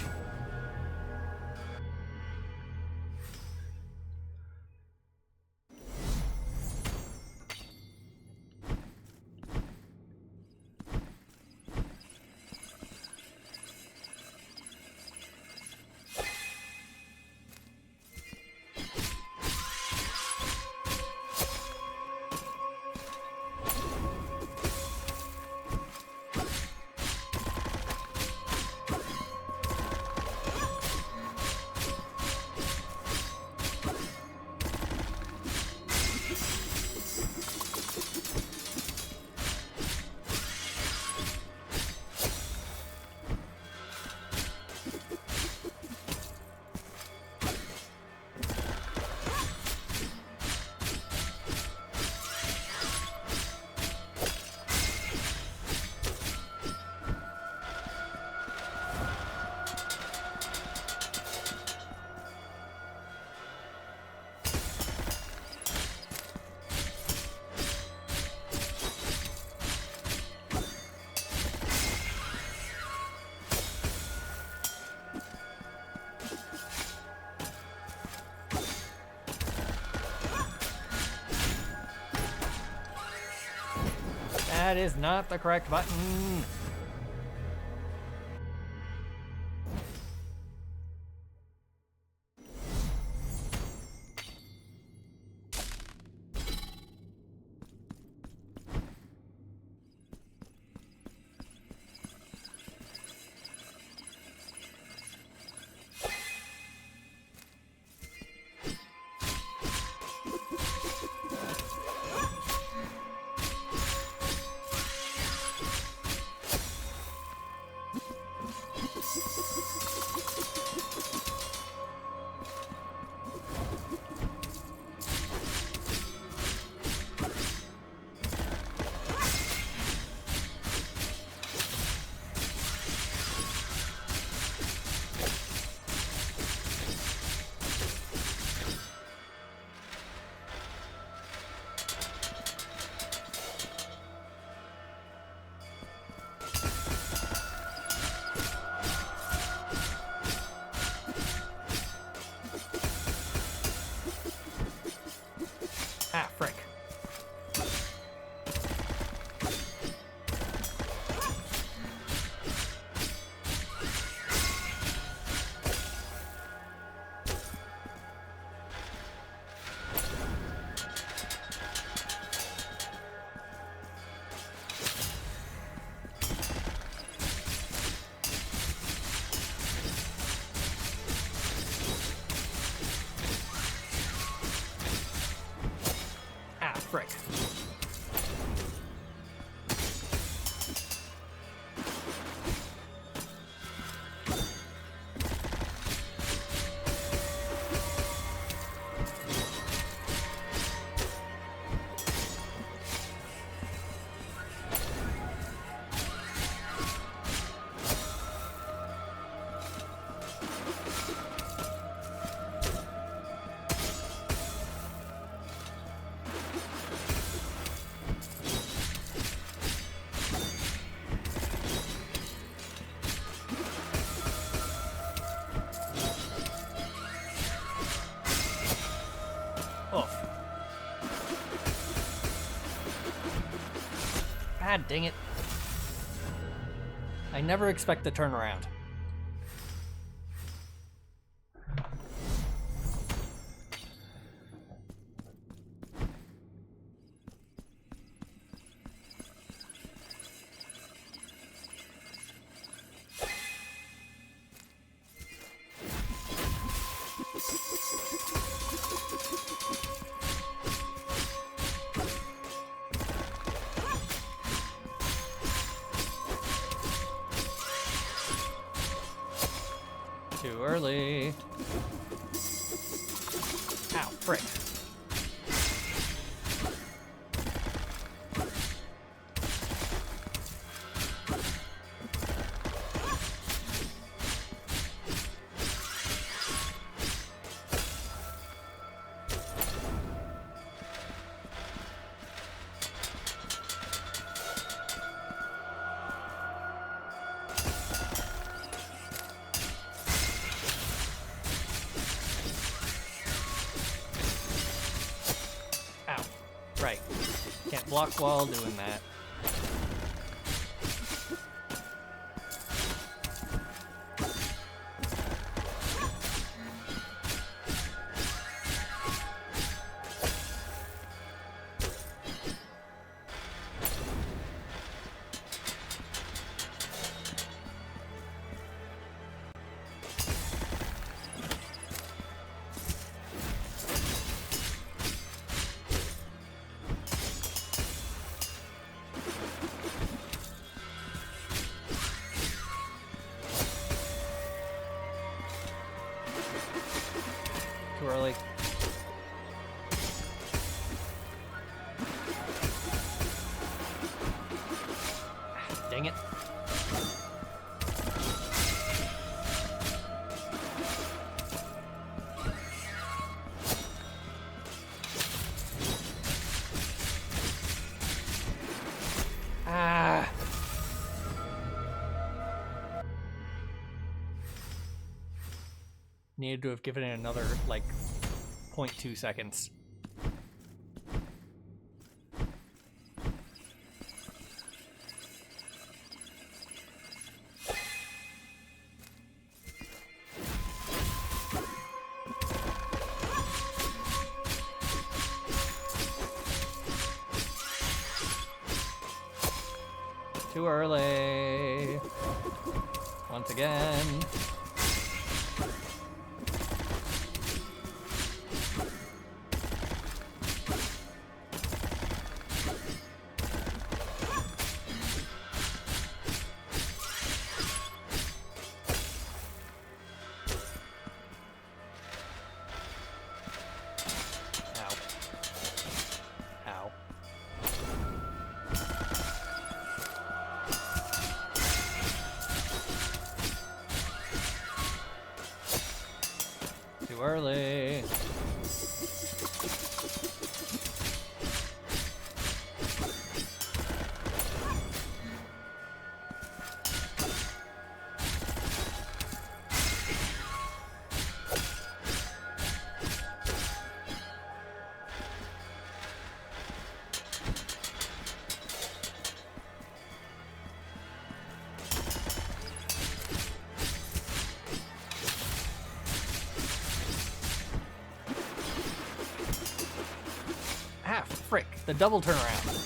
That is not the correct button. Ah, frick. Frick. God dang it. I never expect the turnaround. Too early. Ow, frick. Right. Can't block while doing that. Too early. Dang it. Ah. Needed to have given it another, like, 0.2 seconds. Too early. Once again. Too early. Ah, frick, the double turnaround.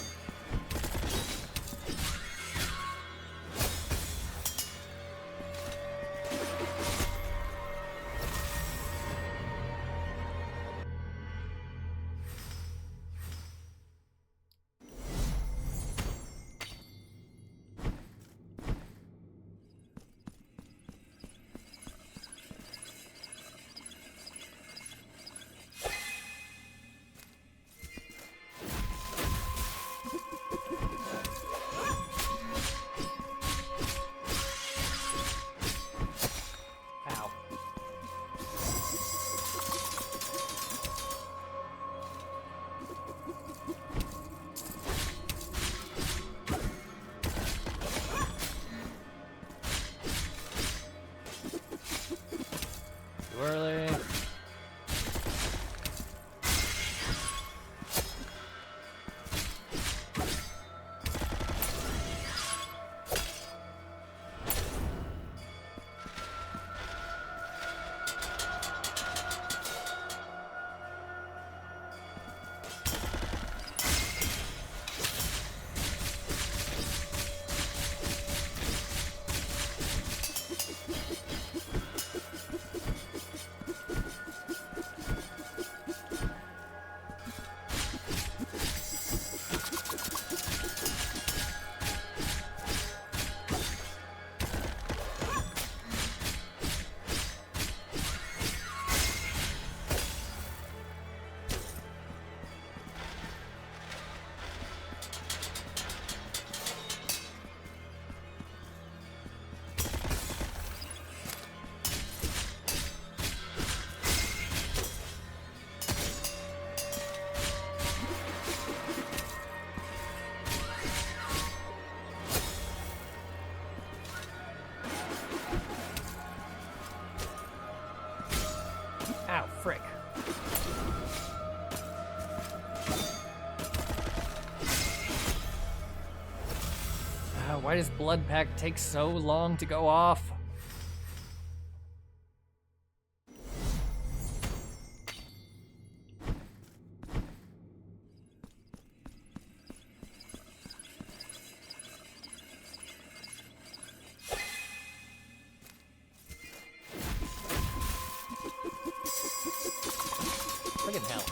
Too early. Ow, frick. Why does Blood Pact take so long to go off? Friggin' hell.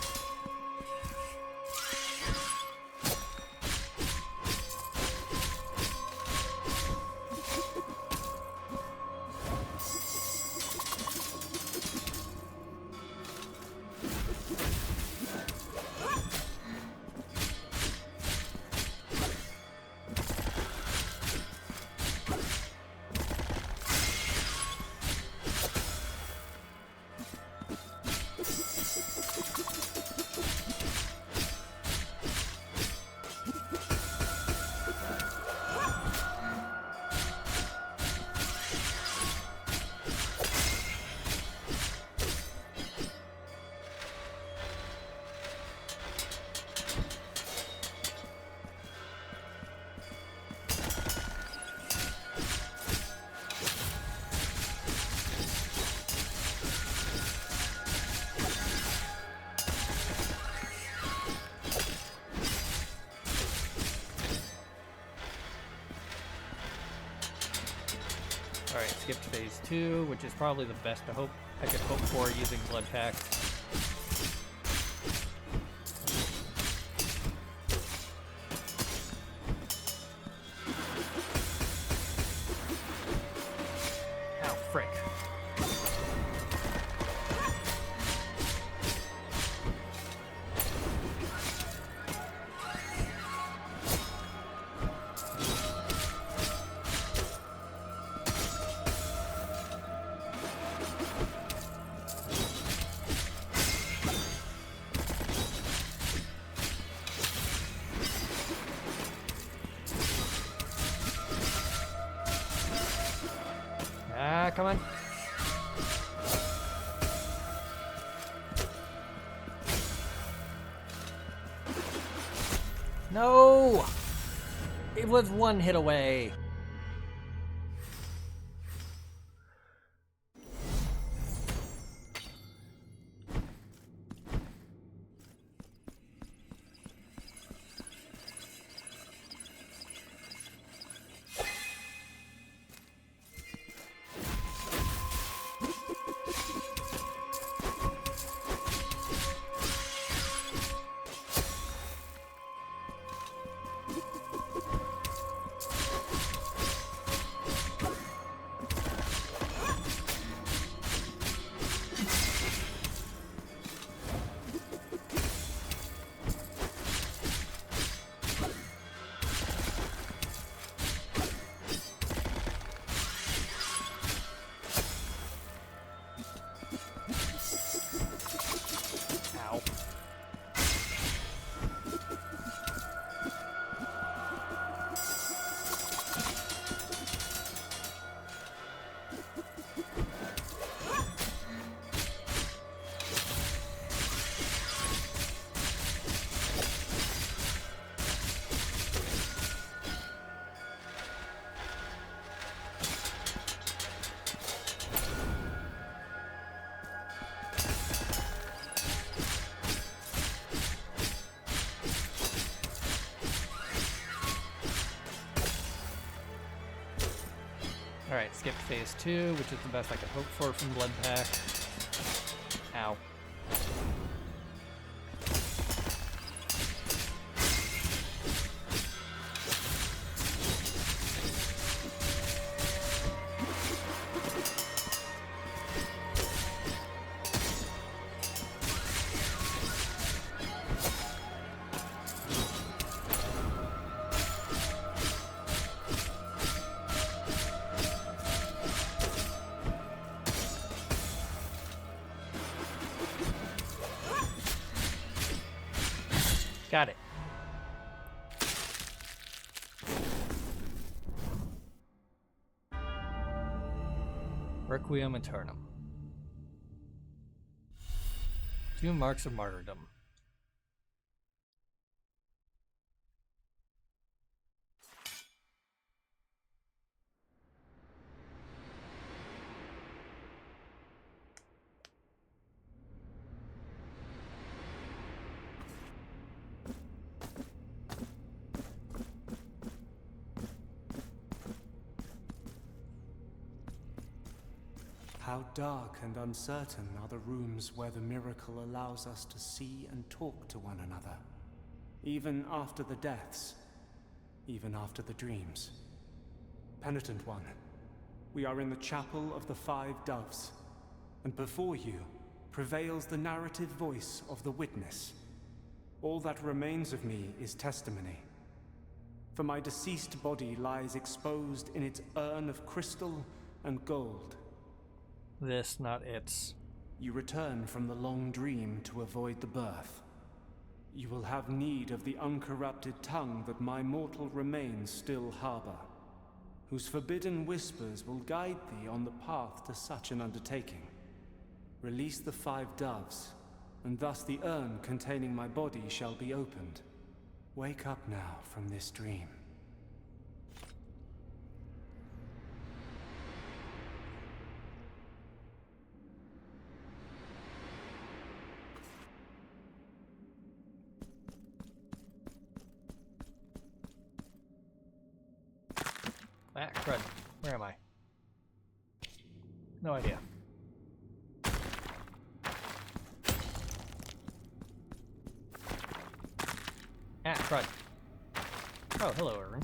Alright, skip to phase 2, which is probably the best I could hope for using Blood Pact. Ow, frick. Ah, come on. No! It was one hit away. Ow. Alright, skip phase 2, which is the best I could hope for from Blood Pact. Ow. Got it. Requiem Aeternum. 2 marks of martyrdom. How dark and uncertain are the rooms where the miracle allows us to see and talk to one another. Even after the deaths, even after the dreams. Penitent One, we are in the Chapel of the 5 Doves, and before you prevails the narrative voice of the witness. All that remains of me is testimony. For my deceased body lies exposed in its urn of crystal and gold. This, not its. You return from the long dream to avoid the birth. You will have need of the uncorrupted tongue that my mortal remains still harbor, whose forbidden whispers will guide thee on the path to such an undertaking. Release the 5 doves, and thus the urn containing my body shall be opened. Wake up now from this dream. Ah, crud. Where am I? No idea. Ah, crud. Oh, hello, Irvin.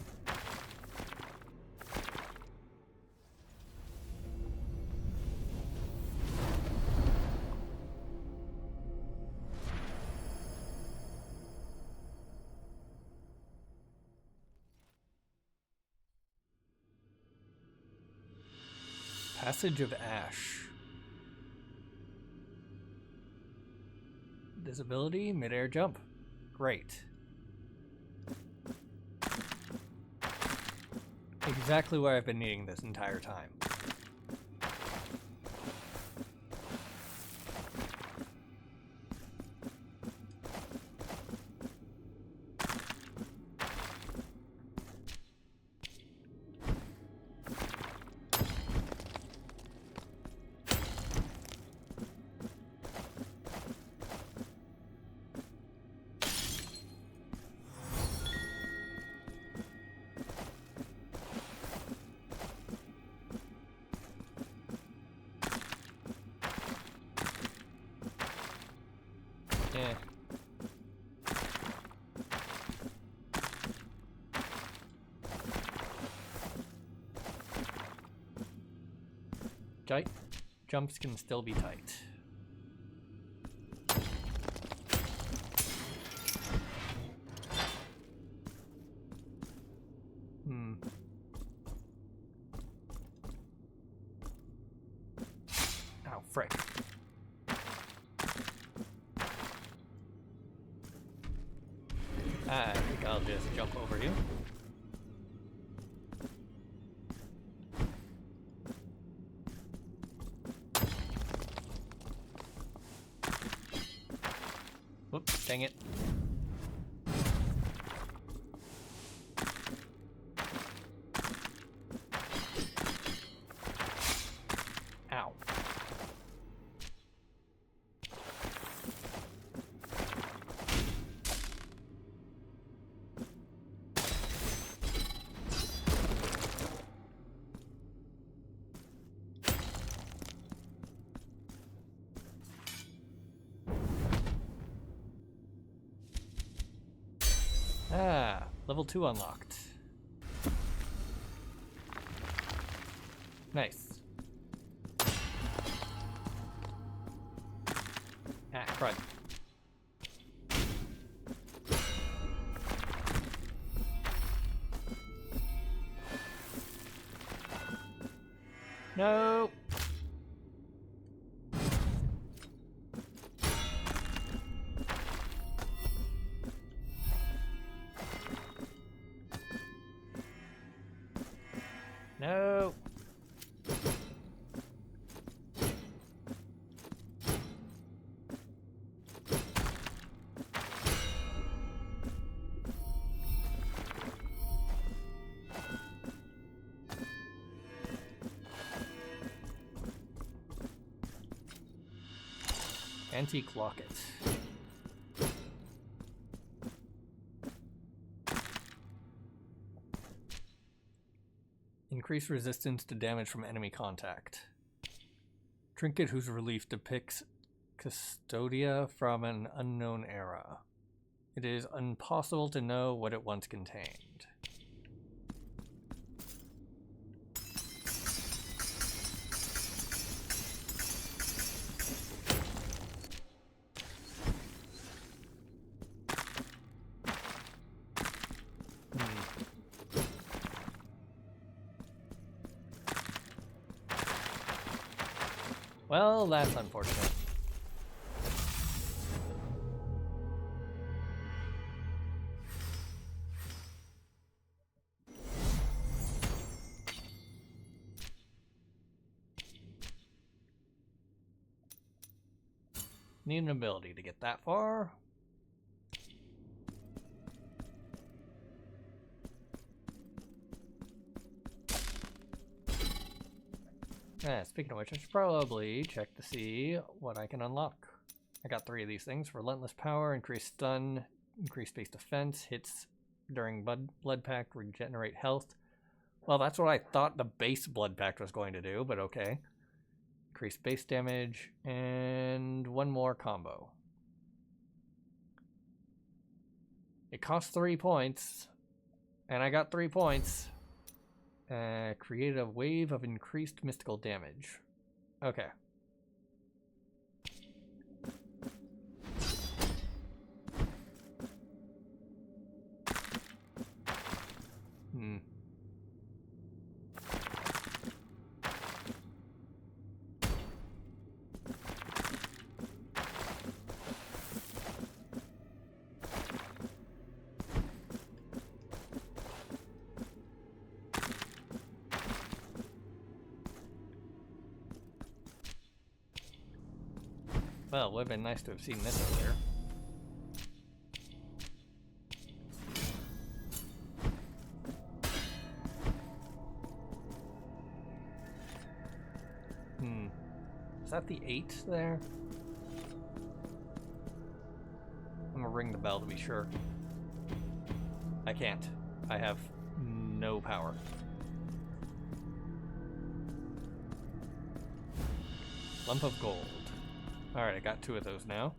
Passage of Ash. Visibility, mid-air jump. Great. Exactly what I've been needing this entire time. Yeah. Jumps can still be tight. Oh, frick. I think I'll just jump over you. Whoops, dang it. Ow. Ah, level 2 unlocked. Nice. Ah, crud. No. No. Antique locket. Increase resistance to damage from enemy contact. Trinket whose relief depicts Custodia from an unknown era. It is impossible to know what it once contained. Well, that's unfortunate. Need an ability to get that far. Speaking of which, I should probably check to see what I can unlock. I got 3 of these things. Relentless Power, Increased Stun, Increased Base Defense, Hits during Blood Pact, Regenerate Health. Well, that's what I thought the base Blood Pact was going to do, but okay. Increase base damage, and one more combo. It costs 3 points, and I got 3 points. Create a wave of increased mystical damage. Okay. Well, it would have been nice to have seen this earlier. Is that the 8 there? I'm gonna ring the bell to be sure. I can't. I have no power. Lump of gold. Alright, I got 2 of those now.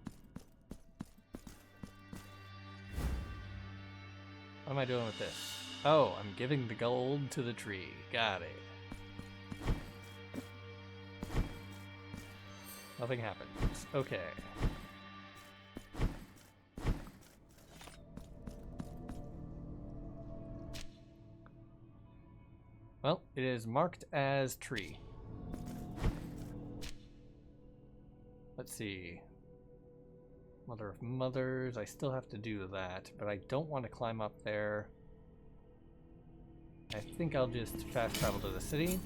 What am I doing with this? Oh, I'm giving the gold to the tree. Got it. Nothing happens. Okay. Well, it is marked as tree. Let's see. Mother of Mothers. I still have to do that, but I don't want to climb up there. I think I'll just fast travel to the city.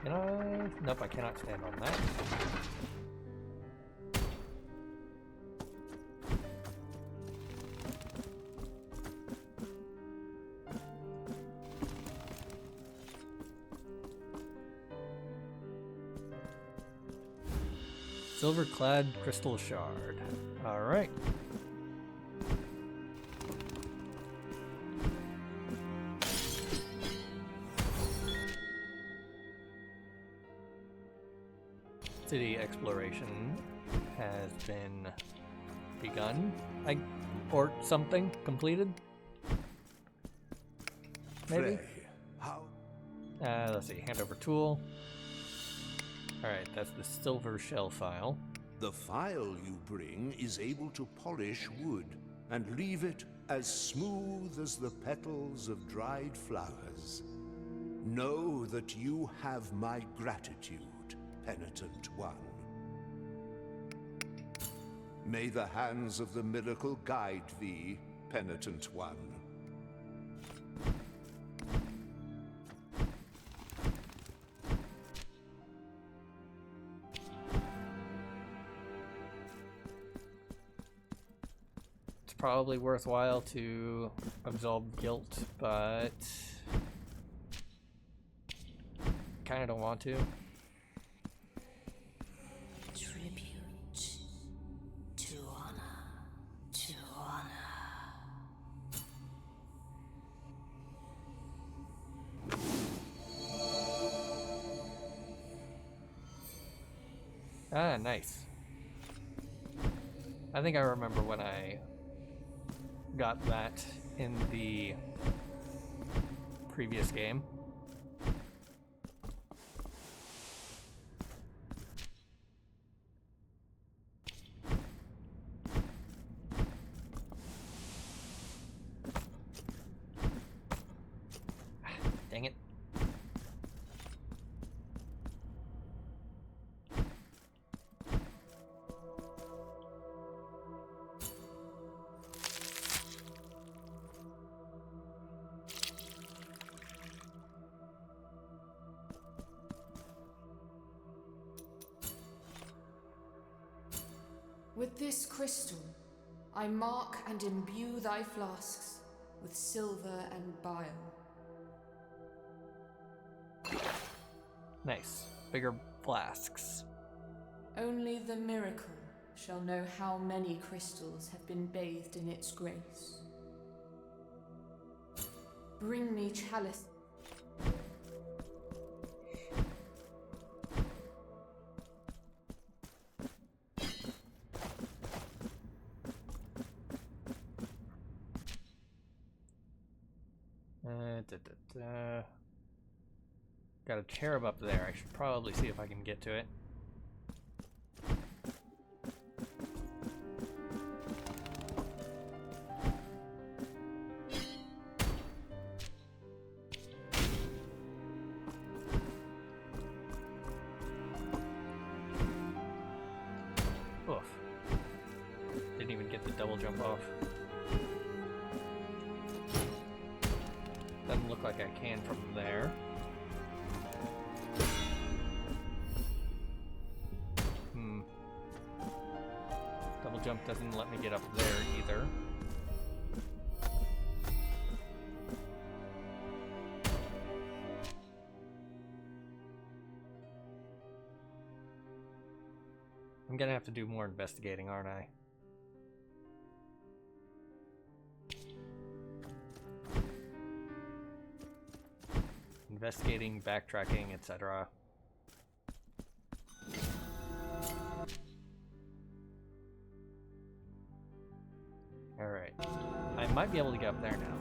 Can I? Nope, I cannot stand on that. Silver-clad crystal shard. All right. City exploration has been begun, or something completed. Maybe. Let's see. Hand over tool. Alright, that's the silver shell file. The file you bring is able to polish wood and leave it as smooth as the petals of dried flowers. Know that you have my gratitude, penitent one. May the hands of the miracle guide thee, penitent one. Probably worthwhile to absolve guilt, but kind of don't want to. Tribute to honor, to honor. Ah, nice. I think I remember when I got that in the previous game. Dang it. With this crystal, I mark and imbue thy flasks with silver and bile. Nice. Bigger flasks. Only the miracle shall know how many crystals have been bathed in its grace. Bring me chalice. Got a cherub up there. I should probably see if I can get to it. Oof. Didn't even get the double jump off. Doesn't look like I can from there. Double jump doesn't let me get up there either. I'm gonna have to do more investigating, aren't I? Investigating, backtracking, etc. Alright. I might be able to get up there now.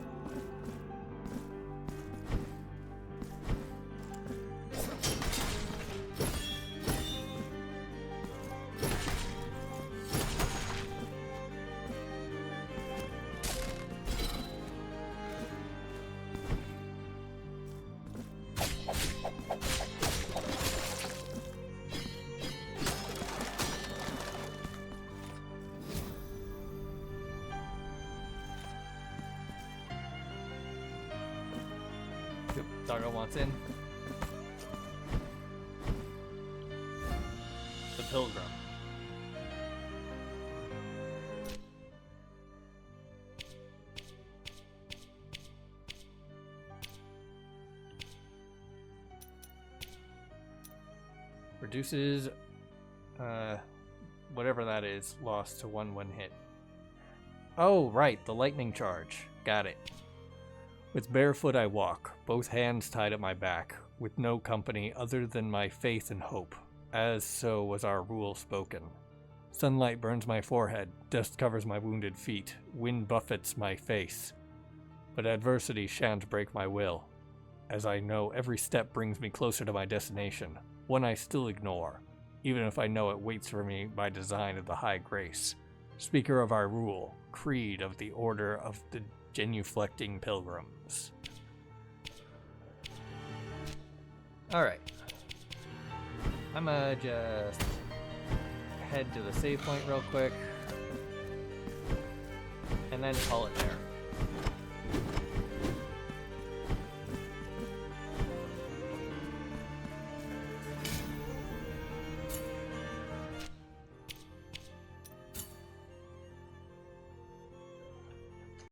Doggo wants in. The Pilgrim. Reduces whatever that is, lost to 1 when hit. Oh, right, the lightning charge. Got it. With bare foot I walk, both hands tied at my back, with no company other than my faith and hope, as so was our rule spoken. Sunlight burns my forehead, dust covers my wounded feet, wind buffets my face. But adversity shan't break my will, as I know every step brings me closer to my destination, one I still ignore, even if I know it waits for me by design of the high grace. Speaker of our rule, creed of the order of the genuflecting pilgrims. Alright. I'ma just head to the save point real quick and then call it there.